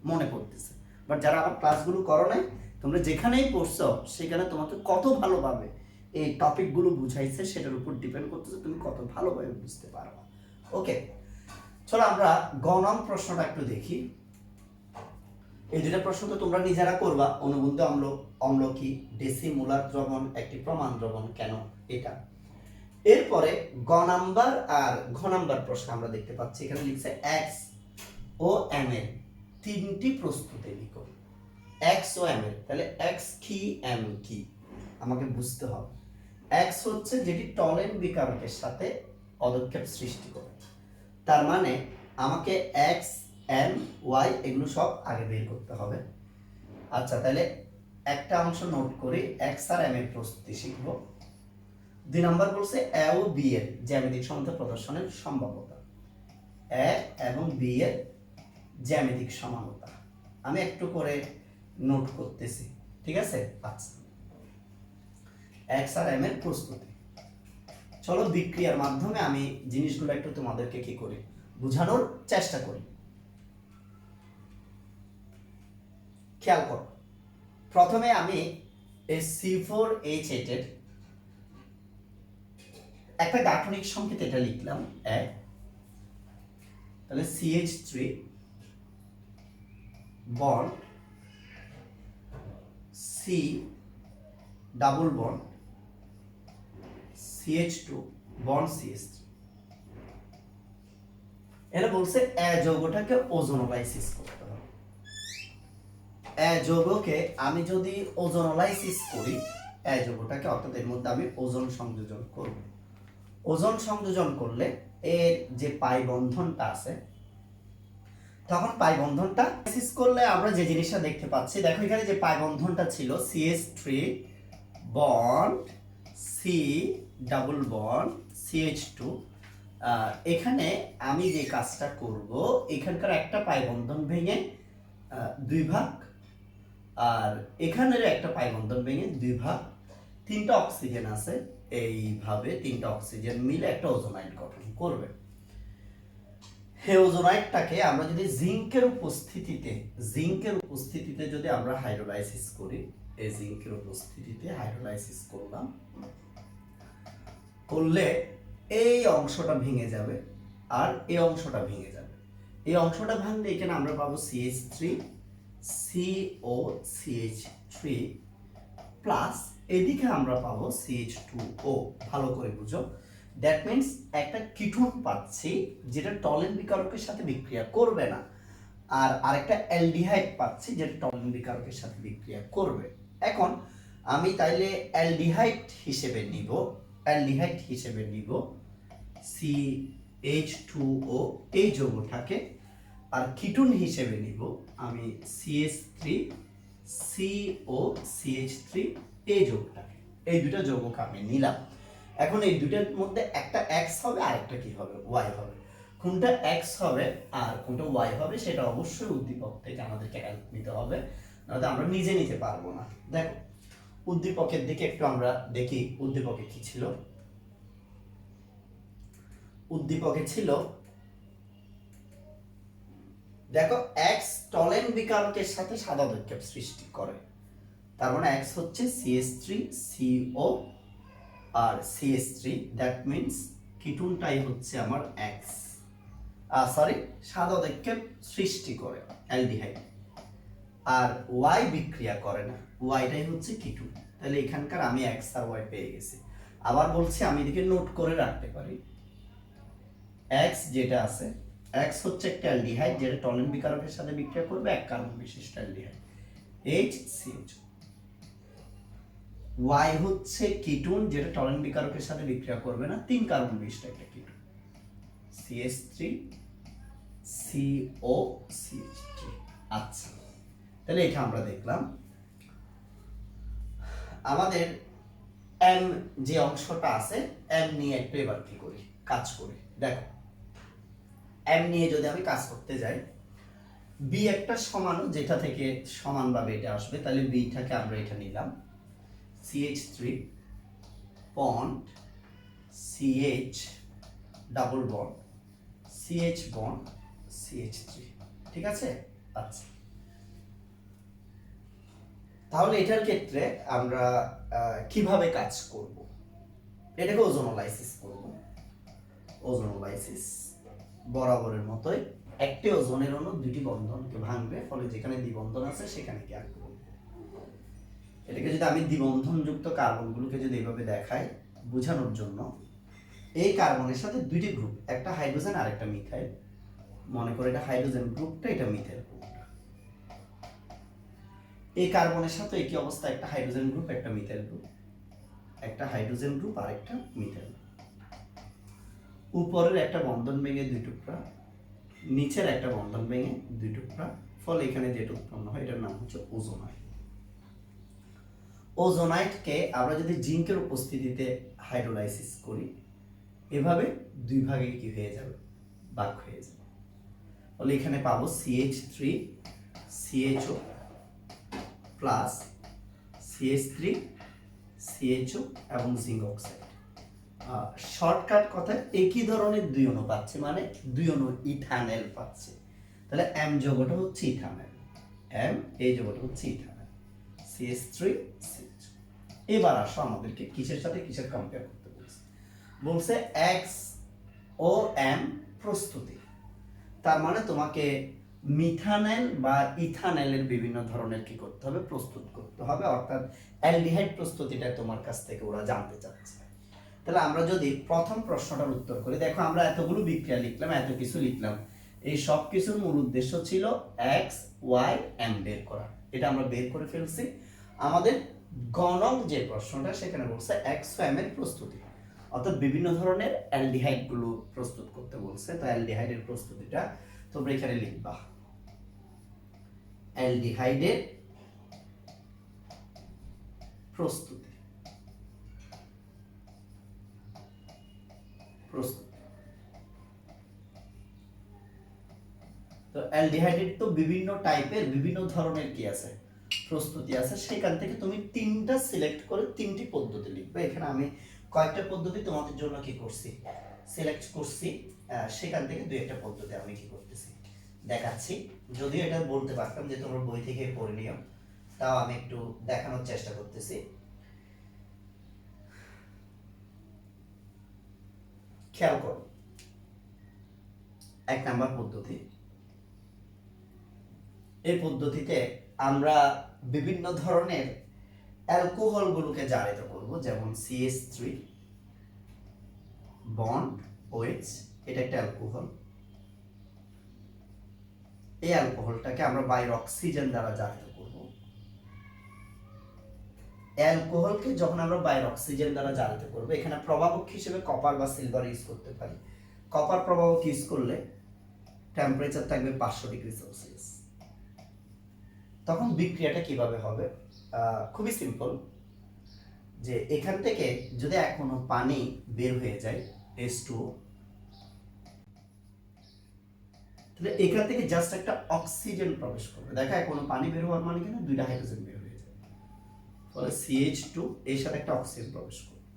মনে পড়তেছে, বাট যারা আমার ক্লাসগুলো করো নাই, তোমরা যেখানেই পড়ছো সেখানে তোমাকে কত ভালোভাবে এই টপিকগুলো বুঝাইছে সেটার উপর ডিপেন্ড করতেছে তুমি কত ভালোভাবে বুঝতে পারো। ওকে, চলো আমরা গ নং প্রশ্নটা একটু দেখি। এই দুটা প্রশ্ন তো তোমরা নিজেরা করবা, অনুবন্ধ অম্ল কি, ডেসিমোলার দ্রবণ একটি প্রমাণ দ্রবণ কেন, এটা। এরপরে গ নাম্বার আর ঘ নাম্বার প্রশ্ন আমরা দেখতে পাচ্ছি, এখানে লিখছে এক্স ও এম এর তিনটি প্রস্তুতি লিখো। এক্স ও এম এর, তাহলে এক্স কি এম কি আমাকে বুঝতে হবে। এক্স হচ্ছে যেটি টলেন বিকারকের সাথে পদক্ষেপ সৃষ্টি করে, তার মানে আমাকে এক্স এম ওয়াই এগুলো সব আগে বের করতে হবে। আচ্ছা, তাহলে একটা অংশ নোট করি, এক্স আর এম এর প্রস্তুতি শিখব। 2 নাম্বার বলছে এ ও বি এর জ্যামিতিক সমতা প্রদর্শনের সম্ভাব্যতা। এ এবং বি এর জ্যামিতিক সমানতা আমি একটু করে নোট করতেছি, ঠিক আছে? আচ্ছা, এক্স আর এম এর প্রস্তুতি। চলো বিক্রিয়ার মাধ্যমে আমি জিনিসগুলো একটু তোমাদেরকে কি করি বোঝানোর চেষ্টা করি। খেয়াল করো, প্রথমে আমি এই C4H8 এর একটা গাঠনিক সংকেত এটা লিখলাম 1, তাহলে CH3 bond C double bond CH2 bond CH3। এটা বলছে এ যৌগটাকে ওজোনোলাইসিস করতে হবে। এ যৌগকে আমি যদি ওজোনোলাইসিস করি, এ যৌগটাকে অর্থাৎ এর মধ্যে আমি ওজোন সংযোজন করব। ওজোন সংযোজন করলে এর যে পাই বন্ধনটা আছে, তখন পাই বন্ধনটা লাইসিস করলে আমরা যে জিনিসটা দেখতে পাচ্ছি, দেখো এখানে যে পাই বন্ধনটা ছিল CH3 bond C double bond CH2, এখানে আমি যে কাজটা করব, এখানকার একটা পাই বন্ধন ভেঙে 2 ভাগ, আর এখানের একটা পাই বন্ধন ভেঙে 2 ভাগ, 3টা অক্সিজেন আছে, এইভাবে 3টা অক্সিজেন মিলে একটা ওজোনাইড গঠন করবে। এই ওজোনাইডটাকে আমরা যদি জিঙ্কের উপস্থিতিতে যদি আমরা হাইড্রোলাইসিস করি, এই জিঙ্কের উপস্থিতিতে হাইড্রোলাইসিস করলে এই অংশটা ভেঙে যাবে আর এই অংশটা ভেঙে যাবে। এই অংশটা ভাঙলে এখানে আমরা পাবো CH3 COCH3 প্লাস এদিকে আমরা পাবো CH2O। ভালো করে বুঝো, দ্যাট মিন্স একটা কিটোন পাচ্ছি যেটা টলেন বিকারকের সাথে বিক্রিয়া করবে না, আর আরেকটা অ্যালডিহাইড পাচ্ছি যেটা টলেন বিকারকের সাথে বিক্রিয়া করবে। এখন আমি তাইলে অ্যালডিহাইড হিসেবে নিব CH2O এই যৌগটাকে, আর কিটোন হিসেবে নিব আমি CH3 COCH3 এই যৌগটাকে। এই দুটো যৌগকে আমি নিলাম। এখন এই দুটোর মধ্যে একটা X হবে আর একটা কি হবে, Y হবে। কোনটা এক্স হবে আর কোনটা ওয়াই হবে সেটা অবশ্যই উদ্দীপক থেকে আমাদেরকে হেল্প নিতে হবে, নয়তো আমরা নিজে নিতে পারবো না। দেখো উদ্দীপকের দিকে একটু আমরা দেখি উদ্দীপকে কি ছিল। উদ্দীপকে ছিল দেখো এক্স টলেন বিকারকের সাথে সাদা দৈর্ঘ্য সৃষ্টি করে, তার মানে এক্স হচ্ছে CH3CO R CH3, that means কিটুনটাই হচ্ছে আমার এক্স, সরি সাদা দৈর্ঘ্য সৃষ্টি করে অ্যালডিহাইড, আর ওয়াই বিক্রিয়া করে না, ওয়াইটাই হচ্ছে কিটুন। তাহলে এখানকার আমি এক্স আর ওয়াই পেয়ে গেছি। আবার বলছি আমি এদিকে নোট করে রাখতে পারি, এক্স যেটা আছে, এক্স হচ্ছে একটা অ্যালডিহাইড যেটা টলেন বিকারকের সাথে বিক্রিয়া করবে এক কার্বন বিশিষ্ট অ্যালডিহাইড HCH। ওয়াই হচ্ছে কিটুন যেটা টলেন বিকারকের সাথে বিক্রিয়া করবে না, 3 কার্বন বিশিষ্ট একটা কিটুন CH3COCH3। আচ্ছা, তাহলে এটা আমরা দেখলাম। আমাদের এম যে অংশটা আছে, এম নিয়ে একটু এবার কি করি, কাজ করি। দেখো এম নিয়ে যদি আমি কাজ করতে যাই, বি একটা সমান যেটা থেকে সমানভাবে এটা আসবে, তাহলে বিটাকে আমরা এটা নিলাম CH3 bond CH double bond CH bond CH3, ঠিক আছে। আচ্ছা, তাহলে এটার ক্ষেত্রে আমরা কিভাবে কাজ করব, এটাকে ওজোনোলাইসিস করব। ওজোনোলাইসিস বরাবরের মতোই একটি ওজোনের অণু দুটি বন্ধনকে ভাঙবে, ফলে যেখানে দ্বিবন্ধন আছে সেখানে কি আঁকবো। এটাকে যদি আমি দ্বিবন্ধনযুক্ত কার্বনগুলোকে যদি এভাবে দেখাই বোঝানোর জন্য, এই কার্বনের সাথে দুইটি গ্রুপ, একটা হাইড্রোজেন আর একটা মিথাইল, মনে করে এটা হাইড্রোজেন গ্রুপটা, এটা মিথাইল গ্রুপটা। এই কার্বনের সাথে একই অবস্থা, একটা হাইড্রোজেন গ্রুপ একটা মিথাইল গ্রুপ, একটা হাইড্রোজেন গ্রুপ আর একটা মিথাইল। উপরের একটা বন্ধন ভেঙে দুই টুকরা, নিচের একটা বন্ধন ভেঙে দুই টুকরা, ফলে এখানে যেটা উৎপন্ন হয় এটার নাম হচ্ছে ওজোনাইট। ওজোনাইটকে আমরা যদি জিঙ্কের উপস্থিতিতে হাইড্রোলাইসিস করি, এভাবে দুই ভাগে কি হয়ে যাবে, ভাগ হয়ে যাবে। ফলে এখানে পাবো CH3CHO প্লাস CH3CHO এবং জিঙ্ক অক্সাইড। শর্টকাট কথা একই ধরনের দুই অণু পাচ্ছে, মানে দুই অণু ইথানল পাচ্ছে। তাহলে এম যৌগটা হচ্ছে ইথানল, এম এই যৌগটা হচ্ছে ইথানল CH3CH। এবার আসো আমাদেরকে কিসের সাথে কিসের কম্পেয়ার করতে বলছে, বলছে এক্স ও এম প্রস্তুতি। তার মানে তোমাকে মিথানল বা ইথানলের বিভিন্ন ধরনের কি করতে হবে, প্রস্তুত করতে হবে, অর্থাৎ অ্যালডিহাইড প্রস্তুতিটা তোমার কাছ থেকে ওরা জানতে চাচ্ছে। তাহলে আমরা যদি প্রথম প্রশ্নটার উত্তর করি, দেখো আমরা এতগুলো বিক্রিয়া লিখলাম, এত কিছু লিখলাম, এই সব কিছুর মূল উদ্দেশ্য ছিল এক্স ওয়াই এম বের করা। এটা আমরা বের করে ফেলছি। আমাদের গণক যে প্রশ্নটা সেখানে বলছে এক্স ও এম এর প্রস্তুতি, অর্থাৎ বিভিন্ন ধরনের অ্যালডিহাইড গুলো প্রস্তুত করতে বলছে। তো অ্যালডিহাইডের প্রস্তুতিটা তোমরা এখানে লিখবা, অ্যালডিহাইডের প্রস্তুতি। তো অ্যালডিহাইডের তো বিভিন্ন টাইপের বিভিন্ন ধরনের কি আছে, প্রস্তুতি আছে। সেখান থেকে তুমি তিনটা সিলেক্ট করে তিনটি পদ্ধতি লিখবে। এখানে আমি কয়েকটা পদ্ধতি তোমাদের জন্য কি করছি, সিলেক্ট করছি, সেখান থেকে দুই একটা পদ্ধতি আমি কি করতেছি দেখাচ্ছি। যদিও এটা বলতে পারতাম যে তোমরা বই থেকে পড়ে নিও, তাও আমি একটু দেখানোর চেষ্টা করতেছি। খেয়াল করো, 1 নাম্বার পদ্ধতি। এই পদ্ধতিতে আমরা বিভিন্ন ধরনের অ্যালকোহলগুলোকে জারিত করব, যেমন CH3 বন্ড OH, এটা একটা অ্যালকোহল। এই অ্যালকোহলটাকে আমরা বাইরে অক্সিজেন দ্বারা জারিত করব। অ্যালকোহলকে যখন আমরা বাইরে অক্সিজেন দ্বারা জারিত করব, এখানে প্রভাবক হিসেবে কপার বা সিলভার ইউজ করতে পারি। কপার প্রভাবক ইউজ করলে টেম্পারেচার থাকবে 500 ডিগ্রি সেলসিয়াস। তখন বিক্রিয়াটা কিভাবে হবে, খুবই সিম্পল, যে এখান থেকে যদি এখনো পানি বের হয়ে যায় H2O, তাহলে এখান থেকে জাস্ট একটা অক্সিজেন প্রবেশ করবে, দেখা কোনো পানি বের হওয়ার মানে কিন্তু দুইটা হাইড্রোজেন বের হয়ে যাবে, ফলে CH2 এর সাথে একটা অক্সিজেন প্রবেশ করবে।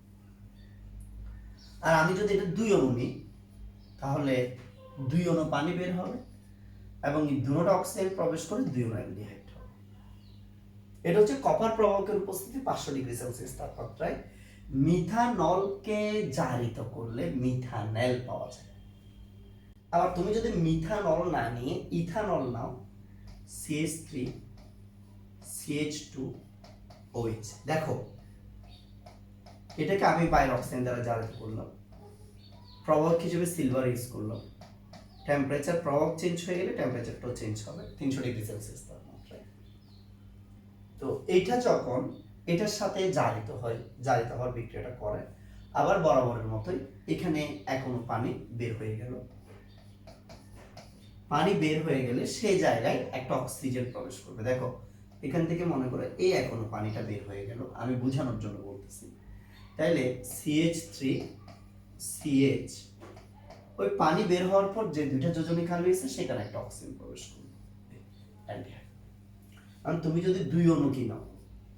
আর আমি যদি এটা 2 অণু নিই তাহলে 2 অণু পানি বের হবে এবং এই দুটো অক্সিজেন প্রবেশ করে 2 অণু অ্যালডিহাইড হবে। এটা হচ্ছে কপার প্রবাহকের উপস্থিতি 500 ডিগ্রি সেলসিয়াস তাপমাত্রায় মিথানলকে জারিত করলে মিথানেল পাওয়া যায়। আবার তুমি যদি মিথানল না নিয়ে ইথানল নাও, CH3 CH2OH, দেখো এটাকে আমি বাইর অক্সিজেন দ্বারা জারিত করলাম, প্রবাহক হিসেবে সিলভার ইউজ করলাম, টেম্পারেচার প্রবাহক চেঞ্জ হয়ে গেলে টেম্পারেচারটাও চেঞ্জ হবে 300 ডিগ্রি সেলসিয়াস তাপমাত্রায়। তো এইটা যখন এটার সাথে জারিত হয়, জারিত হওয়ার বিক্রিয়াটা করে, আবার বরাবরের মতোই এখানে এখনো পানি বের হয়ে গেল, পানি বের হয়ে গেলে সেই জায়গায় একটা অক্সিজেন প্রবেশ করবে। দেখো এখান থেকে মনে করে এই এখনো পানিটা বের হয়ে গেল, আমি বোঝানোর জন্য বলতেছি। তাইলে CH3CH, ওই পানি বের হওয়ার পর যে দুইটা যোজনী খালি হয়েছে সেখানে একটা অক্সিজেন প্রবেশ করবে অ্যালডিহাইড। কারণ তুমি যদি 2 অণু কি নাও,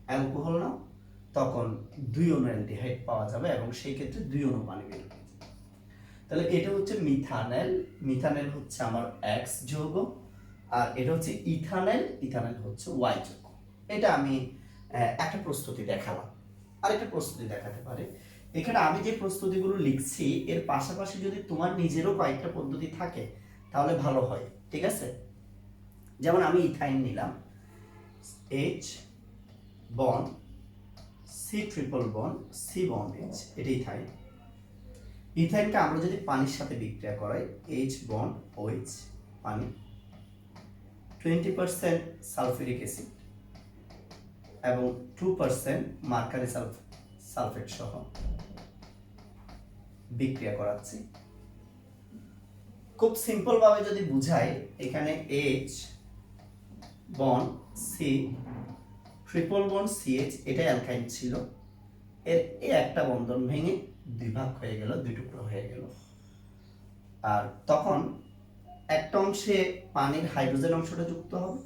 অ্যালকোহল নাও, তখন 2 অণু অ্যালডিহাইড পাওয়া যাবে এবং সেই ক্ষেত্রে 2 অণু পানি বের হবে। তাহলে এটা হচ্ছে মিথানেল, মিথানেল হচ্ছে আমার X যৌগ, আর এটা হচ্ছে ইথানেল, ইথানেল হচ্ছে Y যৌগ। এটা আমি একটা প্রস্তুতি দেখালাম, আরেকটা প্রস্তুতি দেখাতে পারে। এখানে আমি যে প্রস্তুতিগুলো লিখছি এর পাশাপাশি যদি তোমার নিজেরও কয়েকটা পদ্ধতি থাকে তাহলে ভালো হয়, ঠিক আছে? যেমন আমি ইথাইন নিলাম, H bond C triple bond C bond H, এটা ইথাইন। ইথাইনকে আমরা যদি পানির সাথে বিক্রিয়া করাই, H বন্ড OH পানি, 20% সালফিউরিক অ্যাসিড এবং 2% মার্কারি সালফেট সহ বিক্রিয়া করাচ্ছি। খুব সিম্পল ভাবে যদি বুঝাই, এখানে H bond C triple bond CH, এটা অ্যালকাইন ছিল, এর এই একটা বন্ধন ভেঙে 2 ভাগ হয়ে গেল, 2 টুকরো হয়ে গেল। আর তখন একটা অংশে পানির হাইড্রোজেন অংশটা যুক্ত হবে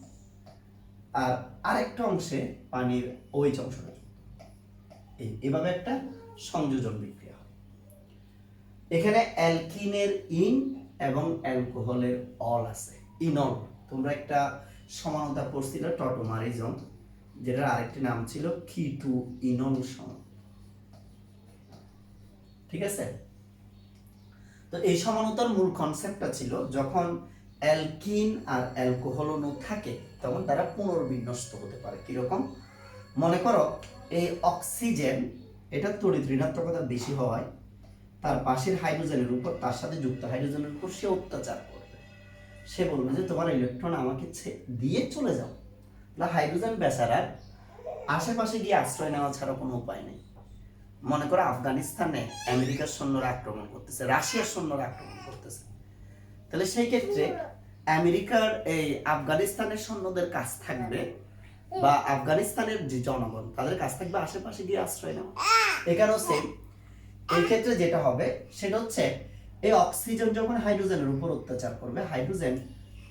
আর আরেকটা অংশে পানির OH অংশটা যুক্ত হবে, এইভাবে একটা সংযোজন বিক্রিয়া হয়। এখানে অ্যালকিনের ইন এবং অ্যালকোহলের অল আছে, ইনল। তোমরা একটা সমানতা পড়ছিলে টটোমারিজম, যেটার আরেকটি নাম ছিল কিটু ইনল সমান, ঠিক আছে? তো এই সমানতার মূল কনসেপ্টটা ছিল যখন অ্যালকিন আর অ্যালকোহল অণু থাকে তখন তারা পুনর্বিন্যস্ত হতে পারে। কিরকম? মনে করো এই অক্সিজেন, এটা তড়িৎ ঋণাত্মকতা বেশি হওয়ায় তার পাশের হাইড্রোজেনের উপর, তার সাথে যুক্ত হাইড্রোজেনের উপর সে অত্যাচার করবে। সে বলবে যে তোমার ইলেকট্রন আমাকে দিয়ে চলে যাও। হাইড্রোজেন বেচারা আশেপাশে গিয়ে আশ্রয় নেওয়া ছাড়া কোনো উপায় নেই। মনে করো আফগানিস্তানে আমেরিকার সৈন্যরা আক্রমণ করতেছে, রাশিয়ার সৈন্যরা আক্রমণ করতেছে, তাহলে সেই ক্ষেত্রে আমেরিকার এই আফগানিস্তানের সৈন্যদের কাজ থাকবে বা আফগানিস্তানের যে জনগণ তাদের কাছ থাকবে আশেপাশে গিয়ে আশ্রয় নেওয়া। এখানেও সেম, এই ক্ষেত্রে যেটা হবে সেটা হচ্ছে এই অক্সিজেন যখন হাইড্রোজেনের উপর অত্যাচার করবে, হাইড্রোজেন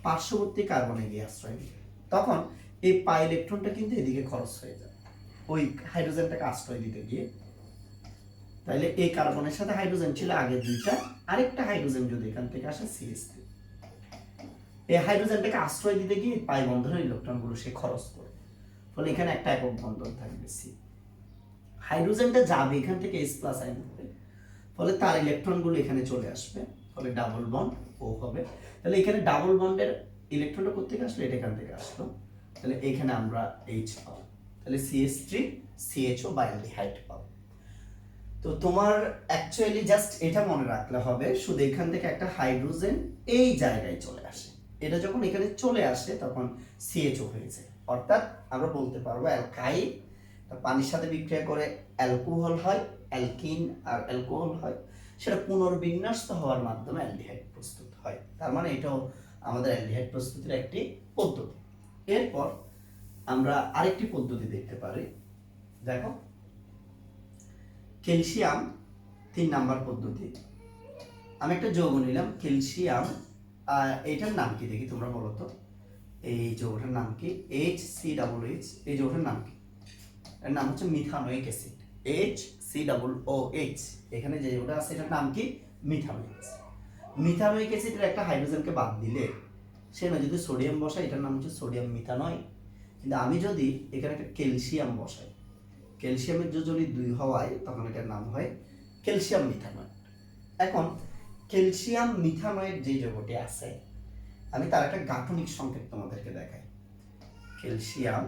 পার্শ্ববর্তী কার্বনে গিয়ে আশ্রয় নেবে, তখন এই পাই ইলেকট্রনটা কিন্তু এদিকে খরচ হয়ে যাবে ওই হাইড্রোজেনটাকে আশ্রয় দিতে গিয়ে। তাহলে এই কার্বনের সাথে হাইড্রোজেন ছিল আগে 2টা, আরেকটা হাইড্রোজেন যদি এখান থেকে আসে CH3, এই হাইড্রোজেনটাকে আশ্রয় দিতে গিয়ে পাই বন্ধনের ইলেকট্রনগুলো সে খরচ করবে, ফলে এখানে একটা একক বন্ধন থাকবে C। হাইড্রোজেনটা যাবে এখান থেকে H+ আয়নতে, ফলে তার ইলেকট্রনগুলো এখানে চলে আসবে, ফলে ডাবল বন্ড ও হবে। তাহলে এখানে ডাবল বন্ডের ইলেকট্রনটা কোত্থেকে আসলো? এটা এখান থেকে আসলো, তাহলে এখানে আমরা H পাবো, তাহলে CH3 CHO বা অ্যালডিহাইড পাবো। তো তোমার অ্যাকচুয়ালি জাস্ট এটা মনে রাখলে হবে, শুধু এখান থেকে একটা হাইড্রোজেন এই জায়গায় চলে আসে, এটা যখন এখানে চলে আসে তখন CHO হয়ে যায়, অর্থাৎ আমরা বলতে পারবো অ্যালকাইল পানির সাথে বিক্রিয়া করে অ্যালকোহল হয়, অ্যালকিন আর অ্যালকোহল হয়, সেটা পুনর্বিন্যস্ত হওয়ার মাধ্যমে অ্যালডিহাইড প্রস্তুত হয়। তার মানে এটাও আমাদের অ্যালডিহাইড প্রস্তুতির একটি পদ্ধতি। এরপর আমরা আরেকটি পদ্ধতি দেখতে পারি, দেখো ক্যালসিয়াম 3 নাম্বার পদ্ধতি। আমি একটা যৌগ নিলাম ক্যালসিয়াম এইটার নাম কি দেখি, তোমরা বলো তো। এই যৌগটার নাম কি? HCOOH। এই যৌগটার নাম কি? এর নাম হচ্ছে মিথানোয়িক অ্যাসিড। HCOOH। এখানে যে যৌগটা আছে এটার নাম কি? Methanoic acid. মিথানোয়িক অ্যাসিডের একটা হাইড্রোজেনকে বাদ দিলে সেখানে যদি সোডিয়াম বসাই, এটার নাম হচ্ছে সোডিয়াম মিথানয়। কিন্তু আমি যদি এখানে একটা ক্যালসিয়াম বসাই, ক্যালসিয়ামের যোজনী 2 হওয়ায় তখন এটার নাম হয় ক্যালসিয়াম মিথানয়েড। এখন ক্যালসিয়াম মিথানয়েড যে যৌগটি আছে, আমি তার একটা গাঠনিক সংকেত তোমাদেরকে দেখাই। ক্যালসিয়াম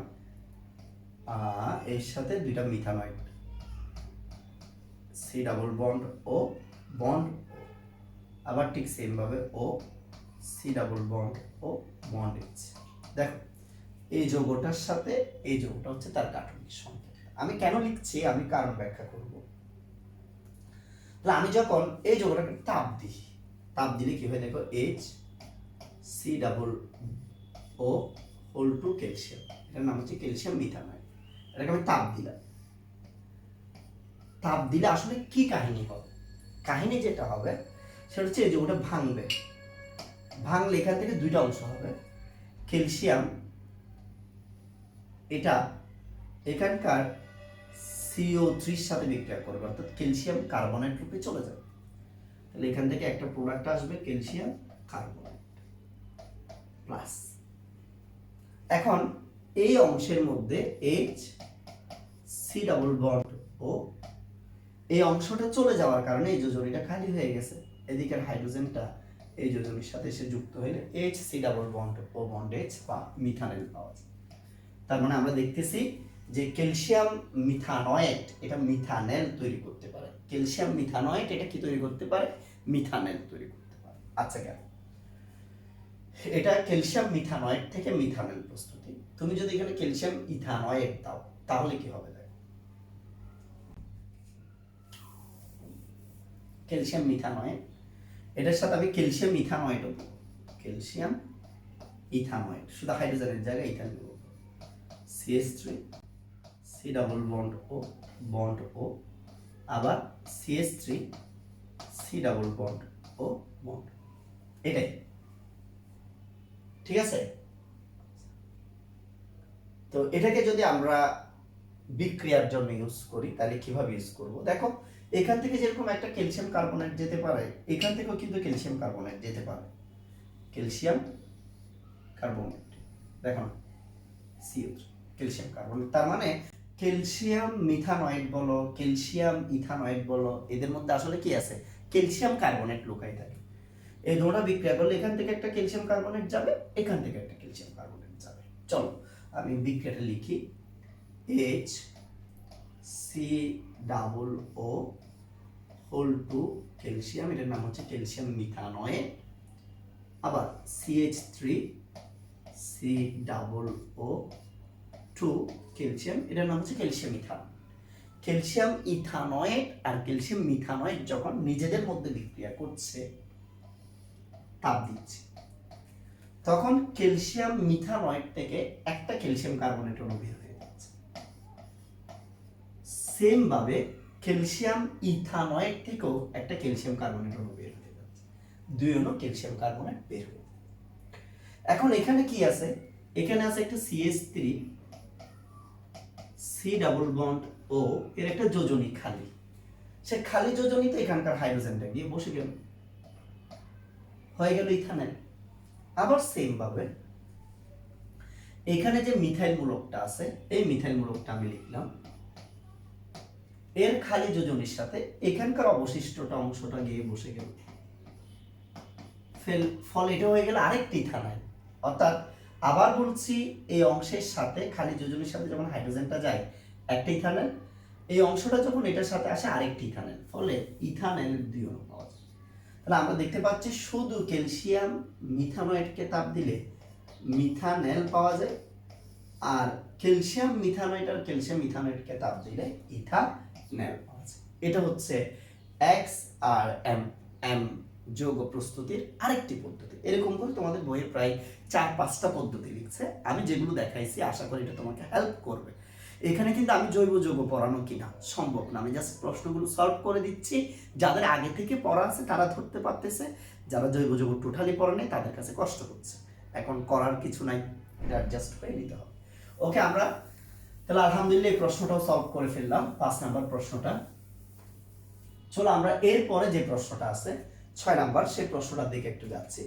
এর সাথে 2টা মিথানয়েড, C double bond O bond, আবার ঠিক সেম ভাবে ও C double bond O bond H। দেখো এই যৌগটার সাথে এই যৌগটা হচ্ছে তার গাঠনিক সংকেত। আমি কেন লিখছি আমি কারণ ব্যাখ্যা করব। তাহলে আমি যখন এই যৌগটাকে তাপ দিই, তাপ দিলে কি হয় দেখো, HCOO ক্যালসিয়াম, এটার নাম হচ্ছে ক্যালসিয়াম মিথানয়েড। এটাকে আমি তাপ দিলাম। তাপ দিলে আসলে কি কাহিনী হবে? কাহিনী যেটা হবে সেটা হচ্ছে এই যৌগটা ভাঙবে। ভাঙলে এখান থেকে 2টা অংশ হবে। ক্যালসিয়াম এটা এখানকার CO3 সাথে বিক্রিয়া করবে, অর্থাৎ ক্যালসিয়াম কার্বনেট রূপে চলে যাবে। তাহলে এখান থেকে একটা প্রোডাক্ট আসবে ক্যালসিয়াম কার্বনেট প্লাস। এখন এই অংশের মধ্যে HC ডাবল বন্ড ও এই অংশটা চলে যাওয়ার কারণে এই যোজনীটা খালি হয়ে গেছে। এদিকের হাইড্রোজেনটা এই যোজনীর সাথে এসে যুক্ত হলে HC double bond O bond H বা মিথানেল পাওয়া যায়। তার মানে আমরা দেখতেছি যে ক্যালসিয়াম মিথানয়েড এটা মিথানেল তৈরি করতে পারে। ক্যালসিয়াম মিথানয়েড এটা কি তৈরি করতে পারে? মিথানেল তৈরি করতে পারে। আচ্ছা, কেন? এটা ক্যালসিয়াম মিথানয়েড থেকে মিথানেল প্রস্তুতি। তুমি যদি এখানে ক্যালসিয়াম ইথানয়েড দাও তাহলে কি হবে? দেখো, ক্যালসিয়াম মিথানয়েড, এটার সাথে আমি ক্যালসিয়াম ইথানয়েড দেব, ক্যালসিয়াম ইথানয়েড, শুধু হাইড্রোজেনের জায়গায় ইথান দেব, CH3 C ডাবল বন্ড ও আবার CH3 C double bond O bond. এটাই ঠিক আছে। তো এটাকে যদি আমরা বিক্রিয়ার জন্য ইউজ করি তাহলে কিভাবে ইউজ করব? দেখো, এখান থেকে যেরকম একটা ক্যালসিয়াম কার্বনেট যেতে পারে, এখান থেকেও কিন্তু ক্যালসিয়াম কার্বনেট যেতে পারে। ক্যালসিয়াম কার্বনেট দেখো না, CO3 ক্যালসিয়াম কার্বনেট। তার মানে ক্যালসিয়াম মিথানয়েড বলো, ক্যালসিয়াম ইথানয়েড বলো, এদের মধ্যে আসলে কি আছে? ক্যালসিয়াম কার্বনেট লুকাই থাকে। এই দুটোটা বিক্রিয়া করলে এখান থেকে একটা ক্যালসিয়াম কার্বনেট যাবে, এখান থেকে একটা ক্যালসিয়াম কার্বনেট যাবে। চলো আমি বিক্রিয়াটা লিখি। HCOO ক্যালসিয়াম, এটার নাম হচ্ছে ক্যালসিয়াম মিথানয়েড। আবার CH3 COO ক্যালসিয়াম, এটার নাম হচ্ছে ক্যালসিয়াম ইথানয়েড। ক্যালসিয়াম ইথানয়েড আর ক্যালসিয়াম মিথানয়েড যখন নিজেদের মধ্যে বিক্রিয়া করছে, তাপ দিচ্ছে, তখন ক্যালসিয়াম মিথানয়েড থেকে একটা ক্যালসিয়াম কার্বনেট অণু বের হয়ে যাচ্ছে। সেম ভাবে ক্যালসিয়াম ইথানয়েড থেকেও একটা ক্যালসিয়াম কার্বনেট অণু বের হয়ে যাচ্ছে। 2 অণু ক্যালসিয়াম কার্বনেট বের হয়ে। এখন এখানে কি আছে? এখানে আছে একটা CH3 C ডাবল বন্ড ও এর একটা যোজনী খালি। সে খালি যোজনীতে এখানকার হাইড্রোজেনটা গিয়ে বসে গেল, হয়ে গেল ইথানেল। আবার সেম ভাবে এখানে যে মিথাইল মূলকটা আছে, এই মিথাইল মূলকটা আমি লিখলাম, এর খালি যোজনীর সাথে এখানকার অবশিষ্টটা অংশটা গিয়ে বসে গেল, ফল এটা হয়ে গেল আরেকটি ইথানাইল। অর্থাৎ আবার বলছি, এই অংশের সাথে খালি যোজনীর সাথে যখন হাইড্রোজেনটা যায় একটা ইথানেল, এই অংশটা যখন এটার সাথে আসে আরেকটি ইথানেল, ফলে ইথানেলের 2 অণু পাওয়া যায়। তাহলে আমরা দেখতে পাচ্ছি শুধু ক্যালসিয়াম মিথানয়েডকে তাপ দিলে মিথানেল পাওয়া যায়, আর ক্যালসিয়াম মিথানয়েড আর ক্যালসিয়াম মিথানয়েডকে তাপ দিলে ইথানেল পাওয়া যায়। এটা হচ্ছে XRMM যৌগ প্রস্তুতির আরেকটি পদ্ধতি। এরকম করে তোমাদের বইয়ে প্রায় 4-5টা পদ্ধতি লিখছে। আমি যেগুলো দেখাইছি আশা করি এটা তোমাকে হেল্প করবে। এখানে কিন্তু আমি জৈব যৌগ পড়ানো কিনা সম্ভব না, আমি জাস্ট প্রশ্নগুলো সলভ করে দিচ্ছি। যাদের আগে থেকে পড়া আছে তারা ধরতে পারতেছে, যারা জৈব যৌগ টোটালি পড়ে নেই তাদের কাছে কষ্ট হচ্ছে, এখন করার কিছু নাই, এটা অ্যাডজাস্ট হয়ে নিতে হবে। ওকে, আমরা তাহলে আলহামদুলিল্লাহ এই প্রশ্নটাও সলভ করে ফেললাম, 5 নাম্বার প্রশ্নটা। চলো আমরা এরপরে যে প্রশ্নটা আছে 6 নাম্বার, সেই প্রশ্নটার দিকে একটু যাচ্ছি।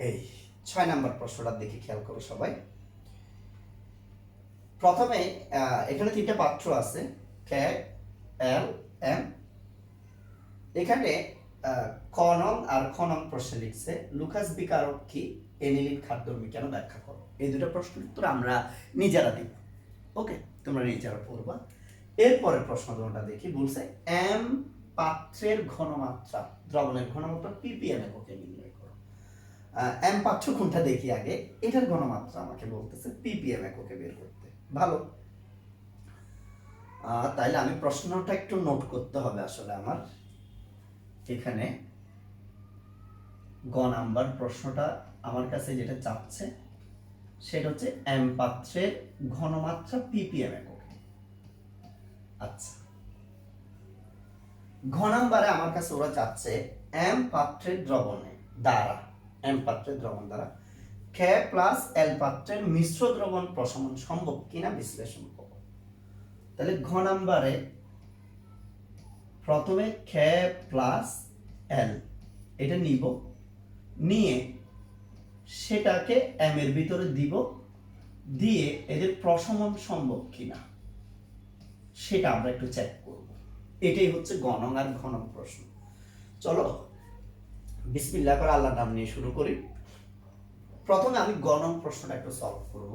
এই 6 নাম্বার প্রশ্নটার দিকে খেয়াল করো সবাই। প্রথমে এখানে 3টা পাত্র আছে, কে, এল, এম। এখানে ক নং আর খ নং প্রশ্নে লিখছে লুকাস বিকারক কি, এনিলিন খাদ্যর্মী কেন ব্যাখ্যা করো। এই দুটো প্রশ্নের উত্তর আমরা নিজেরা দিব। ওকে, তোমরা নিজেরা পড়বা। এরপরের প্রশ্ন তোমরা দেখি, বলছে এম পাত্রের ঘনমাত্রা, দ্রবণের ঘনমাত্রা ppm এককে নির্ণয় করো। এম পাত্র কোনটা দেখি আগে, এটার ঘনমাত্রা আমাকে বলতেছে ppm এককে বের করতে। ভালো, তাইলে আমি প্রশ্নটা একটু নোট করতে হবে আসলে আমার। এখানে গ নাম্বার প্রশ্নটা আমার কাছে যেটা চাচ্ছে সেটা হচ্ছে এম পাত্রের ঘনমাত্রা ppm এককে। আচ্ছা, ঘ নাম্বারে আমার কাছে ওরা চাচ্ছে এম পাত্রের দ্রবণে দ্বারা, এম পাত্রের দ্রবণ দ্বারা কে প্লাস এল পাত্রের মিশ্র দ্রবণ প্রশমন সম্ভব কিনা বিশ্লেষণ করব। তাহলে ঘ নাম্বারে প্রথমে কে প্লাস এল এটা নিব, নিয়ে সেটাকে এম এর ভিতরে দিব, দিয়ে এদের প্রশমন সম্ভব কিনা সেটা আমরা একটু চেক করব। এটাই হচ্ছে গ নং আর ঘ নং প্রশ্ন। চলো বিসমিল্লাহ করে আল্লাহর নাম নিয়ে শুরু করি। প্রথমে আমি গ নং প্রশ্নটা একটু সলভ করব।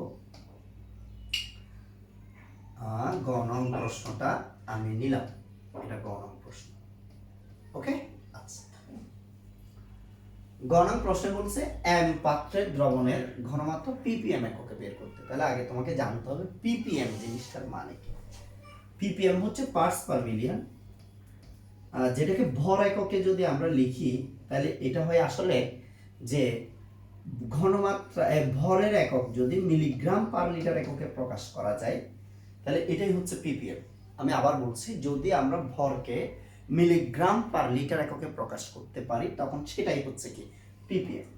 গ নং প্রশ্নটা আমি নিলাম, এটা গ নং প্রশ্ন। ওকে, আচ্ছা, গ নং প্রশ্নে বলছে এম পাত্রের দ্রবণের ঘনমাত্রা ppm এককে বের করতে। তাহলে আগে তোমাকে জানতে হবে ppm জিনিসটার মানে কি। ppm হচ্ছে পার্টস পার মিলিয়ন, যেটাকে ভর এককে যদি আমরা লিখি তাহলে এটা হয় আসলে যে ঘনমাত্রা ভরের একক যদি মিলিগ্রাম পার লিটার এককে প্রকাশ করা যায় তাহলে এটাই হচ্ছে ppm। আমি আবার বলছি, যদি আমরা ভরকে মিলিগ্রাম পার লিটার এককে প্রকাশ করতে পারি তখন সেটাই হচ্ছে কি ppm।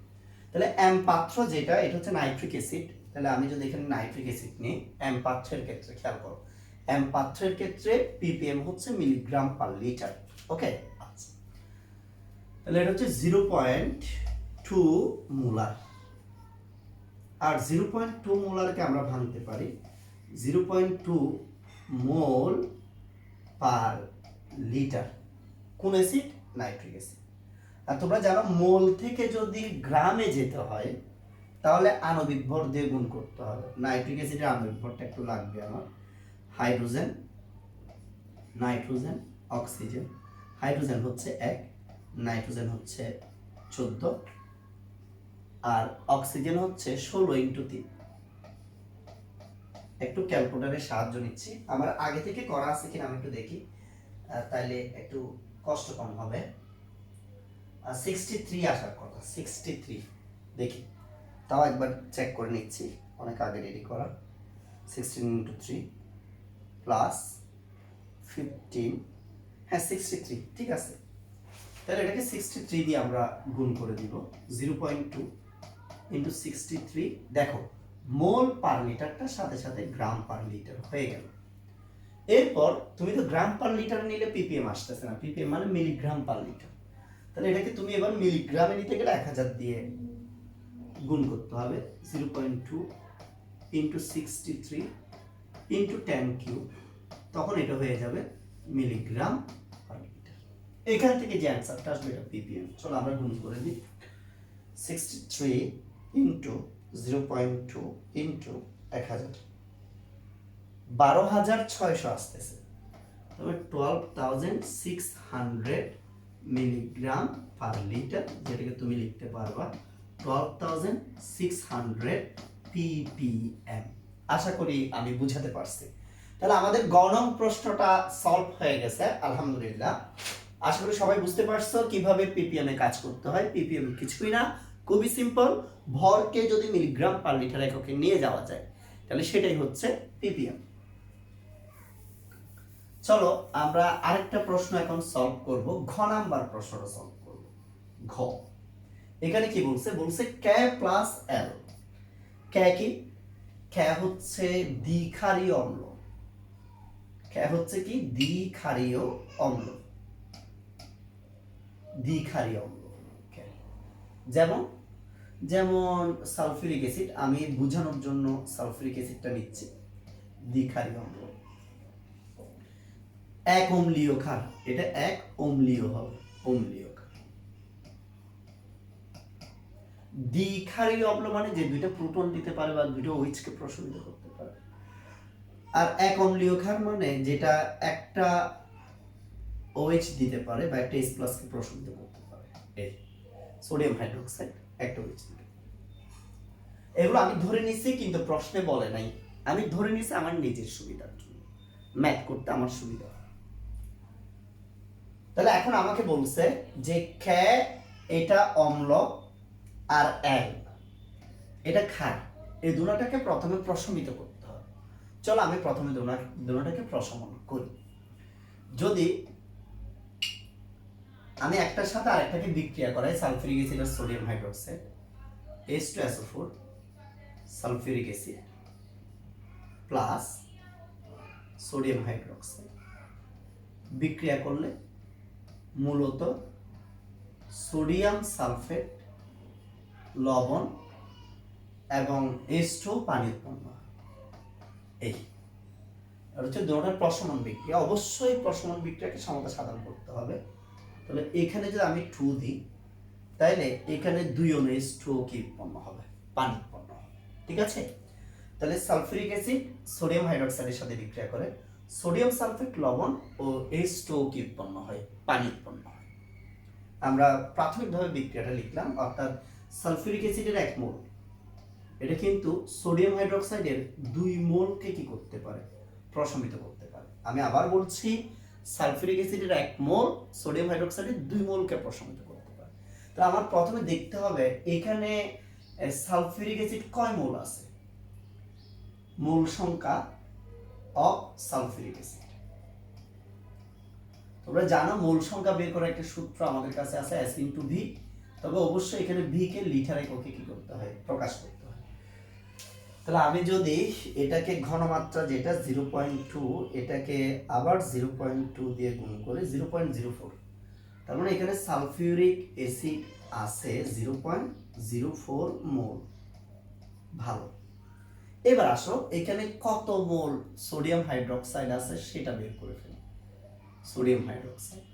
তাহলে এম পাত্র যেটা, এটা হচ্ছে নাইট্রিক অ্যাসিড। তাহলে আমি যদি এখানে নাইট্রিক অ্যাসিড নিই, এম পাত্রের ক্ষেত্রে খেয়াল করো, এম পাত্রের ক্ষেত্রে ppm হচ্ছে মিলিগ্রাম পার লিটার। ওকে, আচ্ছা, তাহলে এটা হচ্ছে 0.2 মোলার। আর 0.2 মোলারকে আমরা ভাঙতে পারি 0.2 মোল পার লিটার। কোন অ্যাসিড? Nitric acid. আর তোমরা জানো মোল থেকে যদি গ্রামে যেতে হয় তাহলে আণবিক ভর দিয়ে গুণ করতে হবে। নাইট্রিক অ্যাসিডের আণবিক ভরটা একটু লাগবে আমার। Hydrogen, nitrogen, oxygen. হাইড্রোজেন হচ্ছে 1, নাইট্রোজেন হচ্ছে 14, আর অক্সিজেন হচ্ছে 16 × 3। একটু ক্যালকুলেটরের সাহায্য নিচ্ছি, আমার আগে থেকে করা আছে কিনা আমি একটু দেখি, তাইলে একটু কষ্ট কম হবে। 63 আসার কথা, 63 দেখি, তাও একবার চেক করে নিচ্ছি, অনেক আগে রেডি করা। 16 × 3 প্লাস 15, হ্যাঁ 63, ঠিক আছে। তাহলে এটাকে 63 দিয়ে আমরা গুণ করে দিব। 0.2 × 63, দেখো মোল পার লিটারটার সাথে সাথে গ্রাম পার লিটার হয়ে গেল। এরপর তুমি তো গ্রাম পার লিটার নিলে ppm আসতেছে না, ppm মানে মিলিগ্রাম পার লিটার। তাহলে এটাকে তুমি এবার মিলিগ্রামে নিতে গেলে 1000 দিয়ে গুণ করতে হবে। 0.2 × 63 × 10³ তখন এটা হয়ে যাবে মিলিগ্রাম পার লিটার। এখান থেকে যে অ্যান্সারটা আসবে এটা ppm। চলো আমরা গুণ করে দিই। 63 × 0.2 × 1000, 12600 আসতেছে। তবে 12600 মিলিগ্রাম পার লিটার, যেটাকে তুমি লিখতে পারবা 12600 ppm। আশা করি আমি বুঝাতে পারছি। তাহলে আমাদের গ নং প্রশ্নটা সলভ হয়ে গেছে আলহামদুলিল্লাহ। আশা করি সবাই বুঝতে পারছো কিভাবে ppm এ কাজ করতে হয়। ppm কিছুই না, খুবই সিম্পল। ভরকে যদি মিলিগ্রাম পার লিটার এককে নিয়ে যাওয়া যায় তাহলে সেটাই হচ্ছে ppm। চলো আমরা আরেকটা প্রশ্ন এখন সলভ করব, ঘ নাম্বার প্রশ্নটা সলভ করব। ঘ এখানে কি বলছে, বলছে কে প্লাস এল। কে কি? কে হচ্ছে দ্বিক্ষারীয় অম্ল। কে হচ্ছে কি? দ্বিক্ষারীয় অম্ল। দ্বিক্ষারীয় অম্ল। যেমন যেমন সালফিউরিক অ্যাসিড, আমি বোঝানোর জন্য সালফিউরিক অ্যাসিডটা নিচ্ছি। দ্বিক্ষারীয় অম্ল, এক অম্লীয় ক্ষার, এটা এক অম্লীয় হবে, অম্লীয় ক্ষার। দ্বিক্ষারীয় অম্ল মানে যে দুইটা প্রোটন দিতে পারে বা দুইটা OH কে প্রশমিত করতে পারে। আর এক অম্লীয় ক্ষার মানে যেটা একটা OH দিতে পারে বা একটা H+ কে প্রশমিত করতে পারে। এই সোডিয়াম হাইড্রোক্সাইড একটা OH দিতে পারে। এগুলো আমি ধরে নিছি, কিন্তু প্রশ্নে বলে নাই। আমি ধরে নিছি আমার নিজের সুবিধার জন্য, ম্যাথ করতে আমার সুবিধা। তাহলে এখন আমাকে বলছে যে কে এটা অম্ল আর এল এটা ক্ষার, এই দুটাকে প্রথমে প্রশমিত করতে হবে। চলো আমি প্রথমে দুটাকে প্রশমন করি। যদি আমি একটার সাথে আরেকটাকে বিক্রিয়া করাই, সালফিউরিক অ্যাসিড আর sodium hydroxide, H2SO4 sulphuric acid plus sodium hydroxide বিক্রিয়া করলে মূলত সোডিয়াম সালফেট, লবণ এবং H2 পানি উৎপন্ন হয়। এই হচ্ছে দুটোর প্রশমন বিক্রিয়া। অবশ্যই প্রশমন বিক্রিয়াকে সমতা সাধন করতে হবে। তাহলে এখানে যদি আমি 2 দিই, তাহলে এখানে 2 অণু H2 কি উৎপন্ন হবে? পানি উৎপন্ন হবে। ঠিক আছে? তাহলে সালফিউরিক অ্যাসিড সোডিয়াম হাইড্রোক্সাইডের সাথে বিক্রিয়া করে সোডিয়াম সালফেট, লবণ ও H2 কি উৎপন্ন হয়? পানি উৎপন্ন হয়। আমরা প্রাথমিকভাবে বিক্রিয়াটা লিখলাম, অর্থাৎ সালফিউরিক অ্যাসিডের 1 মোল এটা কিন্তু সোডিয়াম হাইড্রোক্সাইডের 2 মোলকে কি করতে পারে? প্রশমিত করতে পারে। আমি আবার বলছি, সালফিউরিক অ্যাসিডের 1 মোল সোডিয়াম হাইড্রোক্সাইডের 2 মোলকে প্রশমিত করতে পারে। তো আমার প্রথমে দেখতে হবে এখানে সালফিউরিক অ্যাসিড কয় মোল আছে, মোল সংখ্যা অফ সালফিউরিক অ্যাসিড। তোমরা জানো মোল সংখ্যা বের করার একটা সূত্র আমাদের কাছে আছে S/V, তবে অবশ্যই এখানে V কে লিটার এককে কি করতে হয়? প্রকাশ করতে হয়। তাহলে আমি যদি এটাকে ঘনমাত্রা যেটা 0.2 এটাকে আবার 0.2 দিয়ে গুণ করে 0.04, তার মানে এখানে সালফিউরিক অ্যাসিড আছে 0.04 মোল। ভালো। এবার আসো এখানে কত মোল সোডিয়াম হাইড্রোক্সাইড আছে সেটা বের করে ফেলি। সোডিয়াম হাইড্রোক্সাইড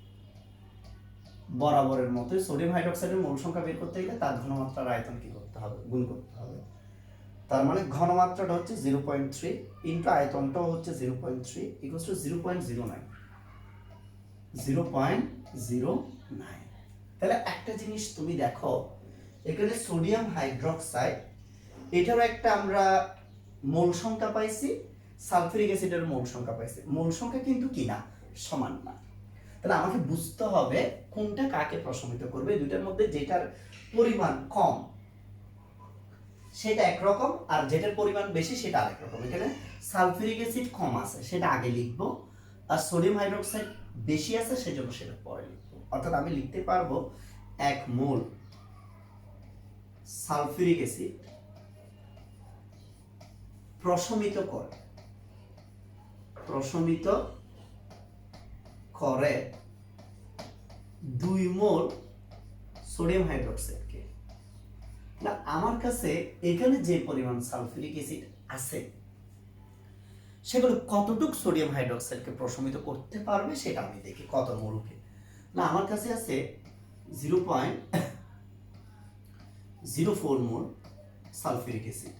বরাবরের মতোই সোডিয়াম হাইড্রোক্সাইডের মোল সংখ্যা বের করতে গেলে তার ঘনমাত্রার আয়তন কি করতে হবে? গুণ করতে হবে। তার মানে ঘনমাত্রাটা হচ্ছে 0.3 ইনটু আয়তনটাও হচ্ছে 0.3 ইকুয়ালস টু 0.09। 0.09। তাহলে একটা জিনিস তুমি দেখো, এখানে সোডিয়াম হাইড্রোক্সাইড এটারও একটা আমরা মোল সংখ্যা পাইছি, সালফিউরিক অ্যাসিডের মোল সংখ্যা পাইছি। মোল সংখ্যা কিন্তু কি না, সমান না। তাহলে আমাকে বুঝতে হবে কোনটা কাকে প্রশমিত করবে। দুইটার মধ্যে যেটার পরিমাণ কম সেটা একরকম, আর যেটার পরিমাণ বেশি সেটা আরেক রকম। এখানে সালফিউরিক অ্যাসিড কম আছে সেটা আগে লিখবো, আর সোডিয়াম হাইড্রোক্সাইড বেশি আছে সেজন্য সেটা পরে লিখবো। অর্থাৎ আমি লিখতে পারবো 1 মোল সালফিউরিক অ্যাসিড প্রশমিত করে 2 মোল সোডিয়াম হাইড্রোক্সাইডকে। না, আমার কাছে এখানে যে পরিমাণ সালফিউরিক অ্যাসিড আছে সেগুলো কতটুকু সোডিয়াম হাইড্রোক্সাইডকে প্রশমিত করতে পারবে সেটা আমি দেখি কত মোলকে। না, আমার কাছে আছে 0.04 মোল সালফিউরিক অ্যাসিড।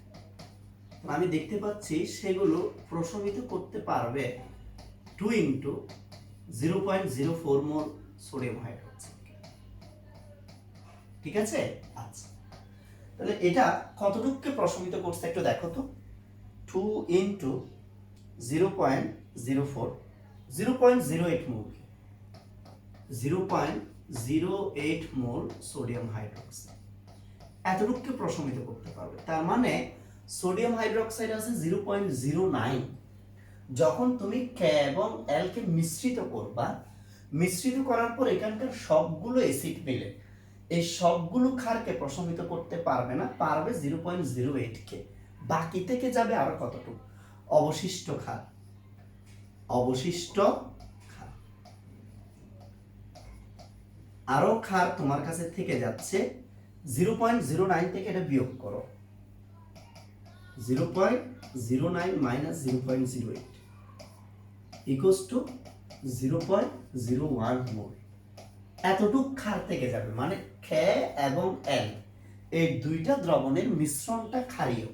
আমি দেখতে পাচ্ছি সেগুলো প্রশমিত করতে পারবে 2 ইনটু 0.04 মোল সোডিয়াম হাইড্রোক্সাইড। ঠিক আছে? আচ্ছা, তাহলে এটা কতটুকুকে প্রশমিত করছে একটু দেখো তো। 2 ইনটু 0.04, 0.08 মোল, 0.08 মোল সোডিয়াম হাইড্রোক্সাইড এতটুকুকে প্রশমিত করতে পারবে। তার মানে সোডিয়াম হাইড্রোক্সাইড আছে 0.09, যখন তুমি কে এবং এল কে মিশ্রিত করবা, মিশ্রিত করার পর এখানকার সবগুলো অ্যাসিড মিলে এই সবগুলো ক্ষারকে প্রশমিত করতে পারবে না, পারবে 0.08 কে। বাকি থেকে যাবে আরো কতটুকু? অবশিষ্ট ক্ষার, অবশিষ্ট ক্ষার, আরো ক্ষার তোমার কাছে থেকে যাচ্ছে। 0.09 থেকে এটা বিয়োগ করো, 0.09 মাইনাস 0.08 ইকুয়ালস টু 0.01 মোল। এতটুক ক্ষার থেকে যাবে, মানে ক্ষে এবং এল এই দুইটা দ্রবণের মিশ্রণটা ক্ষারীয়।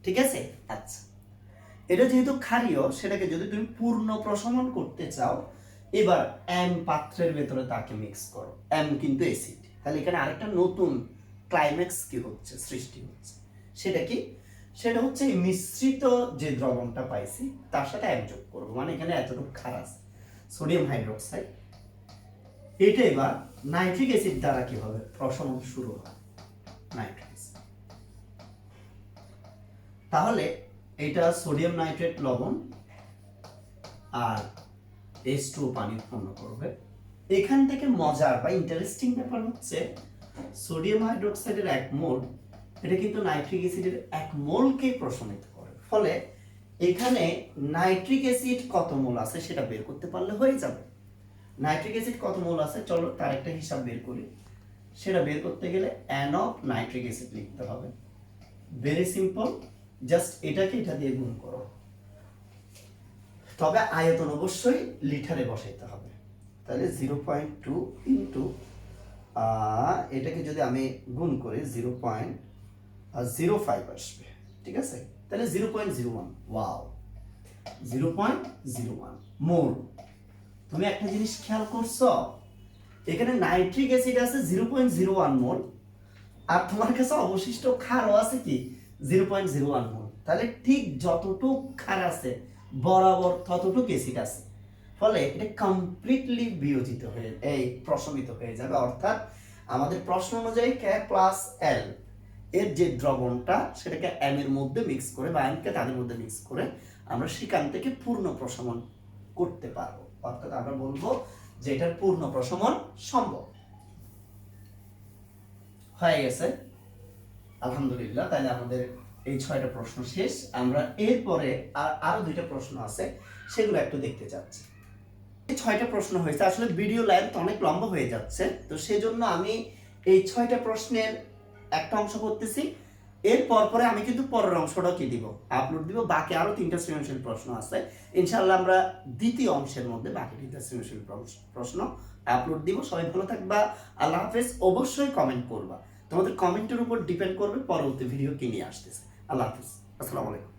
ঠিক আছে? আচ্ছা, এটা যেহেতু ক্ষারীয়, সেটাকে যদি তুমি পূর্ণ প্রশমন করতে চাও, এবার এম পাত্রের ভেতরে তাকে মিক্স করো। এম কিন্তু অ্যাসিড, তাহলে এখানে আরেকটা নতুন ক্লাইম্যাক্স কি হচ্ছে, সৃষ্টি হচ্ছে। সেটা কি? সেটা হচ্ছে এই মিশ্রিত যে দ্রবণটা পাইছি তার সাথে এম যোগ করবো, মানে এখানে এতটুকু ক্ষার আছে, সোডিয়াম হাইড্রোক্সাইড। এটা এবার নাইট্রিক অ্যাসিড দ্বারা কি হবে? প্রশমন শুরু হয়, নাইট্রিক অ্যাসিড। তাহলে এটা সোডিয়াম নাইট্রেট লবণ আর H2O পানি উৎপন্ন করবে। এখান থেকে মজার বা ইন্টারেস্টিং ব্যাপার হচ্ছে সোডিয়াম হাইড্রোক্সাইডের 1 মোল এটা কিন্তু নাইট্রিক অ্যাসিডের 1 মোলকে প্রশমিত করে। ফলে এখানে নাইট্রিক অ্যাসিড কত মোল আছে সেটা বের করতে পারলে হয়ে যাবে। নাইট্রিক অ্যাসিড কত মোল আছে, চলো তার একটা হিসাব বের করি। সেটা বের করতে গেলে N অফ নাইট্রিক অ্যাসিড লিখতে হবে। ভেরি সিম্পল, জাস্ট এটাকে এটা দিয়ে গুণ করো। তবে আয়তন অবশ্যই লিটারে বসাইতে হবে। তাহলে 0.2 ইন্টু এটাকে যদি আমি গুণ করি 0.05 আসবে। ঠিক আছে? তাহলে 0.01, ওয়াও, 0.01 মোল। তুমি একটা জিনিস খেয়াল করছো, এখানে নাইট্রিক অ্যাসিড আছে 0.01 মোল, আর তোমার কাছে অবশিষ্ট ক্ষারও আছে কি 0.01 মোল। তাহলে ঠিক যতটুক ক্ষার আছে বরাবর ততটুক অ্যাসিড আছে। ফলে এটা কমপ্লিটলি বিয়োজিত হয়ে এই প্রশমিত হয়ে যাবে। অর্থাৎ আমাদের প্রশ্ন অনুযায়ী কে প্লাস এল এর যে দ্রবণটা সেটাকে এম এর মধ্যে মিক্স করে বা এমকে তাদের মধ্যে মিক্স করে আমরা সেখান থেকে পূর্ণ প্রশমন করতে পারবো। অর্থাৎ আমরা বলবো যে এটার পূর্ণ প্রশমন সম্ভব হয়ে গেছে। আলহামদুলিল্লাহ, তাহলে আমাদের এই 6টা প্রশ্ন শেষ। আমরা এরপরে আরো 2টা প্রশ্ন আছে, সেগুলো একটু দেখতে চাচ্ছি। এই 6টা প্রশ্ন হয়েছে, আসলে ভিডিও লেন্থ অনেক লম্বা হয়ে যাচ্ছে, তো সেজন্য আমি এই 6টা প্রশ্নের একটা অংশ করতেছি। এর পরে আমি কিন্তু পরের অংশটা কি দিব, আপলোড দিব। বাকি আরো 3টা সৃজনশীল প্রশ্ন আছে, ইনশাআল্লাহ আমরা দ্বিতীয় অংশের মধ্যে বাকি 3টা সৃজনশীল প্রশ্ন আপলোড দিব। সবাই ভালো থাকবা, আল্লাহ হাফেজ। অবশ্যই কমেন্ট করবা, তোমাদের কমেন্টের উপর ডিপেন্ড করবে পরবর্তী ভিডিও কি নিয়ে আসতেছে। আল্লাহ হাফেজ, আসসালামু আলাইকুম।